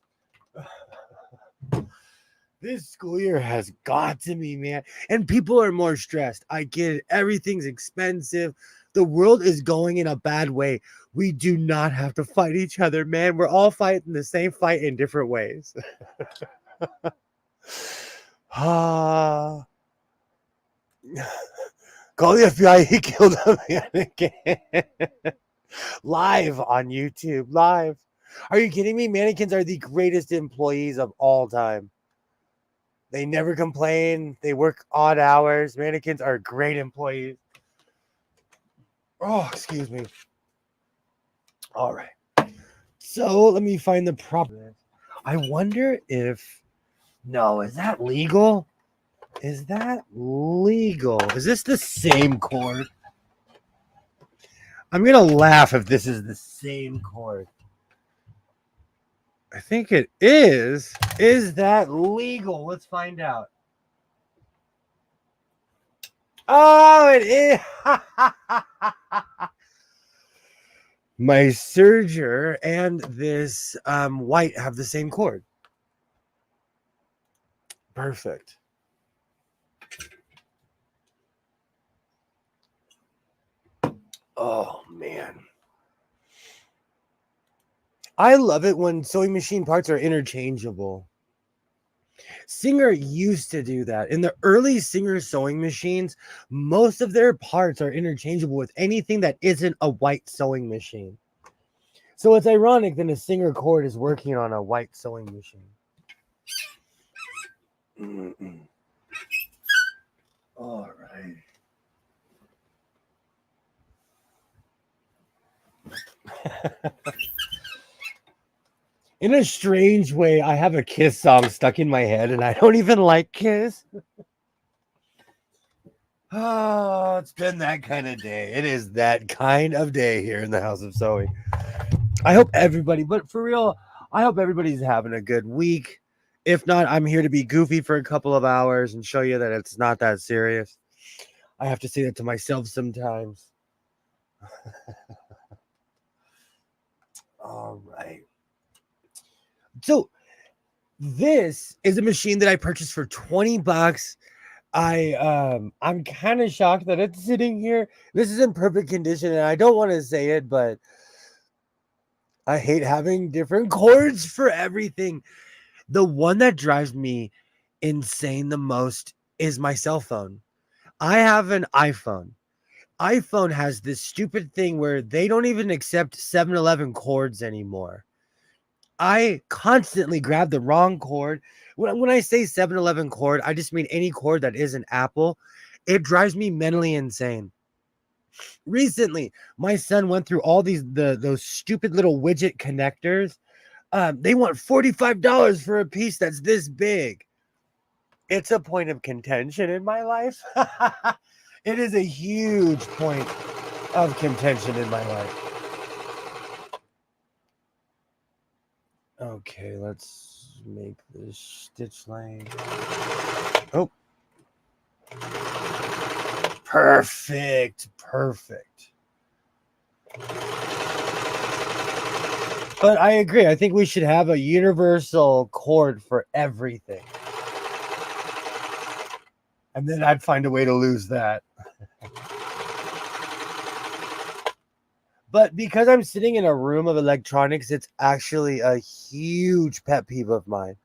This school year has got to me, man. And people are more stressed. I get it. Everything's expensive. The world is going in a bad way. We do not have to fight each other, man. We're all fighting the same fight in different ways. Call the FBI. He killed a man again. Live on YouTube. Live. Are you kidding me? Mannequins are the greatest employees of all time. They never complain. They work odd hours. Mannequins are great employees. Oh, excuse me. All right. So let me find the proper. I wonder if. No, is that legal? Is that legal? Is this the same cord? I'm going to laugh if this is the same cord. I think it is. Is that legal? Let's find out. Oh, it is. My serger and this white have the same cord. Perfect. Oh, man. I love it when sewing machine parts are interchangeable. Singer used to do that. In the early Singer sewing machines, most of their parts are interchangeable with anything that isn't a white sewing machine. So it's ironic that a Singer cord is working on a white sewing machine. All right. In a strange way, I have a Kiss song stuck in my head, and I don't even like Kiss. Oh, it's been that kind of day. It is that kind of day here in the House of Sewing. I hope everybody, but for real, I hope everybody's having a good week. If not, I'm here to be goofy for a couple of hours and show you that it's not that serious. I have to say that to myself sometimes. All right. So this is a machine that I purchased for $20. I'm kind of shocked that it's sitting here. This is in perfect condition, and I don't want to say it, but I hate having different cords for everything. The one that drives me insane the most is my cell phone. I have an iPhone. iPhone has this stupid thing where they don't even accept 7-Eleven cords anymore. I constantly grab the wrong cord. When I say 7-Eleven cord, I just mean any cord that isn't Apple. It drives me mentally insane. Recently, my son went through all those stupid little widget connectors. They want $45 for a piece that's this big. It's a point of contention in my life. It is a huge point of contention in my life. Okay, let's make this stitch line. Oh. Perfect. But I agree. I think we should have a universal cord for everything. And then I'd find a way to lose that. But because I'm sitting in a room of electronics, it's actually a huge pet peeve of mine.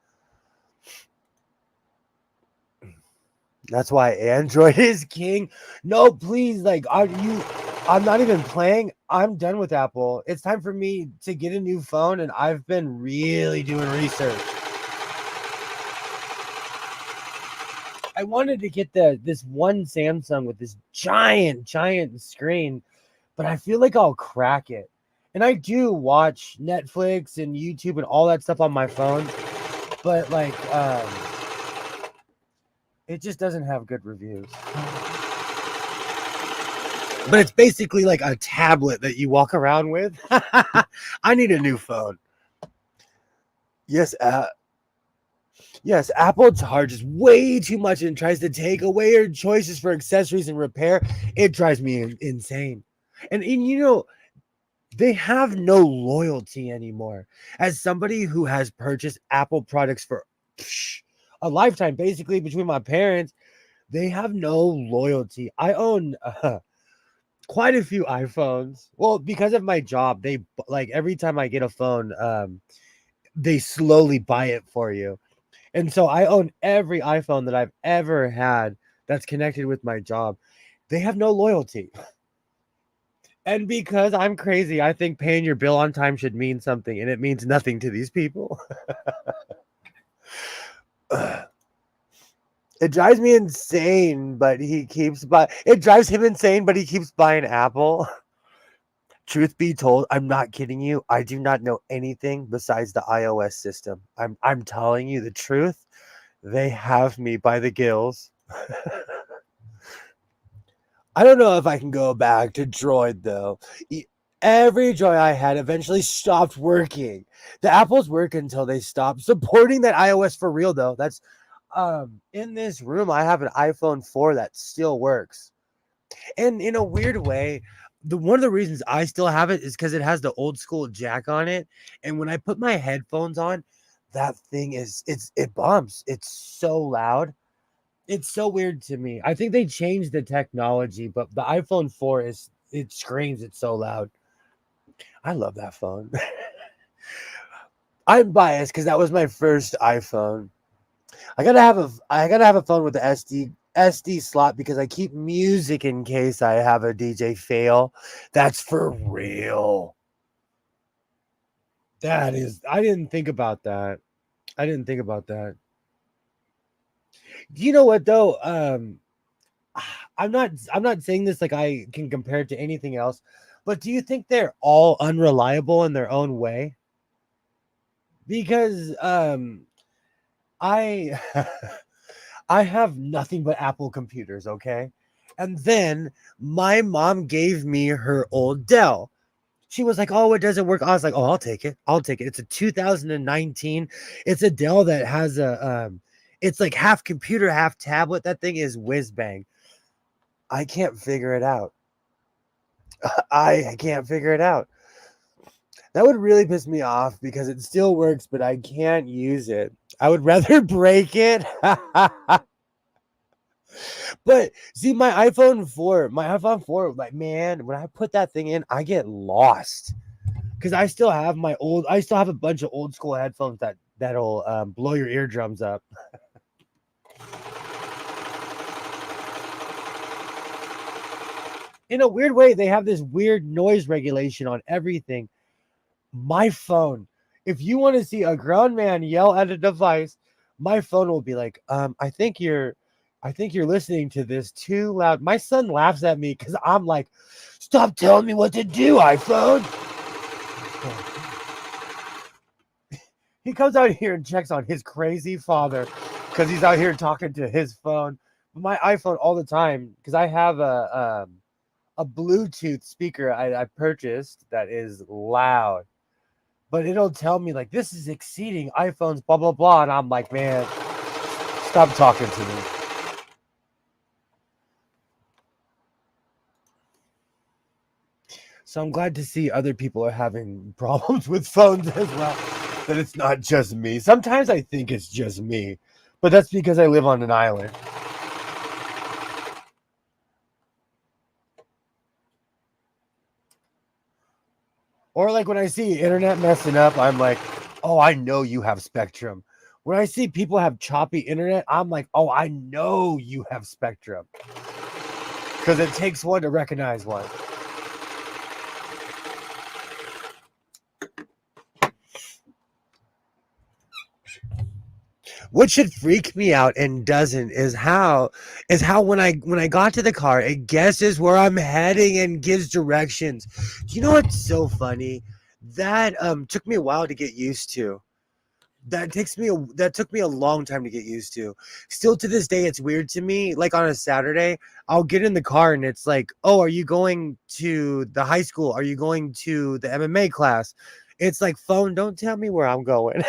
That's why Android is king. No, please, like, I'm not even playing. I'm done with Apple. It's time for me to get a new phone, and I've been really doing research. I wanted to get this one Samsung with this giant screen, but I feel like I'll crack it. And I do watch Netflix and YouTube and all that stuff on my phone, but like it just doesn't have good reviews. But it's basically like a tablet that you walk around with. I need a new phone. Yes, Apple charges way too much and tries to take away your choices for accessories and repair. It drives me insane. And you know, they have no loyalty anymore. As somebody who has purchased Apple products for a lifetime, basically between my parents, they have no loyalty. I own quite a few iPhones. Well, because of my job, they like every time I get a phone, they slowly buy it for you. And so I own every iPhone that I've ever had that's connected with my job. They have no loyalty. And because I'm crazy, I think paying your bill on time should mean something, and it means nothing to these people. It drives me insane, but it drives him insane, but he keeps buying Apple. Truth be told, I'm not kidding you. I do not know anything besides the iOS system. I'm telling you the truth. They have me by the gills. I don't know if I can go back to Droid though. Every Droid I had eventually stopped working. The Apples work until they stop supporting that iOS for real though. That's in this room I have an iPhone 4 that still works. And in a weird way, one of the reasons I still have it is because it has the old school jack on it. And when I put my headphones on, that thing it bumps. It's so loud. It's so weird to me. I think they changed the technology, but the iPhone 4 it screams. It's so loud. I love that phone. I'm biased because that was my first iPhone. I gotta have a phone with the SD slot because I keep music in case I have a DJ fail. That's for real. I didn't think about that. You know what though? I'm not saying this like I can compare it to anything else, but do you think they're all unreliable in their own way? Because I I have nothing but Apple computers, okay? And then my mom gave me her old Dell. She was like, "Oh, it doesn't work." I was like, "Oh, I'll take it. I'll take it." It's a 2019. It's a Dell that has it's like half computer, half tablet. That thing is whiz bang. I can't figure it out. I can't figure it out. That would really piss me off because it still works, but I can't use it. I would rather break it. But see, my iPhone 4, like, man, when I put that thing in, I get lost because I still have a bunch of old school headphones that'll blow your eardrums up. In a weird way, they have this weird noise regulation on everything. My phone, if you want to see a grown man yell at a device, my phone will be like, I think you're listening to this too loud. My son laughs at me because I'm like, stop telling me what to do, iPhone. He comes out here and checks on his crazy father because he's out here talking to his phone. My iPhone all the time, because I have a Bluetooth speaker I purchased that is loud. But it'll tell me, like, this is exceeding iPhone's blah, blah, blah. And I'm like, man, stop talking to me. So I'm glad to see other people are having problems with phones as well. That it's not just me. Sometimes I think it's just me. But that's because I live on an island. Or like when I see internet messing up, I'm like, oh, I know you have Spectrum. When I see people have choppy internet, I'm like, oh, I know you have Spectrum. Because it takes one to recognize one. What should freak me out and doesn't is how when I got to the car, it guesses where I'm heading and gives directions. Do you know what's so funny? That took me a while to get used to. That took me a long time to get used to. Still to this day, it's weird to me. Like on a Saturday, I'll get in the car and it's like, oh, are you going to the high school? Are you going to the MMA class? It's like, phone, don't tell me where I'm going.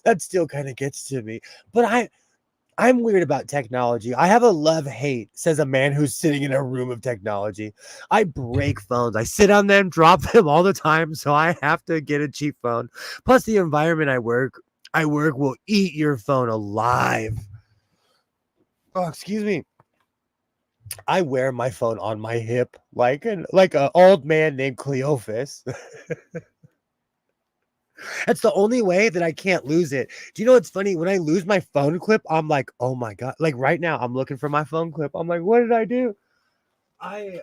That still kind of gets to me. But I'm weird about technology. I have a love-hate, says a man who's sitting in a room of technology. I break phones. I sit on them, drop them all the time, so I have to get a cheap phone. Plus, the environment I work will eat your phone alive. Oh, excuse me. I wear my phone on my hip like an old man named Cleophas. That's the only way that I can't lose it. Do you know what's funny? When I lose my phone clip, I'm like, oh my God. Like right now, I'm looking for my phone clip. I'm like, what did I do? I'm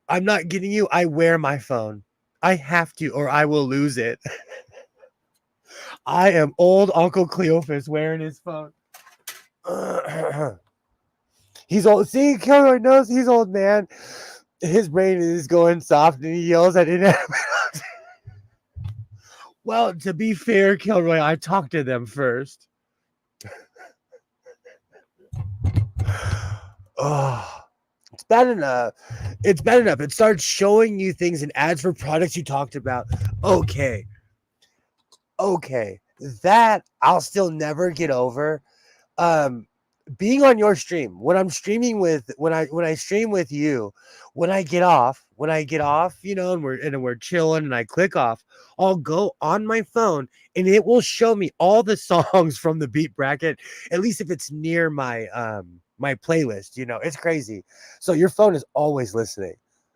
not kidding you. I wear my phone. I have to, or I will lose it. I am old Uncle Cleophas wearing his phone. He's old. See, Kilroy knows he's old, man. His brain is going soft and he yells at inanimate. Well, to be fair, Kilroy, I talked to them first. Oh, it's bad enough. It's bad enough. It starts showing you things and ads for products you talked about. Okay. That I'll still never get over. Being on your stream, when I stream with you, when I get off, and we're chilling and I click off, I'll go on my phone and it will show me all the songs from the beat bracket, at least if it's near my my playlist. It's crazy. So your phone is always listening,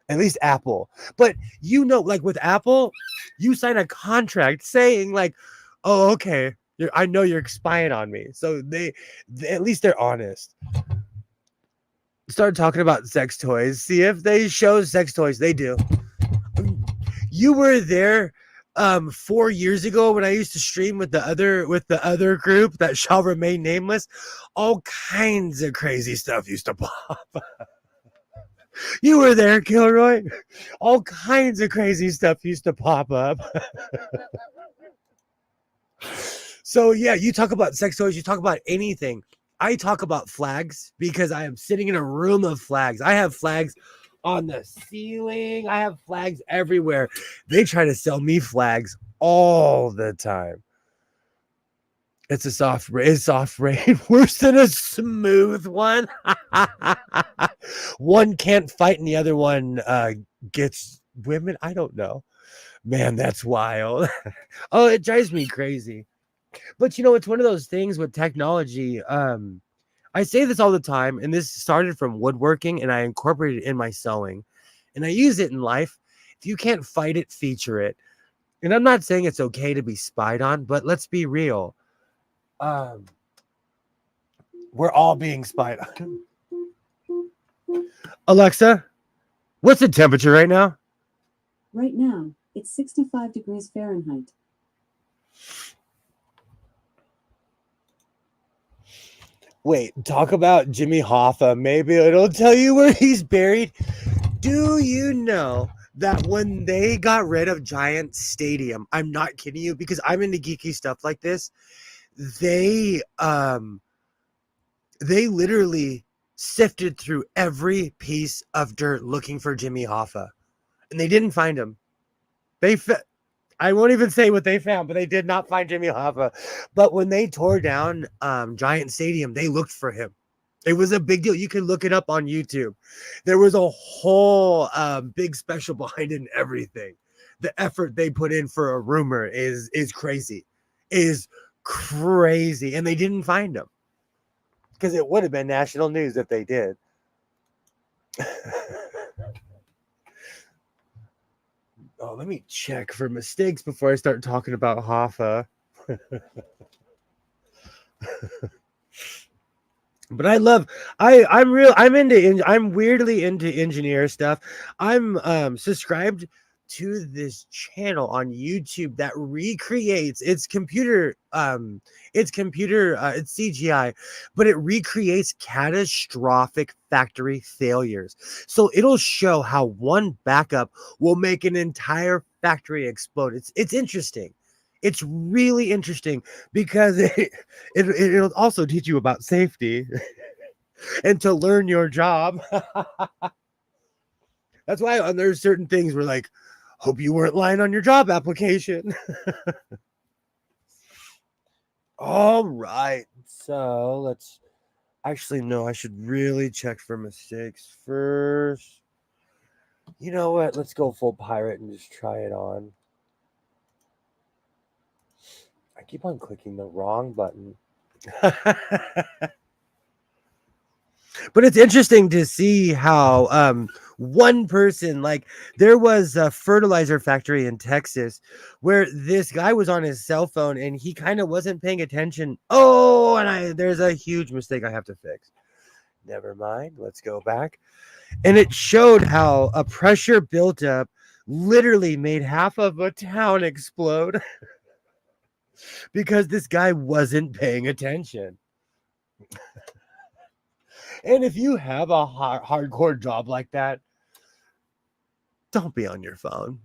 at least Apple. But like with Apple, you sign a contract saying like, oh, okay, I know you're spying on me. So they at least they're honest. Start talking about sex toys. See if they show sex toys. They do. You were there 4 years ago when I used to stream with the other group that shall remain nameless. All kinds of crazy stuff used to pop. You were there, Kilroy. All kinds of crazy stuff used to pop up. So yeah, you talk about sex toys, you talk about anything. I talk about flags because I am sitting in a room of flags. I have flags on the ceiling. I have flags everywhere. They try to sell me flags all the time. It's a soft rain. It's soft rain worse than a smooth one. One can't fight and the other one gets women. I don't know. Man, that's wild. Oh, it drives me crazy. But you know, it's one of those things with technology. I say this all the time, and this started from woodworking, and I incorporated it in my sewing, and I use it in life. If you can't fight it, feature it. And I'm not saying it's okay to be spied on, but let's be real. We're all being spied on. Alexa, what's the temperature right now? Right now, it's 65 degrees Fahrenheit. Wait, talk about Jimmy Hoffa. Maybe it'll tell you where he's buried. Do you know that when they got rid of Giant Stadium, I'm not kidding you because I'm into geeky stuff like this, they literally sifted through every piece of dirt looking for Jimmy Hoffa, and they didn't find him. I won't even say what they found, but they did not find Jimmy Hoffa. But when they tore down Giant Stadium, they looked for him. It was a big deal. You can look it up on YouTube. There was a whole big special behind it and everything. The effort they put in for a rumor is crazy. Is crazy. And they didn't find him. Because it would have been national news if they did. Oh, let me check for mistakes before I start talking about Hoffa. But I'm weirdly into engineer stuff. I'm subscribed to this channel on YouTube that recreates it's CGI, but it recreates catastrophic factory failures. So it'll show how one backup will make an entire factory explode. It's interesting. It's really interesting because it'll also teach you about safety and to learn your job. That's why there's certain things where like, hope you weren't lying on your job application. All right. So let's actually, no, I should really check for mistakes first. You know what? Let's go full pirate and just try it on. I keep on clicking the wrong button. But it's interesting to see how one person, like there was a fertilizer factory in Texas where this guy was on his cell phone and he kind of wasn't paying attention. Oh, and there's a huge mistake I have to fix. Never mind. Let's go back. And it showed how a pressure built up literally made half of a town explode because this guy wasn't paying attention. And if you have a hardcore job like that, don't be on your phone.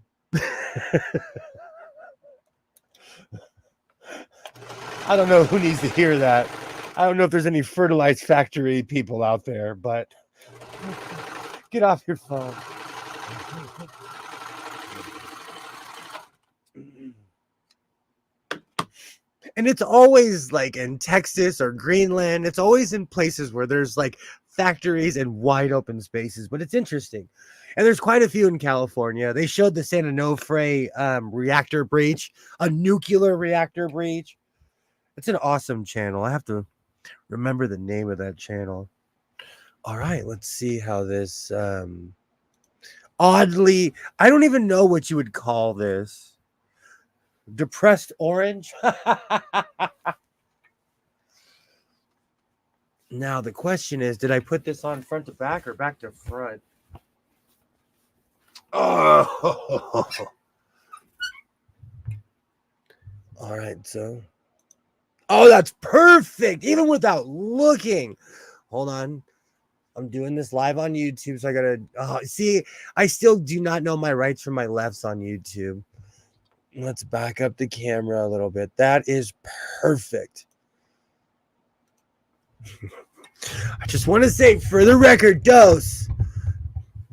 I don't know who needs to hear that. I don't know if there's any fertilizer factory people out there, but get off your phone. And it's always like in Texas or Greenland. It's always in places where there's like factories and wide open spaces. But it's interesting. And there's quite a few in California. They showed the San Onofre reactor breach, a nuclear reactor breach. It's an awesome channel. I have to remember the name of that channel. All right, let's see how this oddly, I don't even know what you would call this. Depressed orange. Now the question is, did I put this on front to back or back to front? Oh. All right, so that's perfect even without looking. Hold on, I'm doing this live on YouTube, so I gotta see. I still do not know my rights from my lefts on YouTube. Let's back up the camera a little bit. That is perfect. I just want to say for the record, Dose,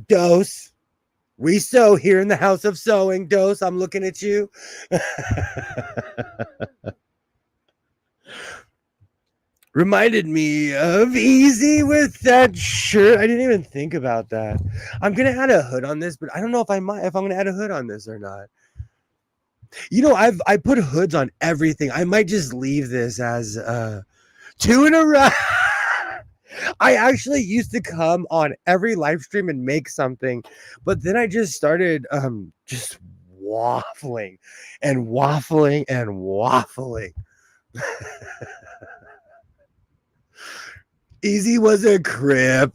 Dose. We sew here in the house of sewing. Dose, I'm looking at you. Reminded me of Easy with that shirt. I didn't even think about that. I'm gonna add a hood on this, but I don't know if I'm gonna add a hood on this or not. You know, I put hoods on everything. I might just leave this as 2 in a row. I actually used to come on every live stream and make something, but then I just started just waffling and waffling and waffling. Easy was a crip.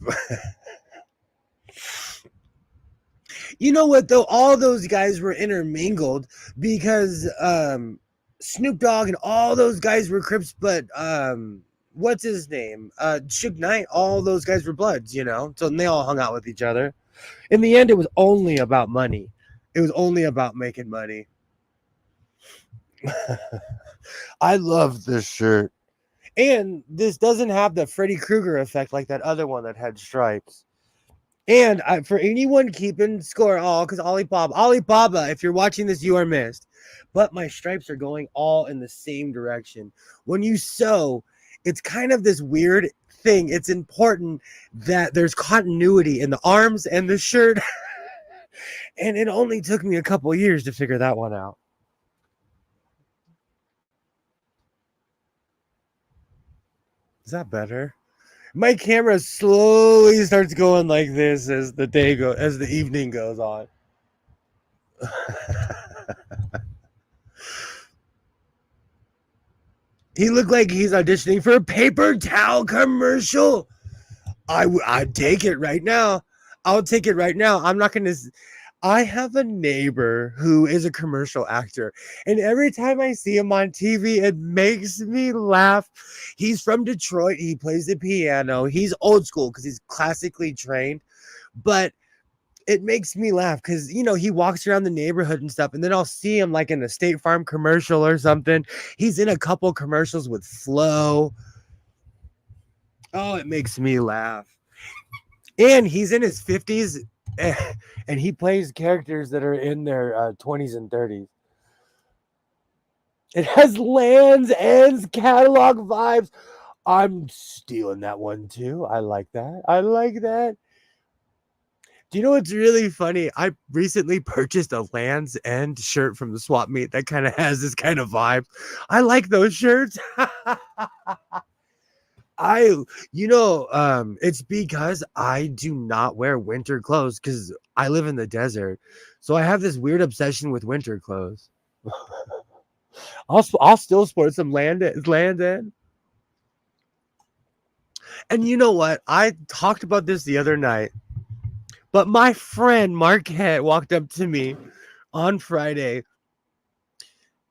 You know what though? All those guys were intermingled because Snoop Dogg and all those guys were Crips, but what's his name? Suge Knight, all those guys were Bloods, you know? So they all hung out with each other. In the end, it was only about money. It was only about making money. I love this shirt. And this doesn't have the Freddy Krueger effect like that other one that had stripes. And for anyone keeping score, because Alibaba, if you're watching this, you are missed. But my stripes are going all in the same direction. When you sew, it's kind of this weird thing. It's important that there's continuity in the arms and the shirt. And it only took me a couple years to figure that one out. Is that better? My camera slowly starts going like this as the evening goes on. He looked like he's auditioning for a paper towel commercial. I'd take it right now. I'll take it right now. I'm not going to. I have a neighbor who is a commercial actor, and every time I see him on TV, it makes me laugh. He's from Detroit. He plays the piano. He's old school because he's classically trained, but it makes me laugh because, you know, he walks around the neighborhood and stuff, and then I'll see him like in a State Farm commercial or something. He's in a couple commercials with Flo. Oh, it makes me laugh. And he's in his 50s. And he plays characters that are in their 20s and 30s. It has Lands' Ends catalog vibes. I'm stealing that one too. I like that. I like that. Do you know what's really funny? I recently purchased a Land's End shirt from the swap meet that kind of has this kind of vibe. I like those shirts. It's because I do not wear winter clothes because I live in the desert. So I have this weird obsession with winter clothes. I'll still sport some land in. And you know what? I talked about this the other night, but my friend Marquette walked up to me on Friday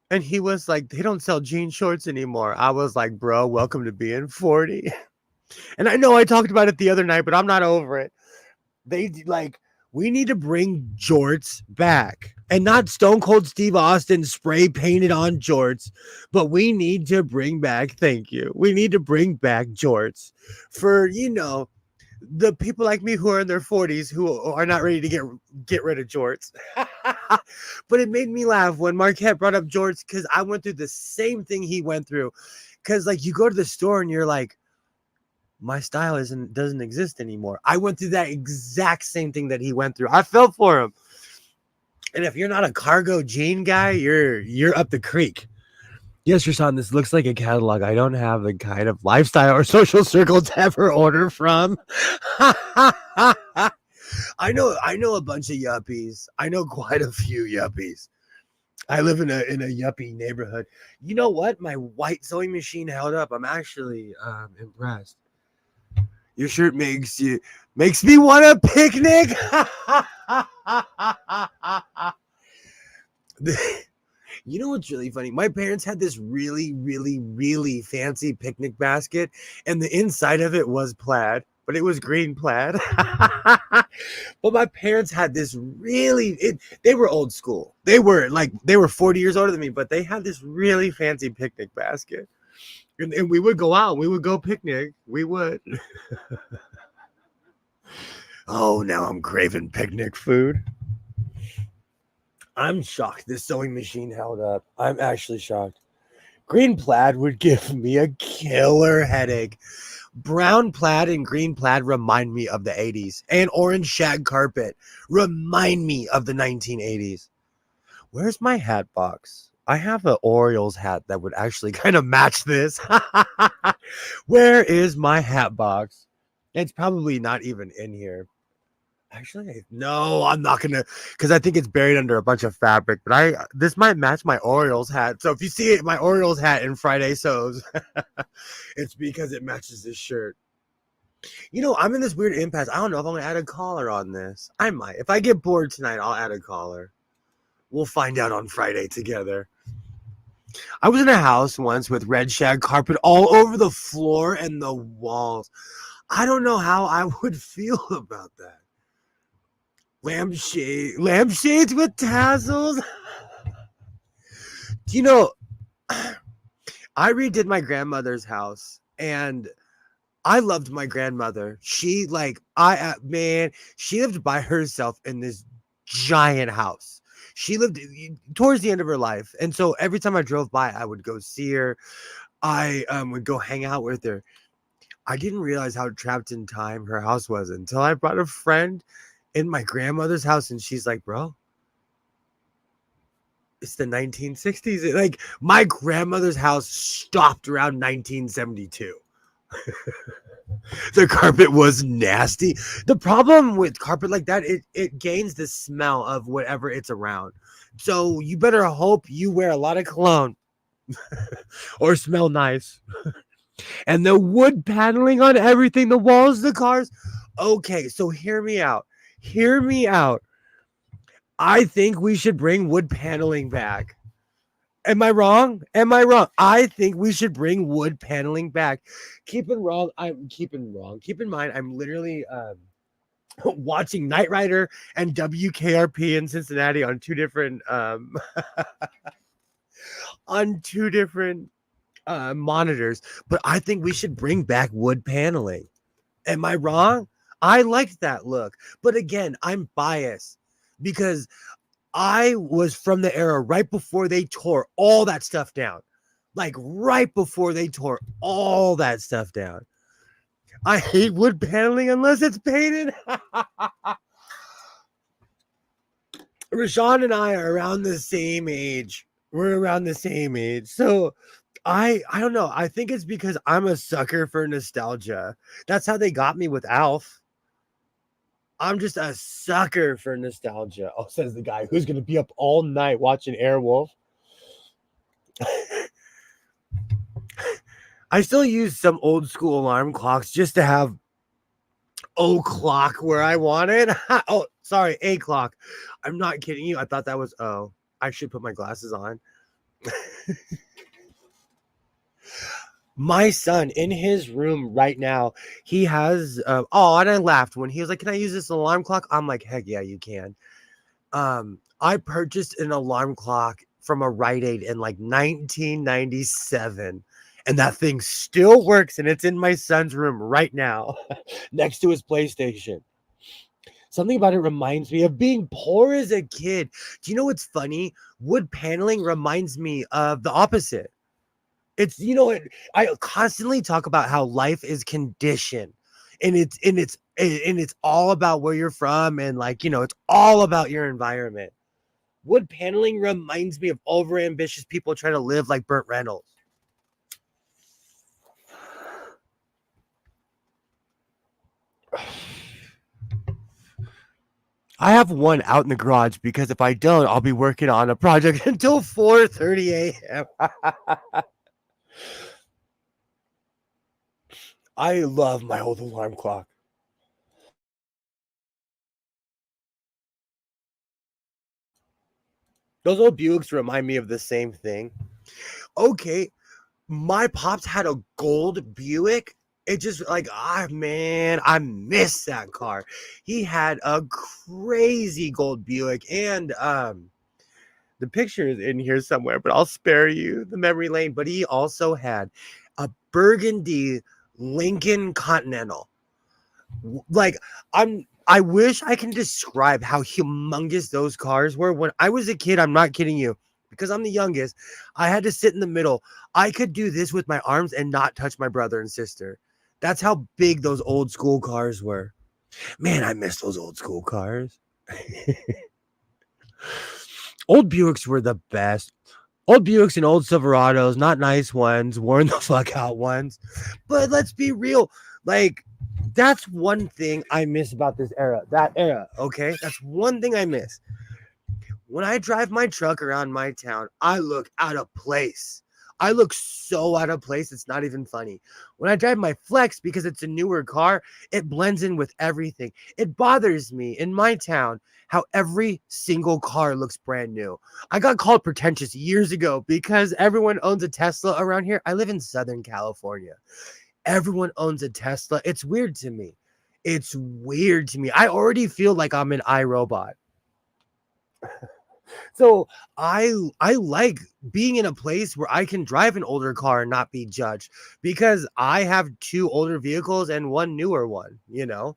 and he was like, they don't sell jean shorts anymore. I was like, bro, welcome to being 40. And I know I talked about it the other night, but I'm not over it. We need to bring jorts back, and not Stone Cold Steve Austin spray painted on jorts, but we need to bring back, we need to bring back jorts for, you know, the people like me who are in their 40s who are not ready to get rid of jorts. But it made me laugh when Marquette brought up jorts because I went through the same thing he went through. Because like you go to the store and you're like, my style doesn't exist anymore. I went through that exact same thing that he went through. I felt for him. And if you're not a cargo jean guy, you're up the creek. Yes, Rashawn, this looks like a catalog. I don't have the kind of lifestyle or social circle to ever order from. I know a bunch of yuppies. I know quite a few yuppies. I live in a yuppie neighborhood. You know what? My white sewing machine held up. I'm actually impressed. Your shirt makes me want a picnic. You know what's really funny? My parents had this really, really, really fancy picnic basket, and the inside of it was plaid, but it was green plaid. But my parents had this they were old school. They were 40 years older than me, but they had this really fancy picnic basket. And we would go out. We would go picnic. We would. Oh, now I'm craving picnic food. I'm shocked this sewing machine held up. I'm actually shocked. Green plaid would give me a killer headache. Brown plaid and green plaid remind me of the 80s. And orange shag carpet remind me of the 1980s. Where's my hat box? I have an Orioles hat that would actually kind of match this. Where is my hat box? It's probably not even in here. Actually, no, I'm not gonna, because I think it's buried under a bunch of fabric. But this might match my Orioles hat. So if you see it, my Orioles hat in Friday Sews, it's because it matches this shirt. You know, I'm in this weird impasse. I don't know if I'm gonna add a collar on this. I might. If I get bored tonight, I'll add a collar. We'll find out on Friday together. I was in a house once with red shag carpet all over the floor and the walls. I don't know how I would feel about that. Lampshades with tassels. You know, I redid my grandmother's house, and I loved my grandmother. She she lived by herself in this giant house. She lived towards the end of her life, and so every time I drove by, I would go see her. I would go hang out with her. I didn't realize how trapped in time her house was until I brought a friend in my grandmother's house, and she's like, bro, it's the 1960s. Like, my grandmother's house stopped around 1972. The carpet was nasty. The problem with carpet like that, it gains the smell of whatever it's around. So you better hope you wear a lot of cologne or smell nice. And the wood paneling on everything, the walls, the cars. Okay, so hear me out. Hear me out. I think we should bring wood paneling back. Am I wrong? Am I wrong? I think we should bring wood paneling back. Keep in mind, I'm literally watching Knight Rider and WKRP in Cincinnati on two different monitors. But I think we should bring back wood paneling. Am I wrong? I liked that look. But again, I'm biased because I was from the era right before they tore all that stuff down. Like right before they tore all that stuff down. I hate wood paneling unless it's painted. Rashawn and I are around the same age. We're around the same age. So I don't know. I think it's because I'm a sucker for nostalgia. That's how they got me with Alf. I'm just a sucker for nostalgia. Oh, says the guy who's going to be up all night watching Airwolf. I still use some old school alarm clocks just to have o'clock where I want it. Oh, sorry, A clock. I'm not kidding you. I thought that was O. I should put my glasses on. My son in his room right now, he has and I laughed when he was like, can I use this alarm clock? I'm like, heck yeah, you can. I purchased an alarm clock from a Rite Aid in like 1997, and that thing still works, and it's in my son's room right now next to his PlayStation. Something about it reminds me of being poor as a kid. Do you know what's funny? Wood paneling reminds me of the opposite. It's, I constantly talk about how life is conditioned, and it's all about where you're from, and it's all about your environment. Wood paneling reminds me of overambitious people trying to live like Burt Reynolds. I have one out in the garage because if I don't, I'll be working on a project until 4:30 a.m. I love my old alarm clock. Those old Buicks remind me of the same thing. Okay, my pops had a gold Buick. It just man, I miss that car. He had a crazy gold Buick, and the picture is in here somewhere, but I'll spare you the memory lane. But he also had a burgundy Lincoln Continental. I I wish I can describe how humongous those cars were. When I was a kid, I'm not kidding you, because I'm the youngest, I had to sit in the middle. I could do this with my arms and not touch my brother and sister. That's how big those old school cars were. Man, I miss those old school cars. Old Buicks were the best. Old Buicks and old Silverados, not nice ones, worn the fuck out ones. But let's be real. Like, that's one thing I miss about this era. That era, okay? That's one thing I miss. When I drive my truck around my town, I look out of place. I look so out of place, it's not even funny. When I drive my Flex, because it's a newer car, it blends in with everything. It bothers me in my town how every single car looks brand new. I got called pretentious years ago because everyone owns a Tesla around here. I live in Southern California. Everyone owns a Tesla. It's weird to me. It's weird to me. I already feel like I'm an iRobot. So I like being in a place where I can drive an older car and not be judged, because I have 2 older vehicles and 1 newer one, you know?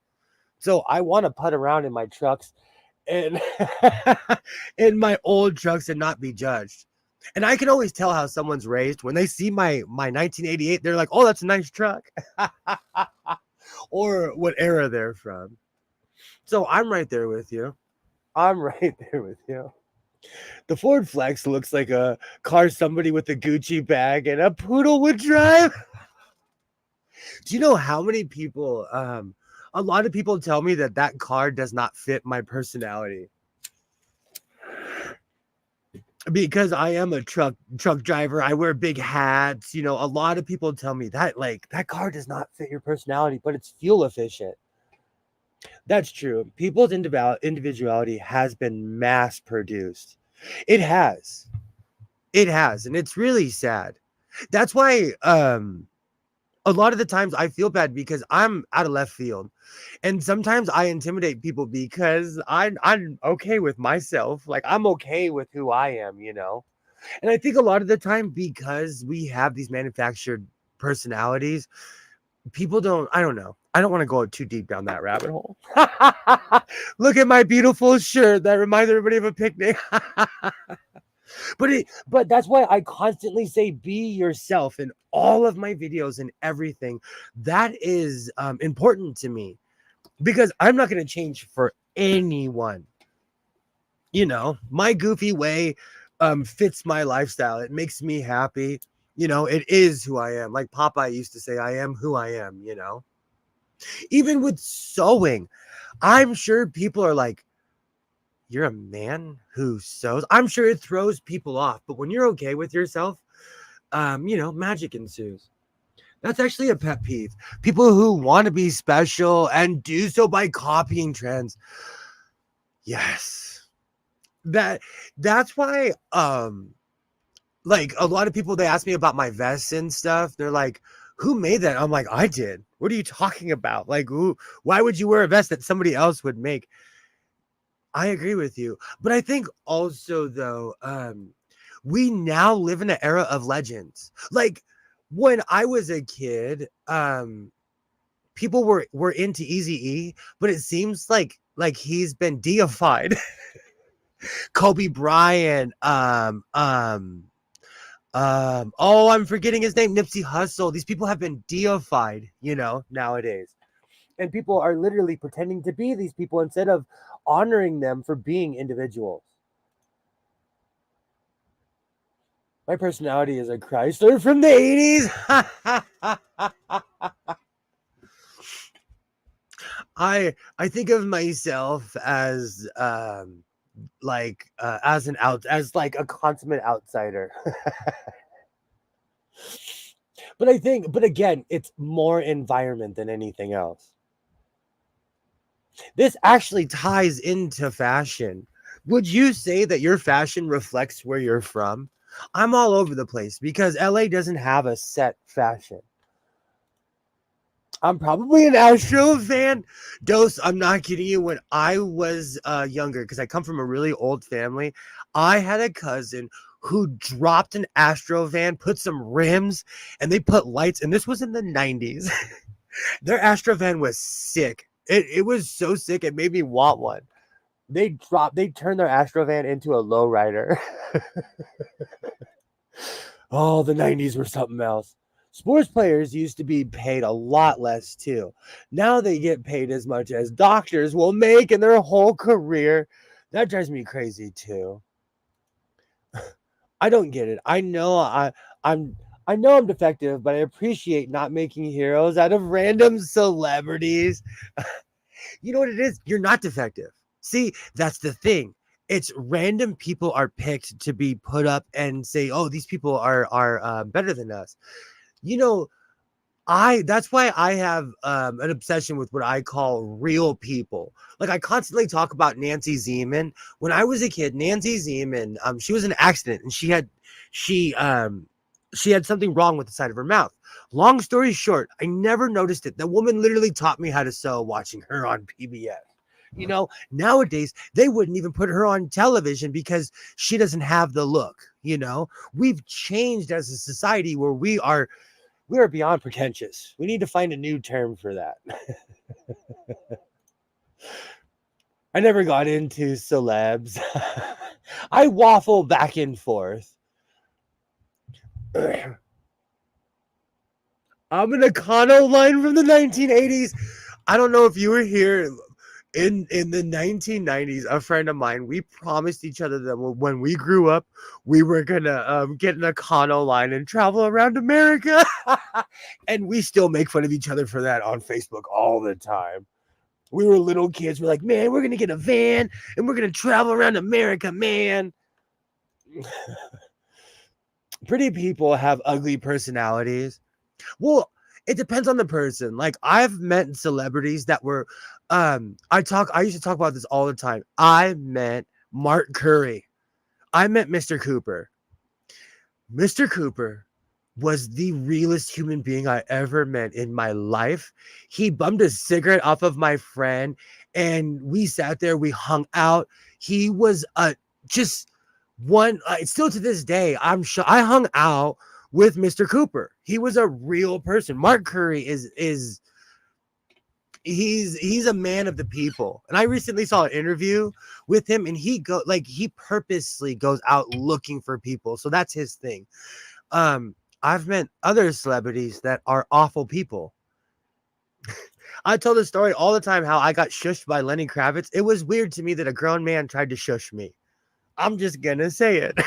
So I want to putt around in my trucks and in my old trucks and not be judged. And I can always tell how someone's raised when they see my 1988. They're like, "Oh, that's a nice truck," or what era they're from. So I'm right there with you. I'm right there with you. The Ford Flex looks like a car somebody with a Gucci bag and a poodle would drive. Do you know how many people? A lot of people tell me that that car does not fit my personality, because I am a truck driver. I wear big hats. You know, a lot of people tell me that, like, that car does not fit your personality, but it's fuel efficient. That's true. People's individuality has been mass produced. It has. It has, and it's really sad. That's why a lot of the times I feel bad because I'm out of left field. And sometimes I intimidate people because I'm okay with myself. Like, I'm okay with who I am, you know? And I think a lot of the time, because we have these manufactured personalities, people don't, I don't know. I don't want to go too deep down that rabbit hole. Look at my beautiful shirt that reminds everybody of a picnic. But that's why I constantly say be yourself in all of my videos and everything. That is important to me, because I'm not going to change for anyone. You know, my goofy way fits my lifestyle. It makes me happy. You know, it is who I am. Like Popeye used to say, I am who I am, you know. Even with sewing, I'm sure people are like, "You're a man who sews?" I'm sure it throws people off, but when you're okay with yourself, you know, magic ensues. That's actually a pet peeve. People who want to be special and do so by copying trends. Yes. That's why like, a lot of people, they ask me about my vests and stuff. They're like, "Who made that?" I'm like, "I did." What are you talking about? Like, why would you wear a vest that somebody else would make? I agree with you. But I think also, though, we now live in an era of legends. Like, when I was a kid, people were into Eazy-E, but it seems like he's been deified. Kobe Bryant, oh, I'm forgetting his name, Nipsey Hussle. These people have been deified, you know, nowadays. And people are literally pretending to be these people instead of honoring them for being individuals. My personality is a Chrysler from the 80s. I think of myself as as like a consummate outsider. But again, it's more environment than anything else. This actually ties into fashion. Would you say that your fashion reflects where you're from? I'm all over the place because LA doesn't have a set fashion. I'm probably an Astro fan. Dose, I'm not kidding you. When I was younger, because I come from a really old family, I had a cousin who dropped an Astro van, put some rims, and they put lights. And this was in the 90s. Their Astro van was sick. It was so sick. It made me want one. They turned their Astrovan into a lowrider. Oh, the 90s were something else. Sports players used to be paid a lot less too. Now they get paid as much as doctors will make in their whole career. That drives me crazy too. I don't get it. I'm I know I'm defective, but I appreciate not making heroes out of random celebrities. You know what it is? You're not defective. See, that's the thing. It's random people are picked to be put up and say, "Oh, these people are better than us." You know, I that's why I have an obsession with what I call real people. Like I constantly talk about Nancy Zeman. When I was a kid, Nancy Zeman, she was in an accident and she she had something wrong with the side of her mouth. Long story short, I never noticed it. The woman literally taught me how to sew watching her on PBS. You know, nowadays they wouldn't even put her on television because she doesn't have the look. You know, we've changed as a society where we are beyond pretentious. We need to find a new term for that. I never got into celebs. I waffle back and forth. I'm an Econo line from the 1980s. I don't know if you were here in the 1990s. A friend of mine, we promised each other that when we grew up, we were gonna get an Econo line and travel around America. And we still make fun of each other for that on Facebook all the time. We were little kids. We're like, man, we're gonna get a van and we're gonna travel around America, man. Pretty people have ugly personalities. Well, it depends on the person. Like I've met celebrities that were I used to talk about this all the time. I met Mark Curry. I met Mr. Cooper. Mr. Cooper was the realest human being I ever met in my life. He bummed a cigarette off of my friend and we sat there, we hung out. He was just one still to this day, I hung out with Mr. Cooper. He was a real person. Mark Curry is he's a man of the people. And I recently saw an interview with him and he purposely goes out looking for people. So that's his thing. I've met other celebrities that are awful people. I tell this story all the time how I got shushed by Lenny Kravitz. It was weird to me that a grown man tried to shush me. I'm just gonna say it.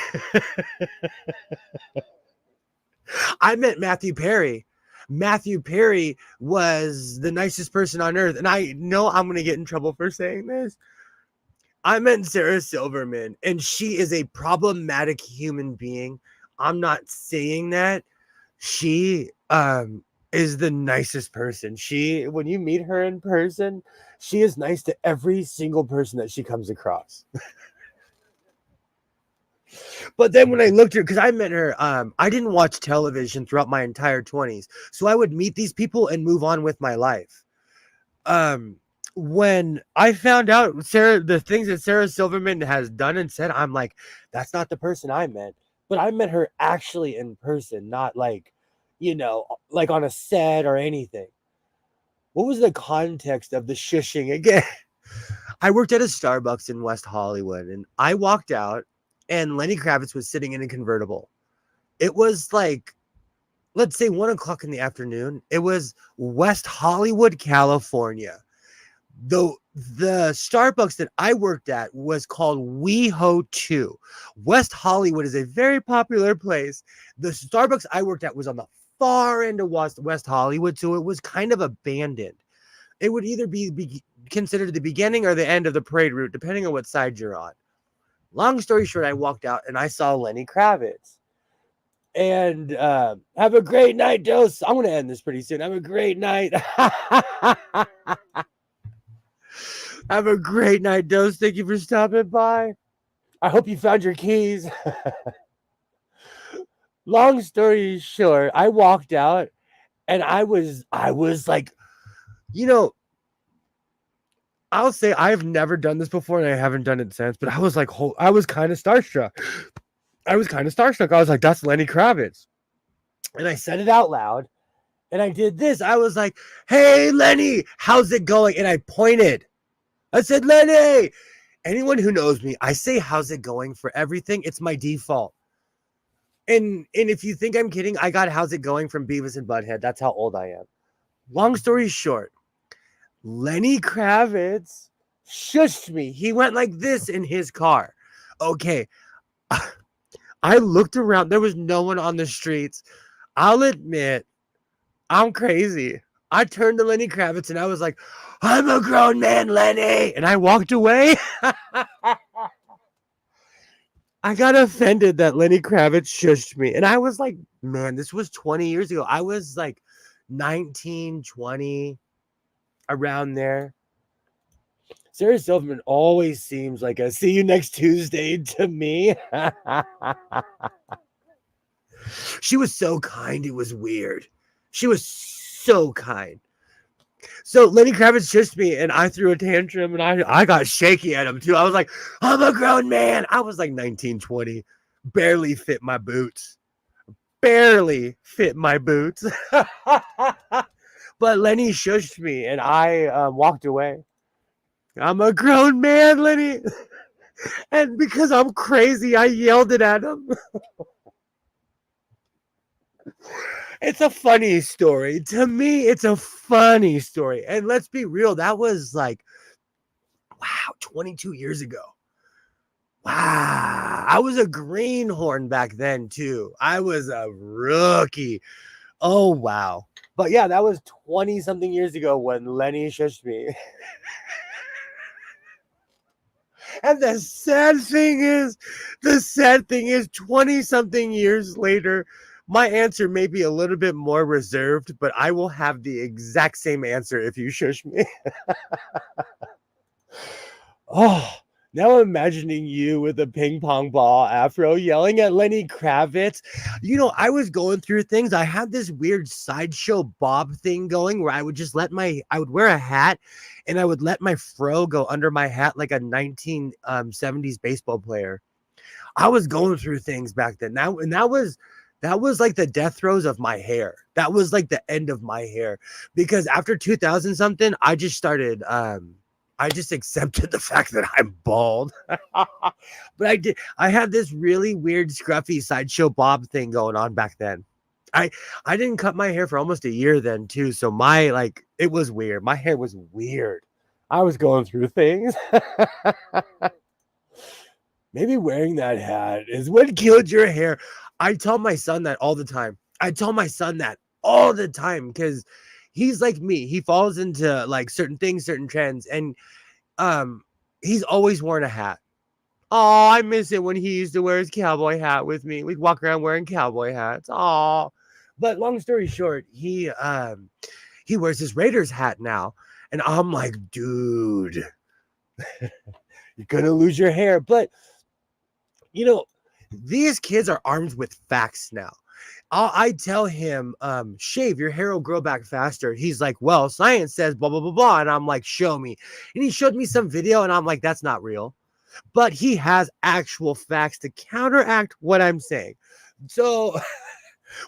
I met Matthew Perry. Matthew Perry was the nicest person on earth. And I know I'm going to get in trouble for saying this. I met Sarah Silverman, and she is a problematic human being. I'm not saying that. She is the nicest person. When you meet her in person, she is nice to every single person that she comes across. But then when I looked at her, because I met her, I didn't watch television throughout my entire 20s. So I would meet these people and move on with my life. When I found out the things that Sarah Silverman has done and said, I'm like, that's not the person I met. But I met her actually in person, not like, like on a set or anything. What was the context of the shushing again? I worked at a Starbucks in West Hollywood and I walked out and Lenny Kravitz was sitting in a convertible. It was like, let's say 1:00 in the afternoon. It was West Hollywood, California. The Starbucks that I worked at was called WeHo 2. West Hollywood is a very popular place. The Starbucks I worked at was on the far end of West Hollywood, so it was kind of abandoned. It would either be considered the beginning or the end of the parade route, depending on what side you're on. Long story short, I walked out and I saw Lenny Kravitz. And have a great night, Dose. I'm going to end this pretty soon. Have a great night. Have a great night, Dose. Thank you for stopping by. I hope you found your keys. Long story short, I walked out and I was like, I'll say I've never done this before and I haven't done it since, but I was like, I was kind of starstruck. I was like, that's Lenny Kravitz. And I said it out loud. And I did this. I was like, hey, Lenny, how's it going? And I pointed. I said, Lenny. Anyone who knows me, I say, how's it going for everything? It's my default. And if you think I'm kidding, I got how's it going from Beavis and Butthead. That's how old I am. Long story short, Lenny Kravitz shushed me. He went like this in his car. Okay. I looked around. There was no one on the streets. I'll admit, I'm crazy. I turned to Lenny Kravitz and I was like, I'm a grown man, Lenny. And I walked away. I got offended that Lenny Kravitz shushed me. And I was like, man, this was 20 years ago. I was like 19, 20, around there. Sarah Silverman always seems like a see you next Tuesday to me. She was so kind. It was weird. She was so kind. So Lenny Kravitz shushed me and I threw a tantrum and I got shaky at him too. I was like, I'm a grown man. I was like 19, 20. Barely fit my boots. Barely fit my boots. But Lenny shushed me and I walked away. I'm a grown man, Lenny. And because I'm crazy, I yelled it at him. It's a funny story. To me, it's a funny story. And let's be real, that was like, wow, 22 years ago. Wow. I was a greenhorn back then, too. I was a rookie. Oh, wow. But yeah, that was 20-something years ago when Lenny shushed me. And the sad thing is, 20-something years later, my answer may be a little bit more reserved, but I will have the exact same answer if you shush me. Oh, now I'm imagining you with a ping pong ball afro yelling at Lenny Kravitz. You know, I was going through things. I had this weird sideshow bob thing going where I would just I would wear a hat and I would let my fro go under my hat like a 1970s baseball player. I was going through things back then. That was like the death throes of my hair. That was like the end of my hair because after 2000 something, I just started, I just accepted the fact that I'm bald. But I had this really weird scruffy sideshow bob thing going on back then. I didn't cut my hair for almost a year then too. So it was weird. My hair was weird. I was going through things. Maybe wearing that hat is what killed your hair. I tell my son that all the time. Because he's like me. He falls into like certain things, certain trends, and he's always worn a hat. Oh, I miss it when he used to wear his cowboy hat with me. We'd walk around wearing cowboy hats. Oh, but long story short, he wears his Raiders hat now, and I'm like, dude, you're gonna lose your hair. But you know, these kids are armed with facts now. I tell him, shave, your hair will grow back faster. He's like, well, science says blah, blah, blah, blah. And I'm like, show me. And he showed me some video and I'm like, that's not real. But he has actual facts to counteract what I'm saying. So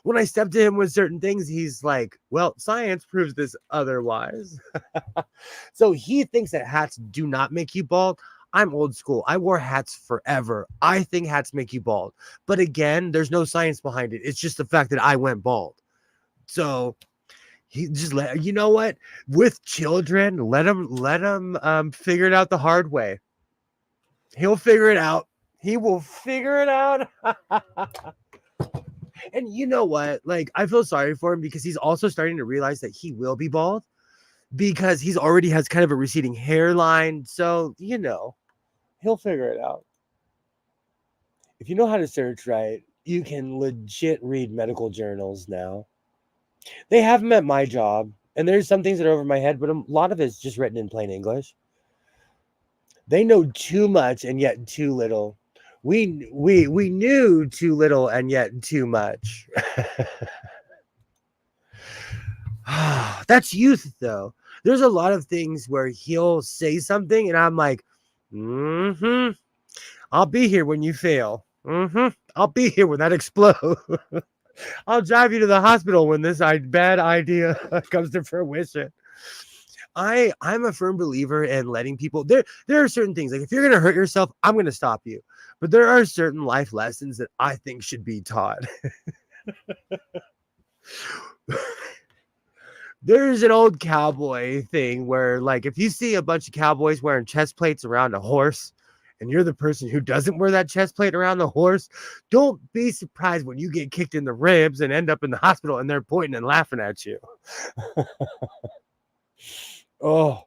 when I step to him with certain things, he's like, well, science proves this otherwise. So he thinks that hats do not make you bald. I'm old school. I wore hats forever. I think hats make you bald. But again, there's no science behind it. It's just the fact that I went bald. So he just you know what? With children, let him figure it out the hard way. He'll figure it out. He will figure it out. And you know what? Like, I feel sorry for him because he's also starting to realize that he will be bald because he's already has kind of a receding hairline. So, you know, he'll figure it out. If you know how to search right, you can legit read medical journals now. They have them at my job, and there's some things that are over my head, but a lot of it's just written in plain English. They know too much and yet too little. We knew too little and yet too much. That's youth, though. There's a lot of things where he'll say something, and I'm like, I'll be here when you fail. I'll be here when that explodes. I'll drive you to the hospital when this bad idea comes to fruition. I'm a firm believer in letting people there are certain things like if you're gonna hurt yourself, I'm gonna stop you. But there are certain life lessons that I think should be taught. There's an old cowboy thing where like if you see a bunch of cowboys wearing chest plates around a horse and you're the person who doesn't wear that chest plate around the horse, don't be surprised when you get kicked in the ribs and end up in the hospital and they're pointing and laughing at you. Oh,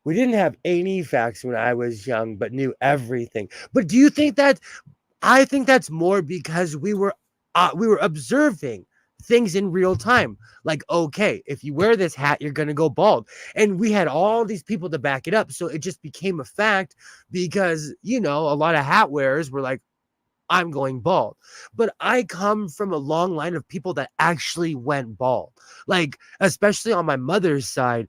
we didn't have any facts when I was young, but knew everything. But do you think that I think that's more because we were observing things in real time. Like, okay, if you wear this hat, you're gonna go bald. And we had all these people to back it up. So it just became a fact because a lot of hat wearers were like, I'm going bald. But I come from a long line of people that actually went bald. Like, especially on my mother's side.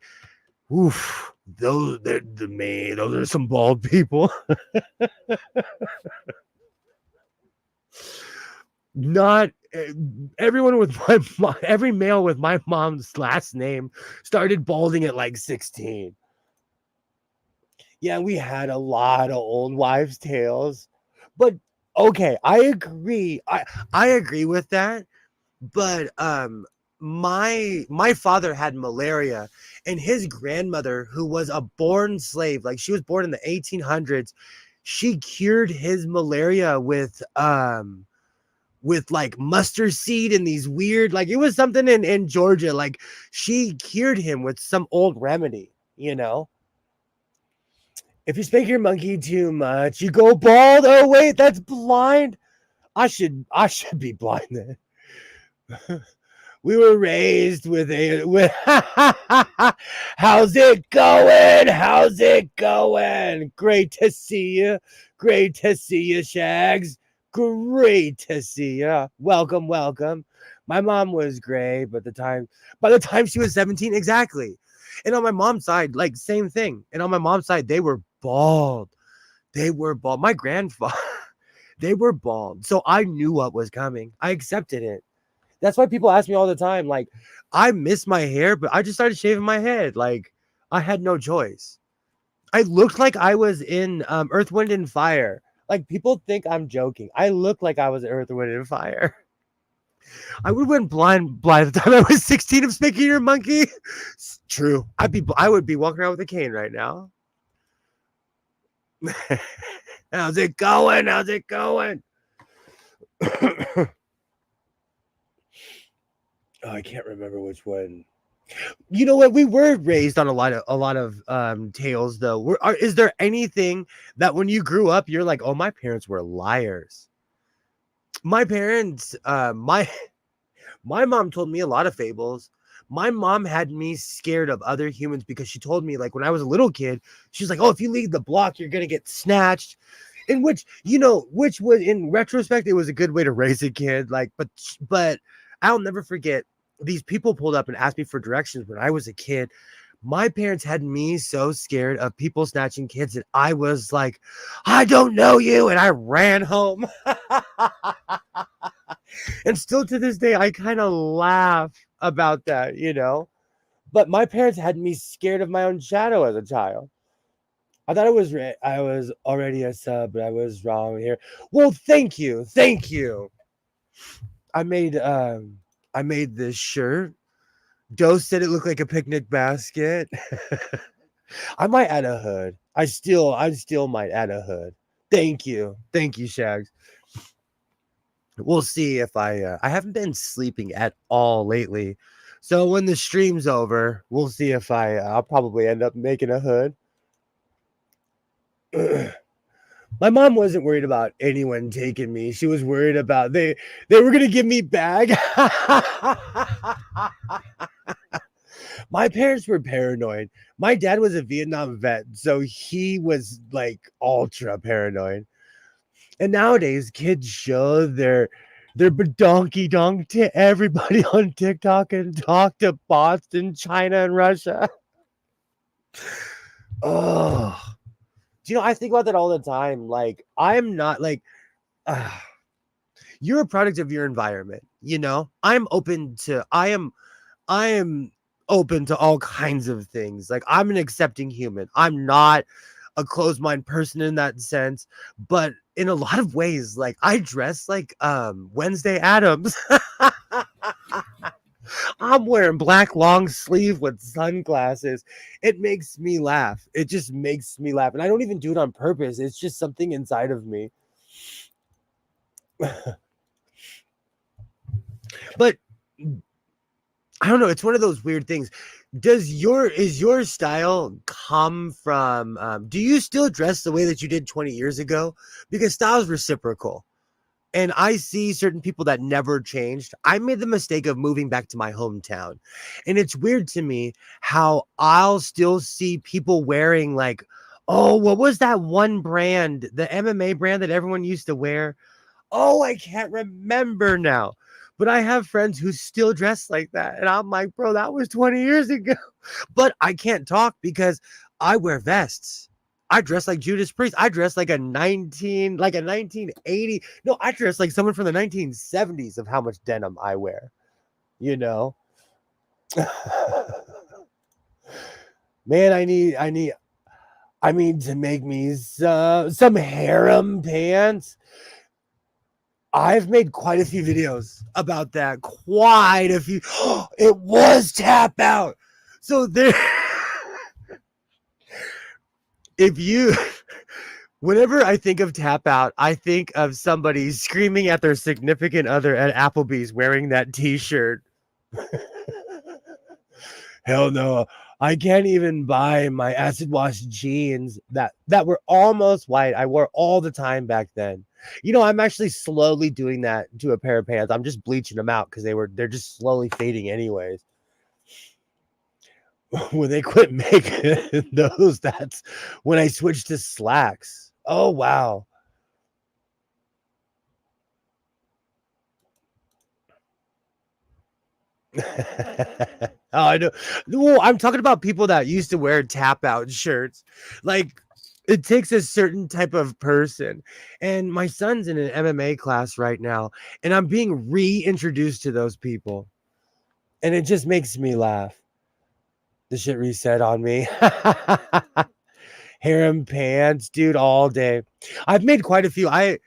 Oof, those are some bald people. Not everyone with every male with my mom's last name started balding at like 16. Yeah, we had a lot of old wives' tales. But okay, I agree. I agree with that. But my father had malaria and his grandmother, who was a born slave, like she was born in the 1800s, she cured his malaria with like mustard seed and these weird, like it was something in Georgia, like she cured him with some old remedy. If you spank your monkey too much, you go bald. Oh wait, that's blind. I should be blind then. We were raised with how's it going? How's it going? Great to see you. Great to see you, Shags. Great to see you. Welcome, welcome. My mom was gray, but by the time she was 17, exactly. And on my mom's side, like same thing. And on my mom's side, they were bald. They were bald. My grandfather, they were bald. So I knew what was coming. I accepted it. That's why people ask me all the time, like, I miss my hair, but I just started shaving my head. Like, I had no choice. I looked like I was in Earth, Wind, and Fire. Like, people think I'm joking. I looked like I was in Earth, Wind, and Fire. I would have went blind by the time I was 16 of spanking your monkey. It's true. I would be walking around with a cane right now. How's it going? How's it going? Oh, I can't remember which one. You know what? We were raised on a lot of tales though. Is there anything that when you grew up you're like, "Oh, my parents were liars." My parents my mom told me a lot of fables. My mom had me scared of other humans because she told me like when I was a little kid, she's like, "Oh, if you leave the block, you're going to get snatched." In which was in retrospect it was a good way to raise a kid, like but I'll never forget these people pulled up and asked me for directions when I was a kid. My parents had me so scared of people snatching kids that I was like, I don't know you, and I ran home. And still to this day, I kind of laugh about that. But my parents had me scared of my own shadow as a child. I thought I was already a sub, but I was wrong here. Well, thank you. I made this shirt. Doe said it looked like a picnic basket. I might add a hood. I still might add a hood. Thank you, Shags. We'll see if I haven't been sleeping at all lately. So when the stream's over, we'll see if I'll probably end up making a hood. My mom wasn't worried about anyone taking me. She was worried about they were gonna give me bag. My parents were paranoid. My dad was a Vietnam vet, so he was like ultra paranoid. And nowadays, kids show their donkey donk to everybody on TikTok and talk to bots in China and Russia. Oh, I think about that all the time. Like, I'm not like, you're a product of your environment. You know, I am open to all kinds of things. Like, I'm an accepting human. I'm not a closed mind person in that sense, but in a lot of ways, like, I dress like Wednesday Addams. I'm wearing black long sleeve with sunglasses. It makes me laugh. It just makes me laugh. And I don't even do it on purpose. It's just something inside of me. But I don't know. It's one of those weird things. Is your style come from, do you still dress the way that you did 20 years ago? Because style is reciprocal. And I see certain people that never changed. I made the mistake of moving back to my hometown. And it's weird to me how I'll still see people wearing, like, oh, what was that one brand, the MMA brand that everyone used to wear? Oh, I can't remember now. But I have friends who still dress like that. And I'm like, bro, that was 20 years ago. But I can't talk because I wear vests. I dress like Judas Priest. I dress like a 1980. No, I dress like someone from the 1970s of how much denim I wear. You know? Man, I mean to make me some harem pants. I've made quite a few videos about that. Quite a few. It was Tap Out. So there, whenever I think of Tap Out, I think of somebody screaming at their significant other at Applebee's wearing that t-shirt. Hell no. I can't even buy my acid wash jeans that were almost white. I wore all the time back then. You know, I'm actually slowly doing that to a pair of pants. I'm just bleaching them out because they're just slowly fading anyways. When they quit making those, that's when I switched to slacks. Oh wow. Oh, I know. Well, I'm talking about people that used to wear Tap Out shirts. Like, it takes a certain type of person. And my son's in an MMA class right now, and I'm being reintroduced to those people. And it just makes me laugh. The shit reset on me. Harem pants, dude, all day. I've made quite a few. I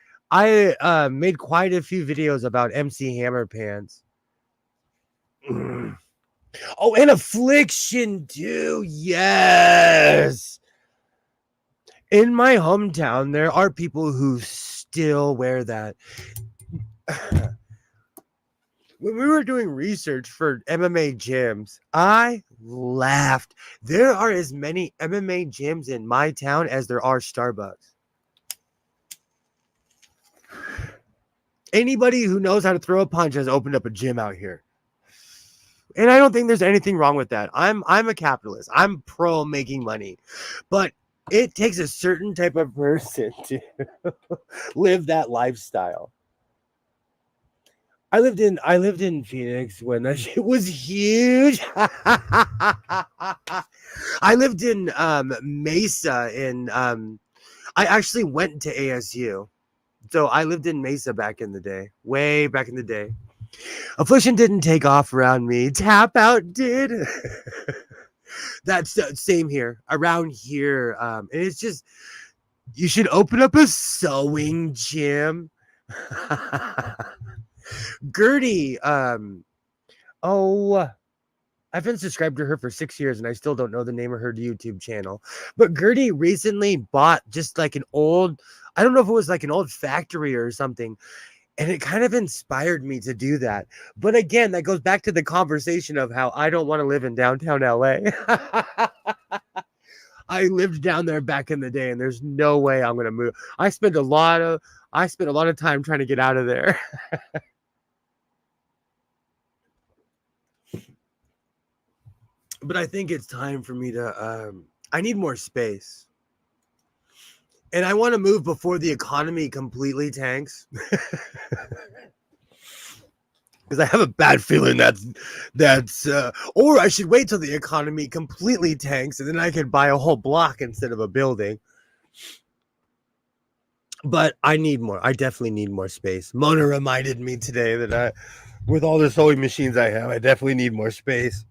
made quite a few videos about MC Hammer pants. Oh, and Affliction too. Yes. In my hometown, there are people who still wear that. When we were doing research for MMA gyms, I laughed. There are as many MMA gyms in my town as there are Starbucks. Anybody who knows how to throw a punch has opened up a gym out here. And I don't think there's anything wrong with that. I'm a capitalist. I'm pro making money. But it takes a certain type of person to live that lifestyle. I lived in Phoenix when that shit was huge. I lived in Mesa I actually went to ASU. So I lived in Mesa back in the day. Way back in the day. Affliction didn't take off around me. Tap Out did. That's the same here. Around here. And it's just, you should open up a sewing gym. Gertie, I've been subscribed to her for 6 years and I still don't know the name of her YouTube channel. But Gertie recently bought just like an old, I don't know if it was like an old factory or something. And it kind of inspired me to do that. But again, that goes back to the conversation of how I don't want to live in downtown LA. I lived down there back in the day and there's no way I'm going to move. I spent a lot of time trying to get out of there. But I think it's time for me to, I need more space. And I want to move before the economy completely tanks. Because I have a bad feeling that's or I should wait till the economy completely tanks and then I can buy a whole block instead of a building. But I need more. I definitely need more space. Mona reminded me today that with all the sewing machines I have, I definitely need more space.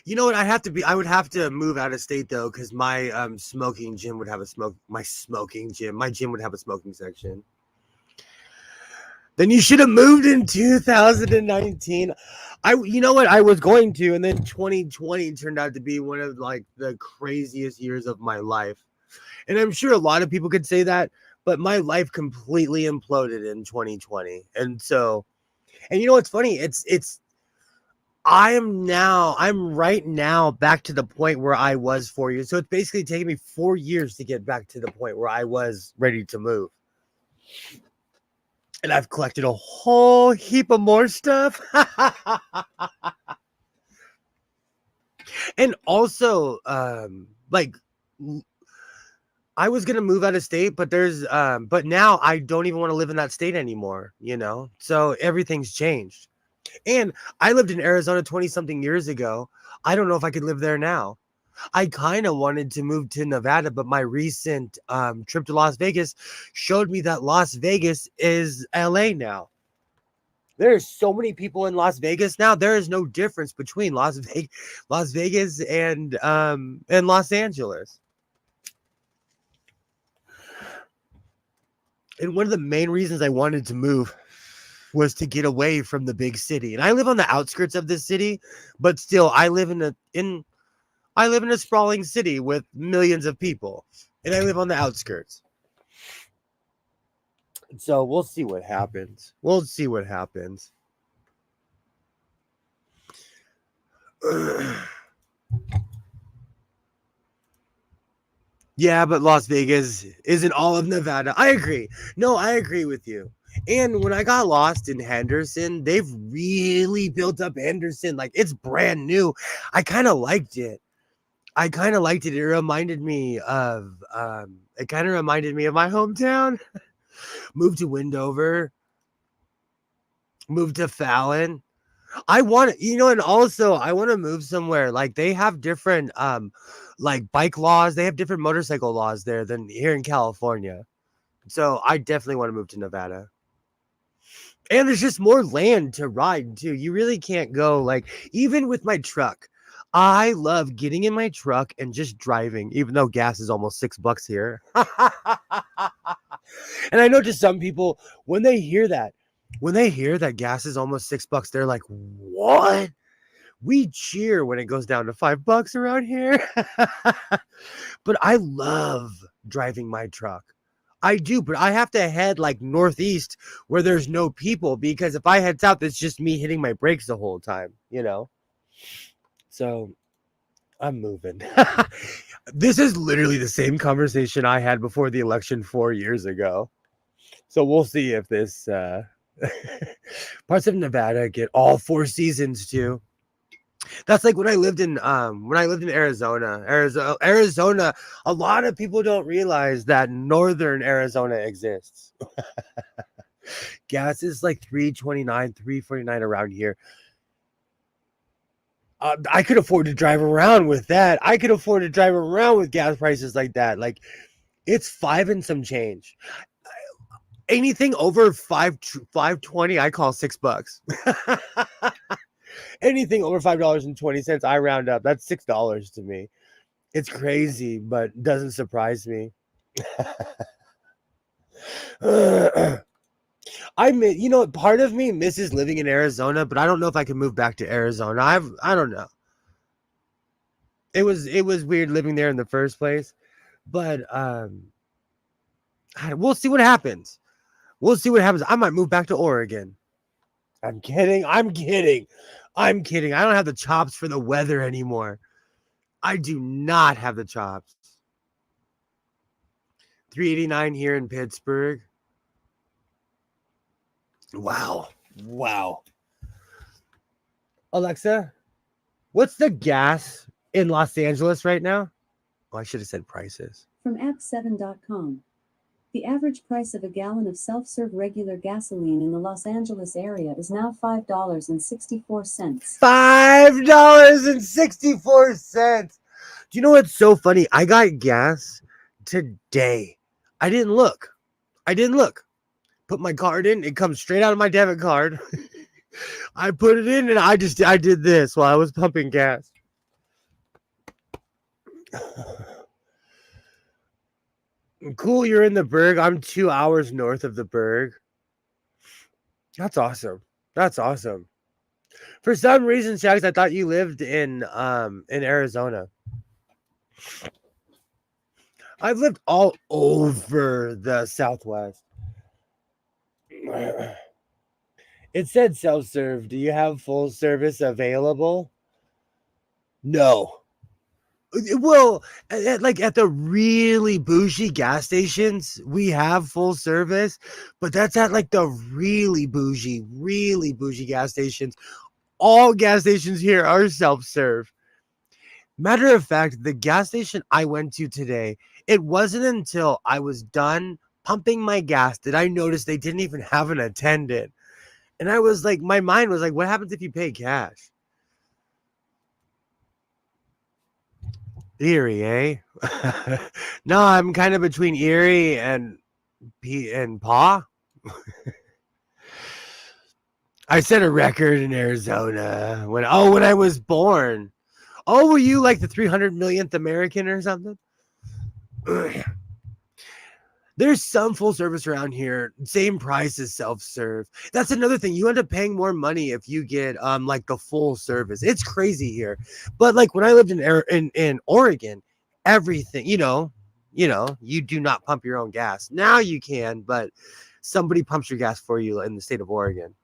You know what? I would have to move out of state though, because my smoking gym would have my gym would have a smoking section. Then you should have moved in 2019. You know what? I was going to, and then 2020 turned out to be one of like the craziest years of my life. And I'm sure a lot of people could say that, but my life completely imploded in 2020. And you know what's funny? I'm right now back to the point where I was 4 years. So it's basically taking me 4 years to get back to the point where I was ready to move. And I've collected a whole heap of more stuff. And also, like I was gonna move out of state, but but now I don't even want to live in that state anymore, you know? So everything's changed. And I lived in Arizona 20 something years ago. I don't know if I could live there now. I kind of wanted to move to Nevada, but my recent trip to Las Vegas showed me that Las Vegas is LA now. There's so many people in Las Vegas now. There is no difference between Las Vegas and Los Angeles. And one of the main reasons I wanted to move was to get away from the big city. And I live on the outskirts of this city, but still I live in a sprawling city with millions of people, and I live on the outskirts. So we'll see what happens. Yeah, but Las Vegas isn't all of Nevada. I agree. No, I agree with you. And when I got lost in Henderson, they've really built up Henderson. Like, it's brand new. I kind of liked it. It reminded me of my hometown. Moved to Windover, moved to Fallon. And also I want to move somewhere like they have different like bike laws, they have different motorcycle laws there than here in California. So I definitely want to move to Nevada. And there's just more land to ride too. You really can't go like, even with my truck. I love getting in my truck and just driving, even though gas is almost $6 here. And I know to some people, when they hear that gas is almost $6, they're like, what? We cheer when it goes down to $5 around here. But I love driving my truck. I do, but I have to head like northeast where there's no people, because if I head south, it's just me hitting my brakes the whole time, you know? So I'm moving. This is literally the same conversation I had before the election 4 years ago. So we'll see if this parts of Nevada get all 4 seasons too. That's like when I lived in Arizona. Arizona, a lot of people don't realize that northern Arizona exists. Gas is like $3.29, $3.49 around here. I could afford to drive around with that. I could afford to drive around with gas prices like that. Like, it's 5 and some change. Anything over $5.20, I call $6. Anything over $5.20, I round up. That's $6 to me. It's crazy, but doesn't surprise me. Part of me misses living in Arizona, but I don't know if I can move back to Arizona. I don't know. It was weird living there in the first place, but we'll see what happens. I might move back to Oregon. I'm kidding. I don't have the chops for the weather anymore. I do not have the chops. $3.89 here in Pittsburgh. Wow. Alexa, what's the gas in Los Angeles right now? Oh, I should have said prices. From app7.com. The average price of a gallon of self-serve regular gasoline in the Los Angeles area is now $5.64. $5.64. Do you know what's so funny? I got gas today. I didn't look. Put my card in. It comes straight out of my debit card. I put it in and I did this while I was pumping gas. Cool, you're in the Berg. I'm 2 hours north of the Berg. That's awesome. That's awesome. For some reason, Shags, I thought you lived in Arizona. I've lived all over the Southwest. It said self-serve. Do you have full service available? No. Well, at the really bougie gas stations, we have full service, but that's at like the really bougie gas stations. All gas stations here are self-serve. Matter of fact, the gas station I went to today, it wasn't until I was done pumping my gas that I noticed they didn't even have an attendant. And I was like, my mind was like, what happens if you pay cash? Erie, eh? No, I'm kind of between Erie and Pa. I set a record in Arizona when I was born. Oh, were you like the 300 millionth American or something? There's some full service around here, same price as self-serve. That's another thing. You end up paying more money if you get like the full service. It's crazy here. But like when I lived in Oregon, everything, you do not pump your own gas. Now you can, but somebody pumps your gas for you in the state of Oregon.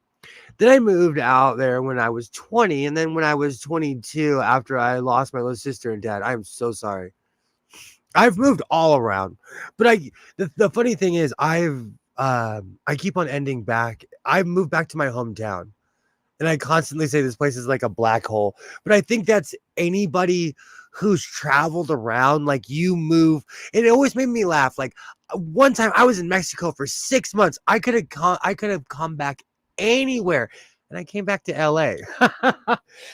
Then I moved out there when I was 20, and then when I was 22, after I lost my little sister and dad, I'm so sorry. I've moved all around, but the funny thing is I keep on ending back. I've moved back to my hometown, and I constantly say this place is like a black hole. But I think that's anybody who's traveled around. Like you move, and it always made me laugh. Like one time I was in Mexico for 6 months. I could have come back anywhere, and I came back to LA.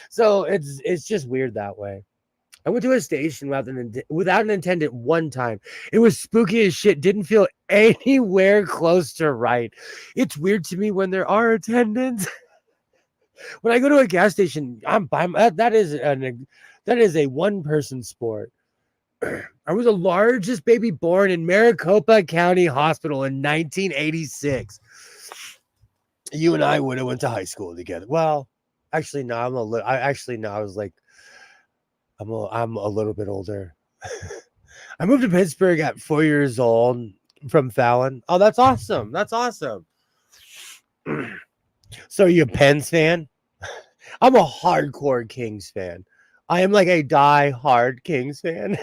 So it's just weird that way. I went to a station without an attendant one time. It was spooky as shit. Didn't feel anywhere close to right. It's weird to me when there are attendants. When I go to a gas station, I'm by that is a one-person sport. I was the largest baby born in Maricopa County Hospital in 1986. You and I would have went to high school together. Well, actually, no. I was like. I'm a little bit older. I moved to Pittsburgh at 4 years old from Fallon. Oh, that's awesome. That's awesome. So you a Pens fan? I'm a hardcore Kings fan. I am like a die-hard Kings fan.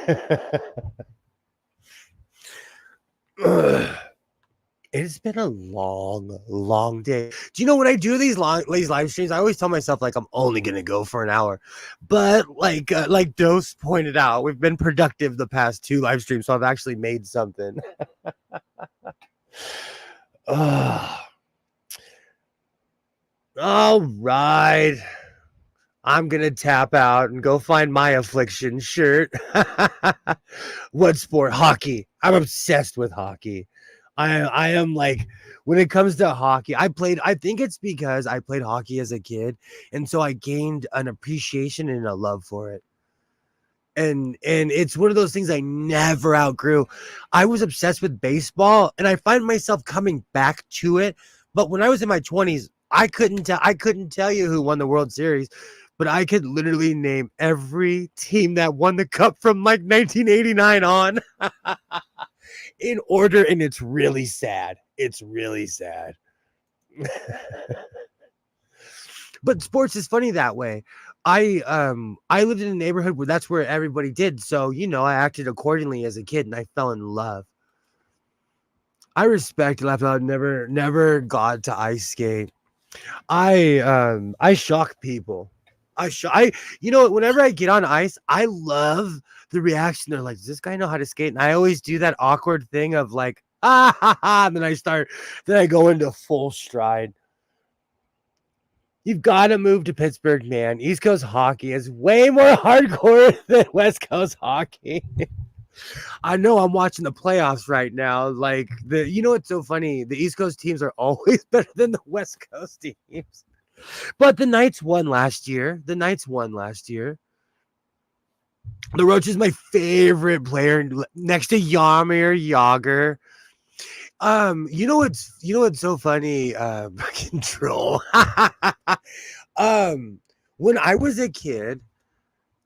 It's been a long day. Do you know when I do these live streams, I always tell myself like I'm only gonna go for an hour, but like Dose pointed out, we've been productive the past 2 live streams, so I've actually made something. All right, I'm gonna tap out and go find my affliction shirt. What sport? Hockey. I'm obsessed with hockey. I am like, when it comes to hockey, I think it's because I played hockey as a kid, and so I gained an appreciation and a love for it. And it's one of those things I never outgrew. I was obsessed with baseball, and I find myself coming back to it. But when I was in my 20s, I couldn't tell you who won the World Series, but I could literally name every team that won the cup from like 1989 on. In order, and it's really sad. It's really sad. But sports is funny that way. I lived in a neighborhood where that's where everybody did. So, I acted accordingly as a kid, and I fell in love. I respect left out, never got to ice skate. I shock people. Whenever I get on ice, I love the reaction. They're like, does this guy know how to skate? And I always do that awkward thing of like, ah, ha, ha. And then I go into full stride. You've got to move to Pittsburgh, man. East Coast hockey is way more hardcore than West Coast hockey. I know I'm watching the playoffs right now. Like you know what's so funny? The East Coast teams are always better than the West Coast teams. But the Knights won last year. The Roach is my favorite player next to Yarmir Yager. You know what's so funny? Fucking troll. When I was a kid,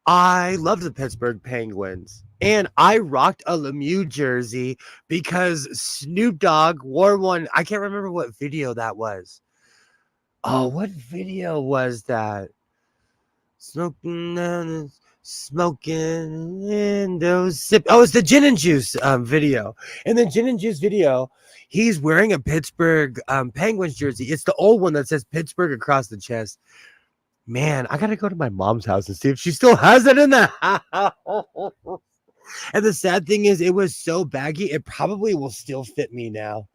I loved the Pittsburgh Penguins. And I rocked a Lemieux jersey because Snoop Dogg wore one. I can't remember what video that was. Oh, what video was that? Smoking windows sip. Oh, it's the Gin and Juice video. In the Gin and Juice video, he's wearing a Pittsburgh Penguins jersey. It's the old one that says Pittsburgh across the chest. Man, I gotta go to my mom's house and see if she still has it in the house. And the sad thing is, it was so baggy, it probably will still fit me now.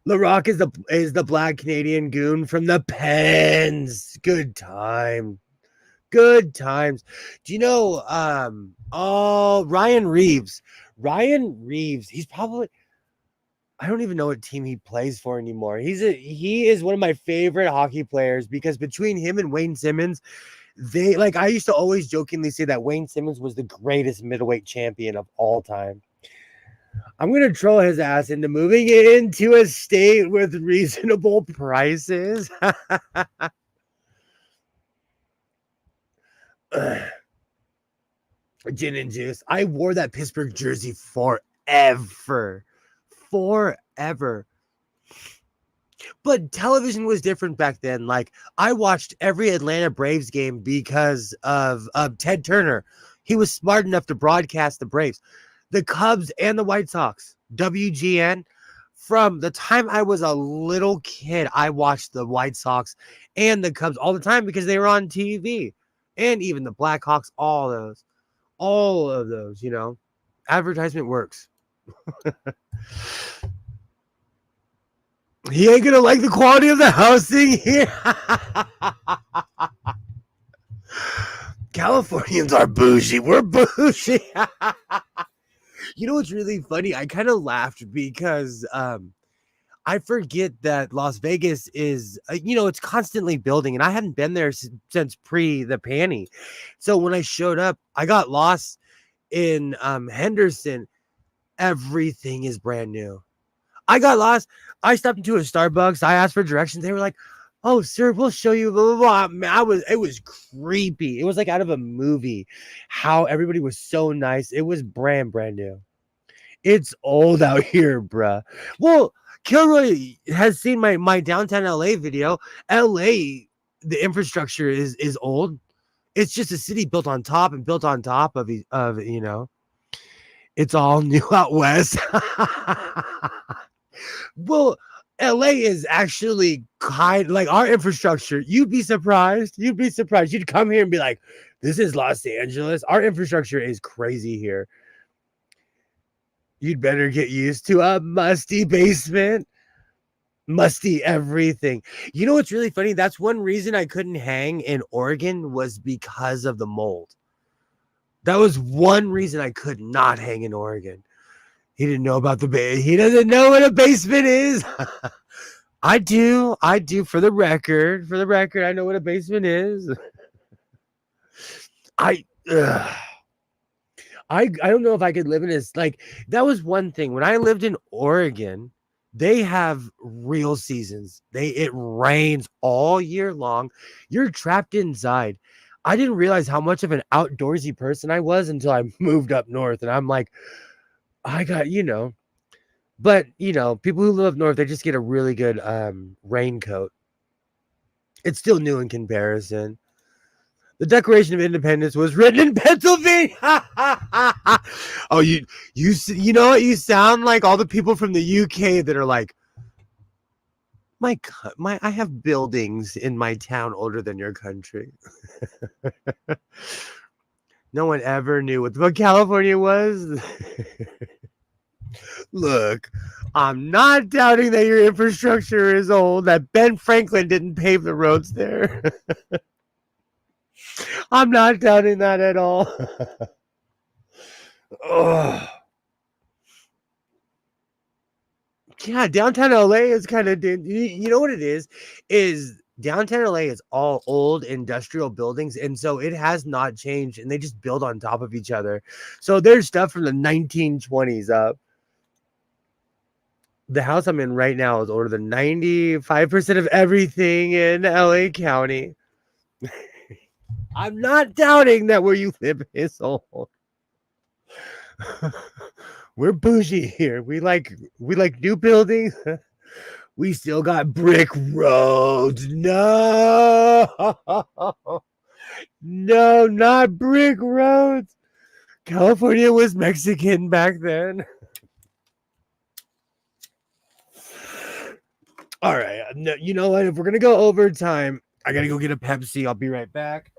LaRock is the black Canadian goon from the Pens. Good times. Do you know Ryan Reeves? He's probably, I don't even know what team he plays for anymore. He is one of my favorite hockey players because between him and Wayne Simmons, I used to always jokingly say that Wayne Simmons was the greatest middleweight champion of all time. I'm going to troll his ass into moving into a state with reasonable prices. Gin and Juice. I wore that Pittsburgh jersey forever. But television was different back then. Like, I watched every Atlanta Braves game because of Ted Turner. He was smart enough to broadcast the Braves, the Cubs, and the White Sox. WGN. From the time I was a little kid, I watched the White Sox and the Cubs all the time because they were on TV. And even the Blackhawks, all of those, advertisement works. He ain't gonna like the quality of the housing here. Californians are bougie. We're bougie. You know what's really funny? I kind of laughed because I forget that Las Vegas is, it's constantly building, and I hadn't been there since pre the panty. So when I showed up, I got lost in Henderson. Everything is brand new. I got lost. I stopped into a Starbucks. I asked for directions. They were like, "Oh, sir, we'll show you." Blah, blah, blah. It was creepy. It was like out of a movie. How everybody was so nice. It was brand new. It's old out here, bruh. Well, Kilroy has seen my downtown LA video. LA, the infrastructure is old. It's just a city built on top of it's all new out west. Well, LA is actually kind like our infrastructure. You'd be surprised. You'd come here and be like, this is Los Angeles. Our infrastructure is crazy here. You'd better get used to a musty basement. Musty everything. You know what's really funny? That's one reason I couldn't hang in Oregon was because of the mold. That was one reason I could not hang in Oregon. He didn't know about he doesn't know what a basement is. I do. For the record, I know what a basement is. I don't know if I could live in this. Like, that was one thing. When I lived in Oregon, they have real seasons. It rains all year long. You're trapped inside. I didn't realize how much of an outdoorsy person I was until I moved up north. And I'm like, I got, but people who live up north, they just get a really good raincoat. It's still new in comparison. The Declaration of Independence was written in Pennsylvania. Oh, you know what? You sound like all the people from the UK that are like, I have buildings in my town older than your country. No one ever knew what California was. Look, I'm not doubting that your infrastructure is old, that Ben Franklin didn't pave the roads there. I'm not doubting that at all. Oh. Yeah, downtown LA is kind of, you know what it is downtown LA is all old industrial buildings, and so it has not changed, and they just build on top of each other. So there's stuff from the 1920s up. The house I'm in right now is older than 95% of everything in LA County. I'm not doubting that where you live is old. We're bougie here. We like new buildings. We still got brick roads. No. No, not brick roads. California was Mexican back then. All right. No, you know what? If we're going to go overtime, I got to go get a Pepsi. I'll be right back.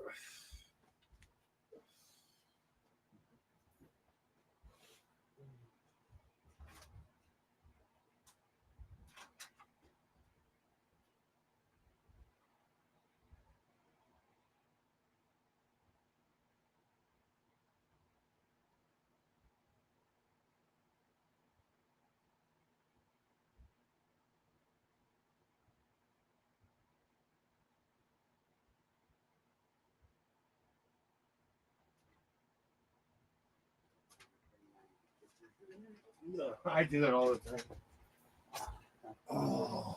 No, I do that all the time. Oh.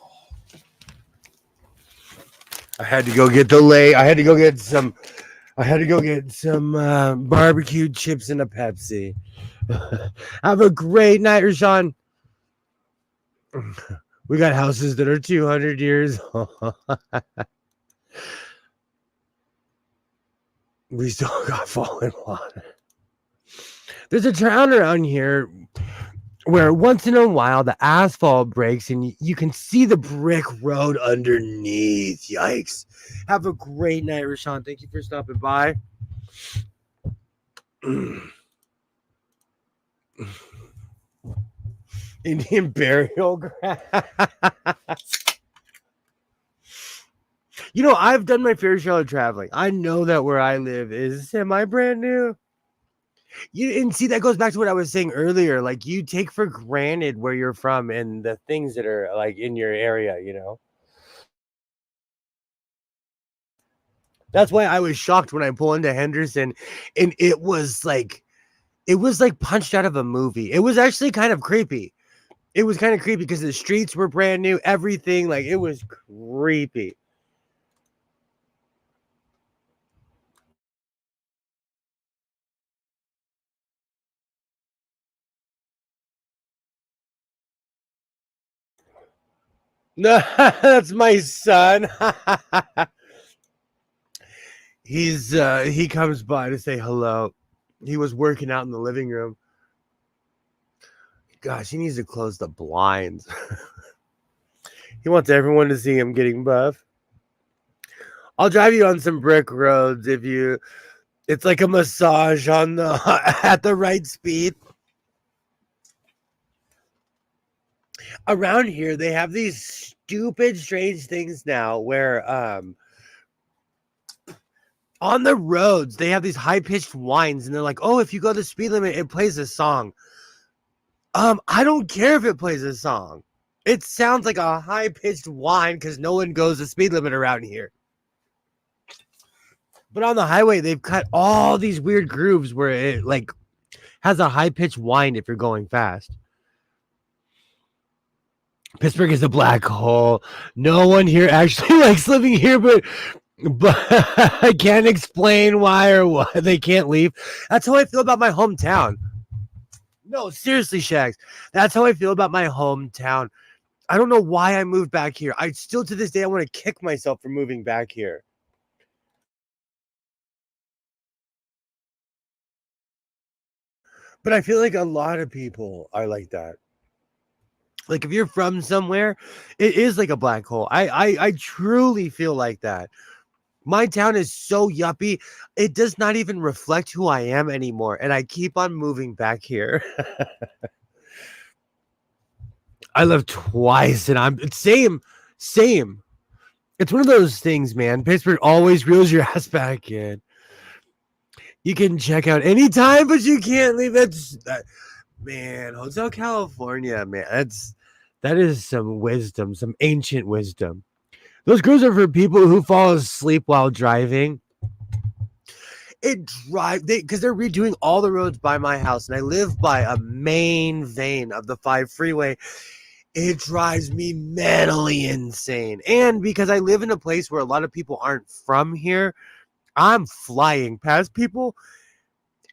I had to go get I had to go get some barbecued chips and a Pepsi. Have a great night, Rashawn. We got houses that are 200 years old. We still got falling water. There's a town around here where once in a while the asphalt breaks and you can see the brick road underneath. Yikes. Have a great night, Rashawn. Thank you for stopping by. Indian burial ground. You know, I've done my fair share of traveling. I know that where I live is semi brand new. And see, that goes back to what I was saying earlier. Like, you take for granted where you're from and the things that are like in your area, you know. That's why I was shocked when I pulled into Henderson and it was like punched out of a movie. It was actually kind of creepy. It was kind of creepy because the streets were brand new, everything, like it was creepy. No, that's my son. He comes by to say hello. He was working out in the living room. Gosh, he needs to close the blinds. He wants everyone to see him getting buff. I'll drive you on some brick roads if you. It's like a massage on the at the right speed. Around here, they have these stupid, strange things now where on the roads they have these high-pitched whines, and they're like, "Oh, if you go the speed limit, it plays a song." I don't care if it plays a song. It sounds like a high-pitched whine because no one goes the speed limit around here. But on the highway, they've cut all these weird grooves where it like has a high-pitched whine if you're going fast. Pittsburgh is a black hole. No one here actually likes living here, but I can't explain why or why they can't leave. That's how I feel about my hometown. No, seriously, Shags. That's how I feel about my hometown. I don't know why I moved back here. I still, to this day, I want to kick myself for moving back here. But I feel like a lot of people are like that. Like, if you're from somewhere, it is like a black hole. I truly feel like that. My town is so yuppie, it does not even reflect who I am anymore. And I keep on moving back here. I left twice, and I'm same. It's one of those things, man. Pittsburgh always reels your ass back in. You can check out anytime, but you can't leave. Man. Hotel California, man. That is some wisdom, some ancient wisdom. Those crews are for people who fall asleep while driving. Because they're redoing all the roads by my house, and I live by a main vein of the 5 freeway. It drives me mentally insane. And because I live in a place where a lot of people aren't from here, I'm flying past people.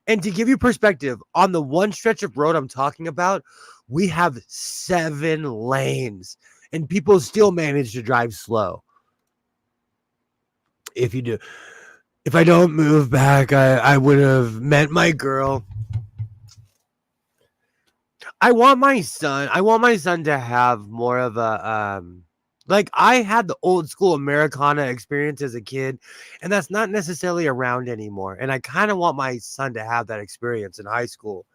And to give you perspective, on the one stretch of road I'm talking about, we have 7 lanes, and people still manage to drive slow. If I don't move back, I would have met my girl. I want my son to have more of a like I had the old school Americana experience as a kid, and that's not necessarily around anymore. And I kind of want my son to have that experience in high school.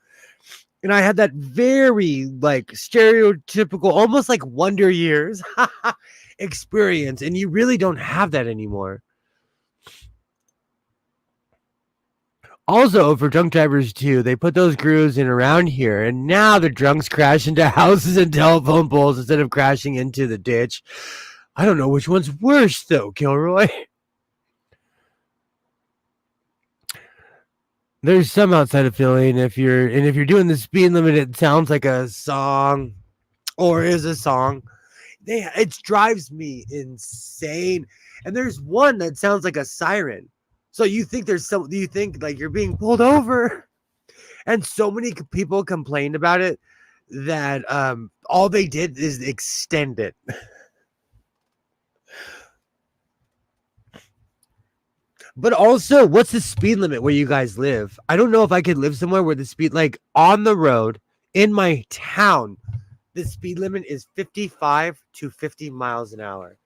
And I had that very like stereotypical, almost like Wonder Years experience, and you really don't have that anymore. Also, for drunk drivers too, they put those grooves in around here, and now the drunks crash into houses and telephone poles instead of crashing into the ditch. I don't know which one's worse, though, Kilroy. There's some outside of Philly, and if you're doing the speed limit, it sounds like a song, or is a song. It drives me insane. And there's one that sounds like a siren. So you think you think like you're being pulled over. And so many people complained about it that all they did is extend it. But also, what's the speed limit where you guys live? I don't know if I could live somewhere where the speed, like on the road in my town, the speed limit is 55 to 50 miles an hour.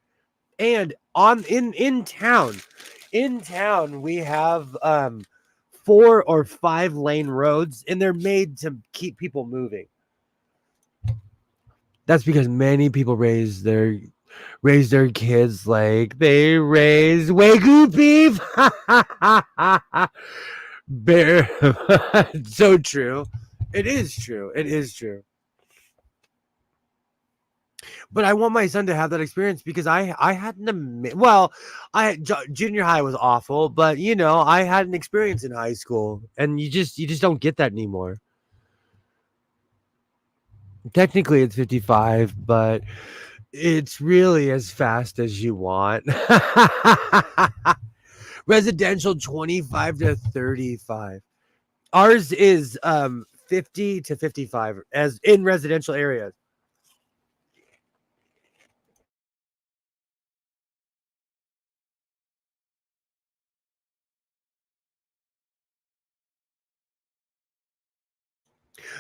And in town, we have 4 or 5 lane roads, and they're made to keep people moving. That's because many people raise their kids like they raise Wagyu beef. Bear. So true. It is true. It is true. But I want my son to have that experience because I had junior high was awful, but I had an experience in high school, and you just don't get that anymore. Technically it's 55, but it's really as fast as you want. Residential 25 to 35. Ours is 50 to 55 as in residential areas.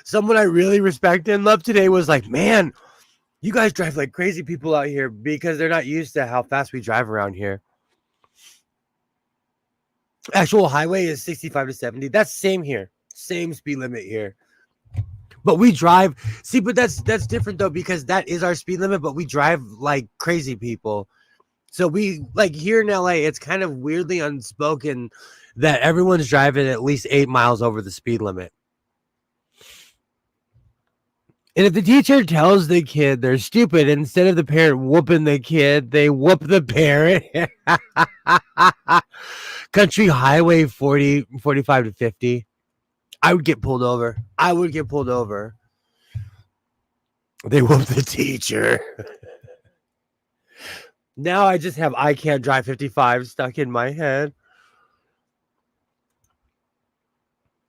Someone I really respect and love today was like, man, you guys drive like crazy people out here because they're not used to how fast we drive around here. Actual highway is 65 to 70. That's same here. Same speed limit here. But we drive. See, but that's different though, because that is our speed limit, but we drive like crazy people. So we like here in LA, it's kind of weirdly unspoken that everyone's driving at least 8 miles over the speed limit. And if the teacher tells the kid they're stupid, instead of the parent whooping the kid, they whoop the parent. Country Highway 45 to 50. I would get pulled over. They whoop the teacher. Now I just have I can't drive 55 stuck in my head.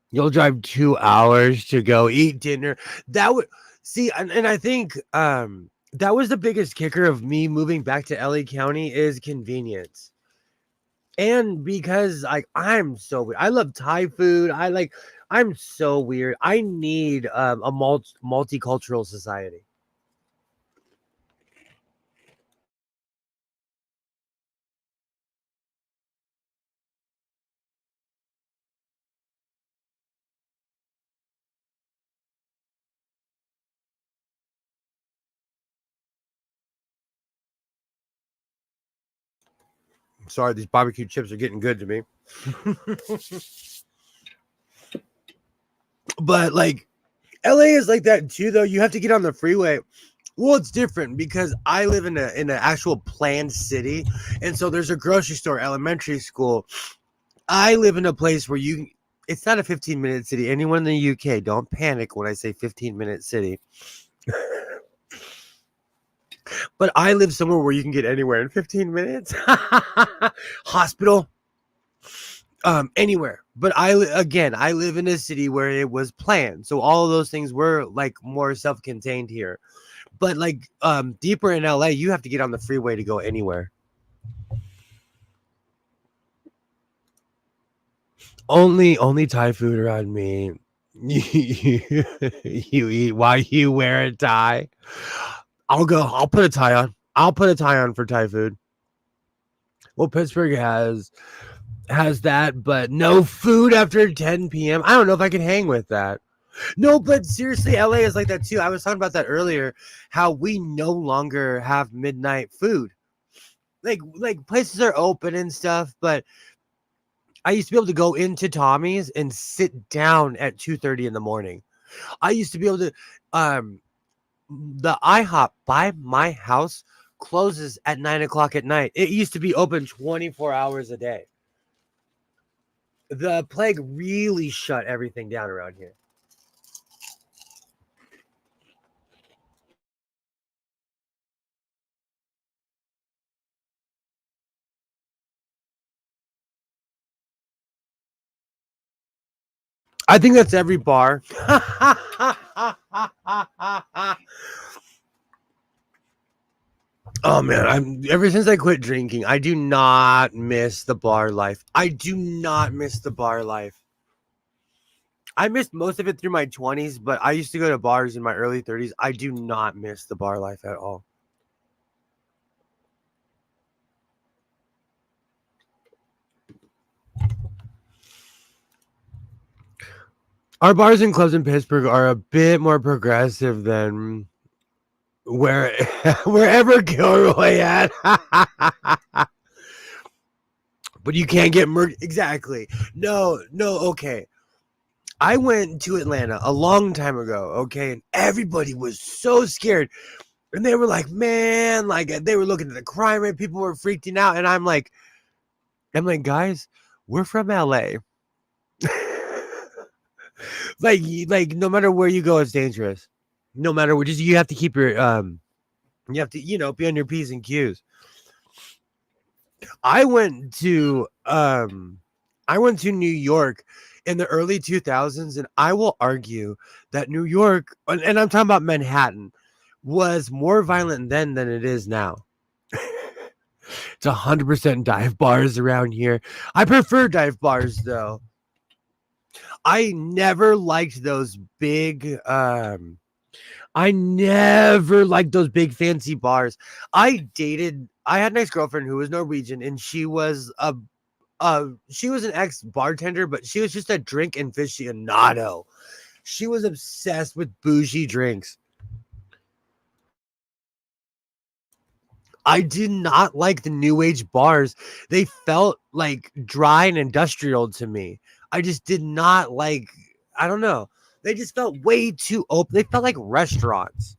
You'll drive 2 hours to go eat dinner. That would see, and I think that was the biggest kicker of me moving back to LA County is convenience. And because I'm so weird. I love Thai food. I'm so weird. I need a multicultural society. Sorry, these barbecue chips are getting good to me. But like LA is like that too, though. You have to get on the freeway. Well, it's different because I live in an actual planned city, and so there's a grocery store, elementary school. I live in a place where it's not a 15-minute city. Anyone in the UK, don't panic when I say 15-minute city. But I live somewhere where you can get anywhere in 15 minutes. Hospital, anywhere. But I live in a city where it was planned, so all of those things were like more self-contained here. But like deeper in LA, you have to get on the freeway to go anywhere. Only Thai food around me. You eat while you wear a tie. I'll put a tie on. I'll put a tie on for Thai food. Well, Pittsburgh has that, but no food after 10 p.m. I don't know if I can hang with that. No, but seriously, LA is like that too. I was talking about that earlier, how we no longer have midnight food. Like places are open and stuff, but I used to be able to go into Tommy's and sit down at 2:30 in the morning. I used to be able to the IHOP by my house closes at 9 o'clock at night. It used to be open 24 hours a day. The plague really shut everything down around here. I think that's every bar. Oh man, ever since I quit drinking, I do not miss the bar life. I do not miss the bar life. I missed most of it through my 20s, but I used to go to bars in my early 30s. I do not miss the bar life at all. Our bars and clubs in Pittsburgh are a bit more progressive than wherever Gilroy at. But you can't get murdered. Exactly. No, okay. I went to Atlanta a long time ago, okay, and everybody was so scared. And they were like, man, like they were looking at the crime rate, people were freaking out, and I'm like, guys, we're from LA. like no matter where you go, it's dangerous. No matter what, just you have to keep your you have to, be on your P's and Q's. I went to New York in the early 2000s, and I will argue that New York, and I'm talking about Manhattan, was more violent then than it is now. It's 100% dive bars around here. I prefer dive bars though. I never liked those big I never liked those big fancy bars. I had a nice girlfriend who was Norwegian, and she was an ex bartender, but she was just a drink aficionado. She was obsessed with bougie drinks. I did not like the new age bars. They felt like dry and industrial to me. I just did not like, I don't know. They just felt way too open. They felt like restaurants.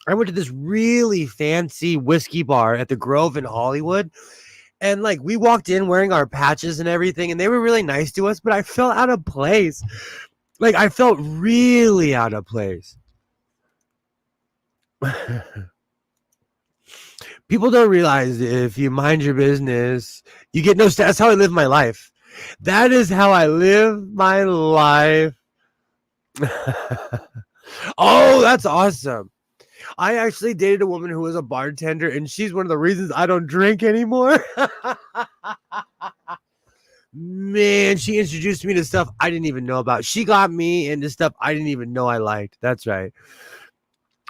I went to this really fancy whiskey bar at the Grove in Hollywood. And like we walked in wearing our patches and everything, and they were really nice to us, but I felt out of place. Like I felt really out of place. People don't realize if you mind your business, you get no stress. That's how I live my life. That is how I live my life. Oh, that's awesome. I actually dated a woman who was a bartender, and she's one of the reasons I don't drink anymore. Man, she introduced me to stuff I didn't even know about. She got me into stuff I didn't even know I liked. That's right.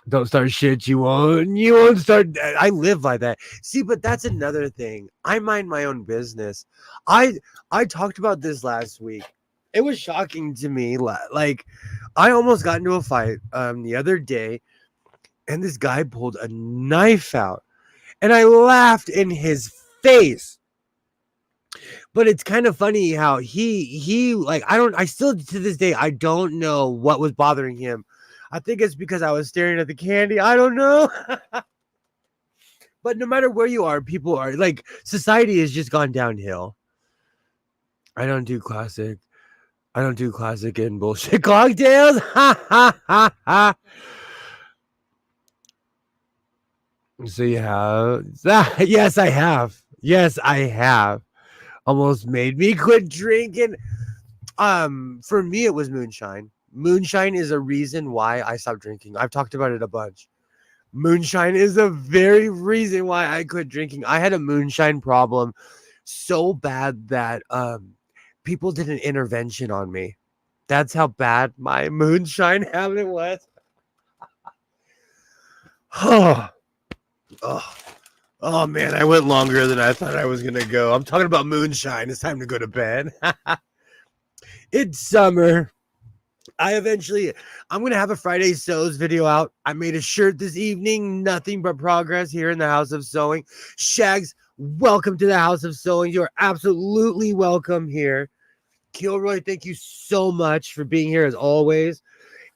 Don't start shit you won't start. I live by that. See, but that's another thing. I mind my own business. I talked about this last week. It was shocking to me. Like I almost got into a fight the other day, and this guy pulled a knife out, and I laughed in his face. But it's kind of funny how he like I still to this day I don't know what was bothering him. I think it's because I was staring at the candy. I don't know. But no matter where you are, people are like society has just gone downhill. I don't do classic. I don't do classic and bullshit cocktails. Ha ha ha ha. So you have yes, I have. Yes, I have. Almost made me quit drinking. For me, it was moonshine. Moonshine is a reason why I stopped drinking. I've talked about it a bunch. Moonshine is a very reason why I quit drinking. I had a moonshine problem so bad that people did an intervention on me. That's how bad my moonshine habit was. Oh, oh man, I went longer than I thought I was gonna go. I'm talking about moonshine. It's time to go to bed. It's summer. I'm gonna have a Friday sews video out. I made a shirt this evening. Nothing but progress here in the House of Sewing. Shags, welcome to the House of Sewing. You're absolutely welcome here. Kilroy, thank you so much for being here as always.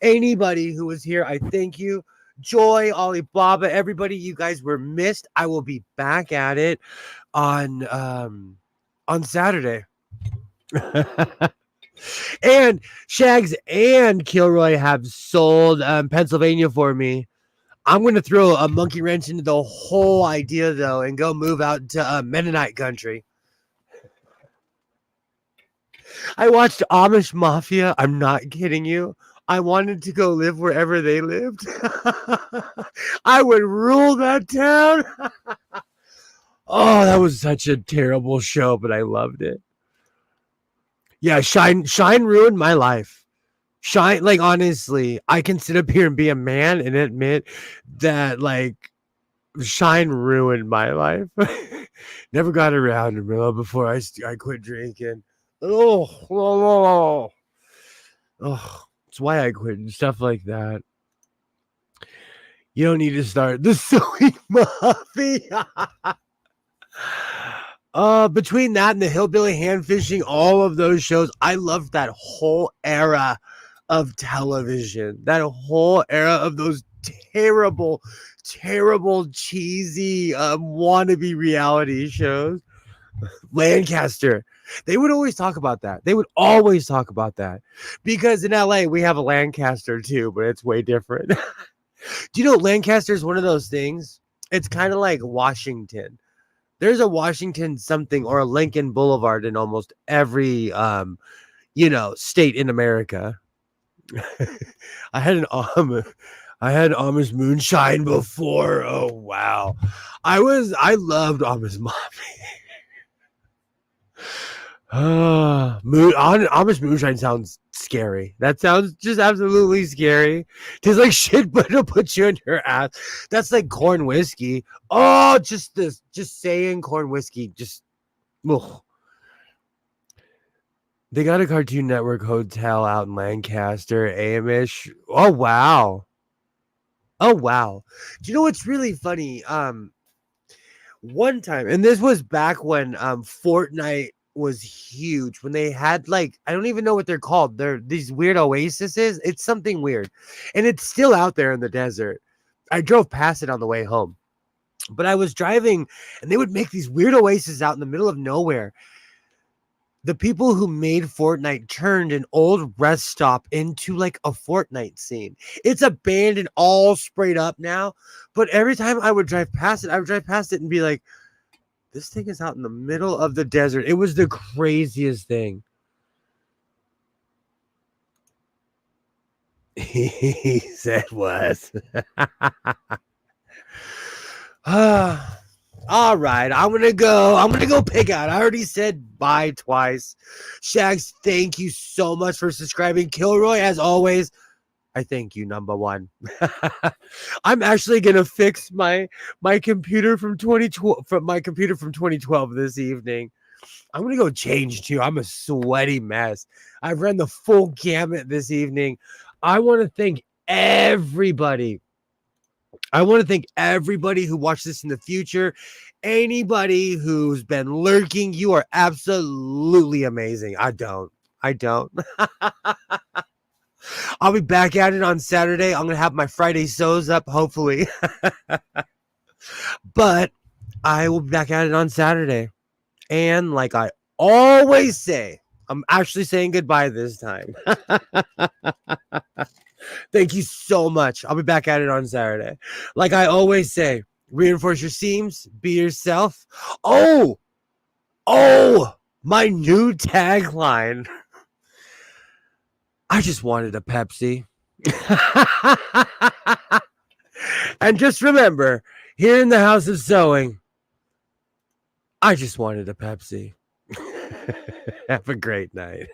Anybody who was here, I thank you. Joy, Alibaba, everybody, you guys were missed. I will be back at it on Saturday. And Shags and Kilroy have sold Pennsylvania for me. I'm going to throw a monkey wrench into the whole idea, though, and go move out to Mennonite country. I watched Amish Mafia. I'm not kidding you. I wanted to go live wherever they lived. I would rule that town. Oh, that was such a terrible show, but I loved it. Yeah, Shine ruined my life. Shine, like, honestly, I can sit up here and be a man and admit that, like, Shine ruined my life. Never got around to it before I quit drinking. Oh, it's why I quit and stuff like that. You don't need to start the sewing mafia. Between that and the hillbilly hand fishing, all of those shows, I loved that whole era of television. That whole era of those terrible, cheesy wannabe reality shows. Lancaster. They would always talk about that. They would always talk about that. Because in LA, we have a Lancaster too, but it's way different. Do you know Lancaster is one of those things? It's kind of like Washington. There's a Washington something or a Lincoln Boulevard in almost every state in America. I had Amish moonshine before. Oh wow. I loved Amish Mafia. Amish moonshine sounds scary. That sounds just absolutely scary. Tastes like shit, but it'll put you in your ass. That's like corn whiskey. Oh, just saying corn whiskey. Just, ugh. They got a Cartoon Network hotel out in Lancaster, Amish. Oh wow. Oh wow. Do you know what's really funny? One time, and this was back when Fortnite was huge, when they had, like, I don't even know what they're called. They're these weird oases. It's something weird, and it's still out there in the desert. I drove past it on the way home, but I was driving, and they would make these weird oases out in the middle of nowhere. The people who made Fortnite turned an old rest stop into like a Fortnite scene. It's abandoned, all sprayed up now, but every time I would drive past it, and be like, this thing is out in the middle of the desert. It was the craziest thing. He said was. All right, I'm gonna go pick out. I already said bye twice. Shags, thank you so much for subscribing. Kilroy, as always, I thank you, number one. I'm actually gonna fix my computer from 2012 this evening. I'm gonna go change too. I'm a sweaty mess. I've run the full gamut this evening. I want to thank everybody. who watched this in the future. Anybody who's been lurking, you are absolutely amazing. I don't. I'll be back at it on Saturday. I'm going to have my Friday sews up, hopefully. But I will be back at it on Saturday. And like I always say, I'm actually saying goodbye this time. Thank you so much. I'll be back at it on Saturday. Like I always say, reinforce your seams, be yourself. Oh, my new tagline. I just wanted a Pepsi. And just remember, here in the House of Sewing, I just wanted a Pepsi. Have a great night.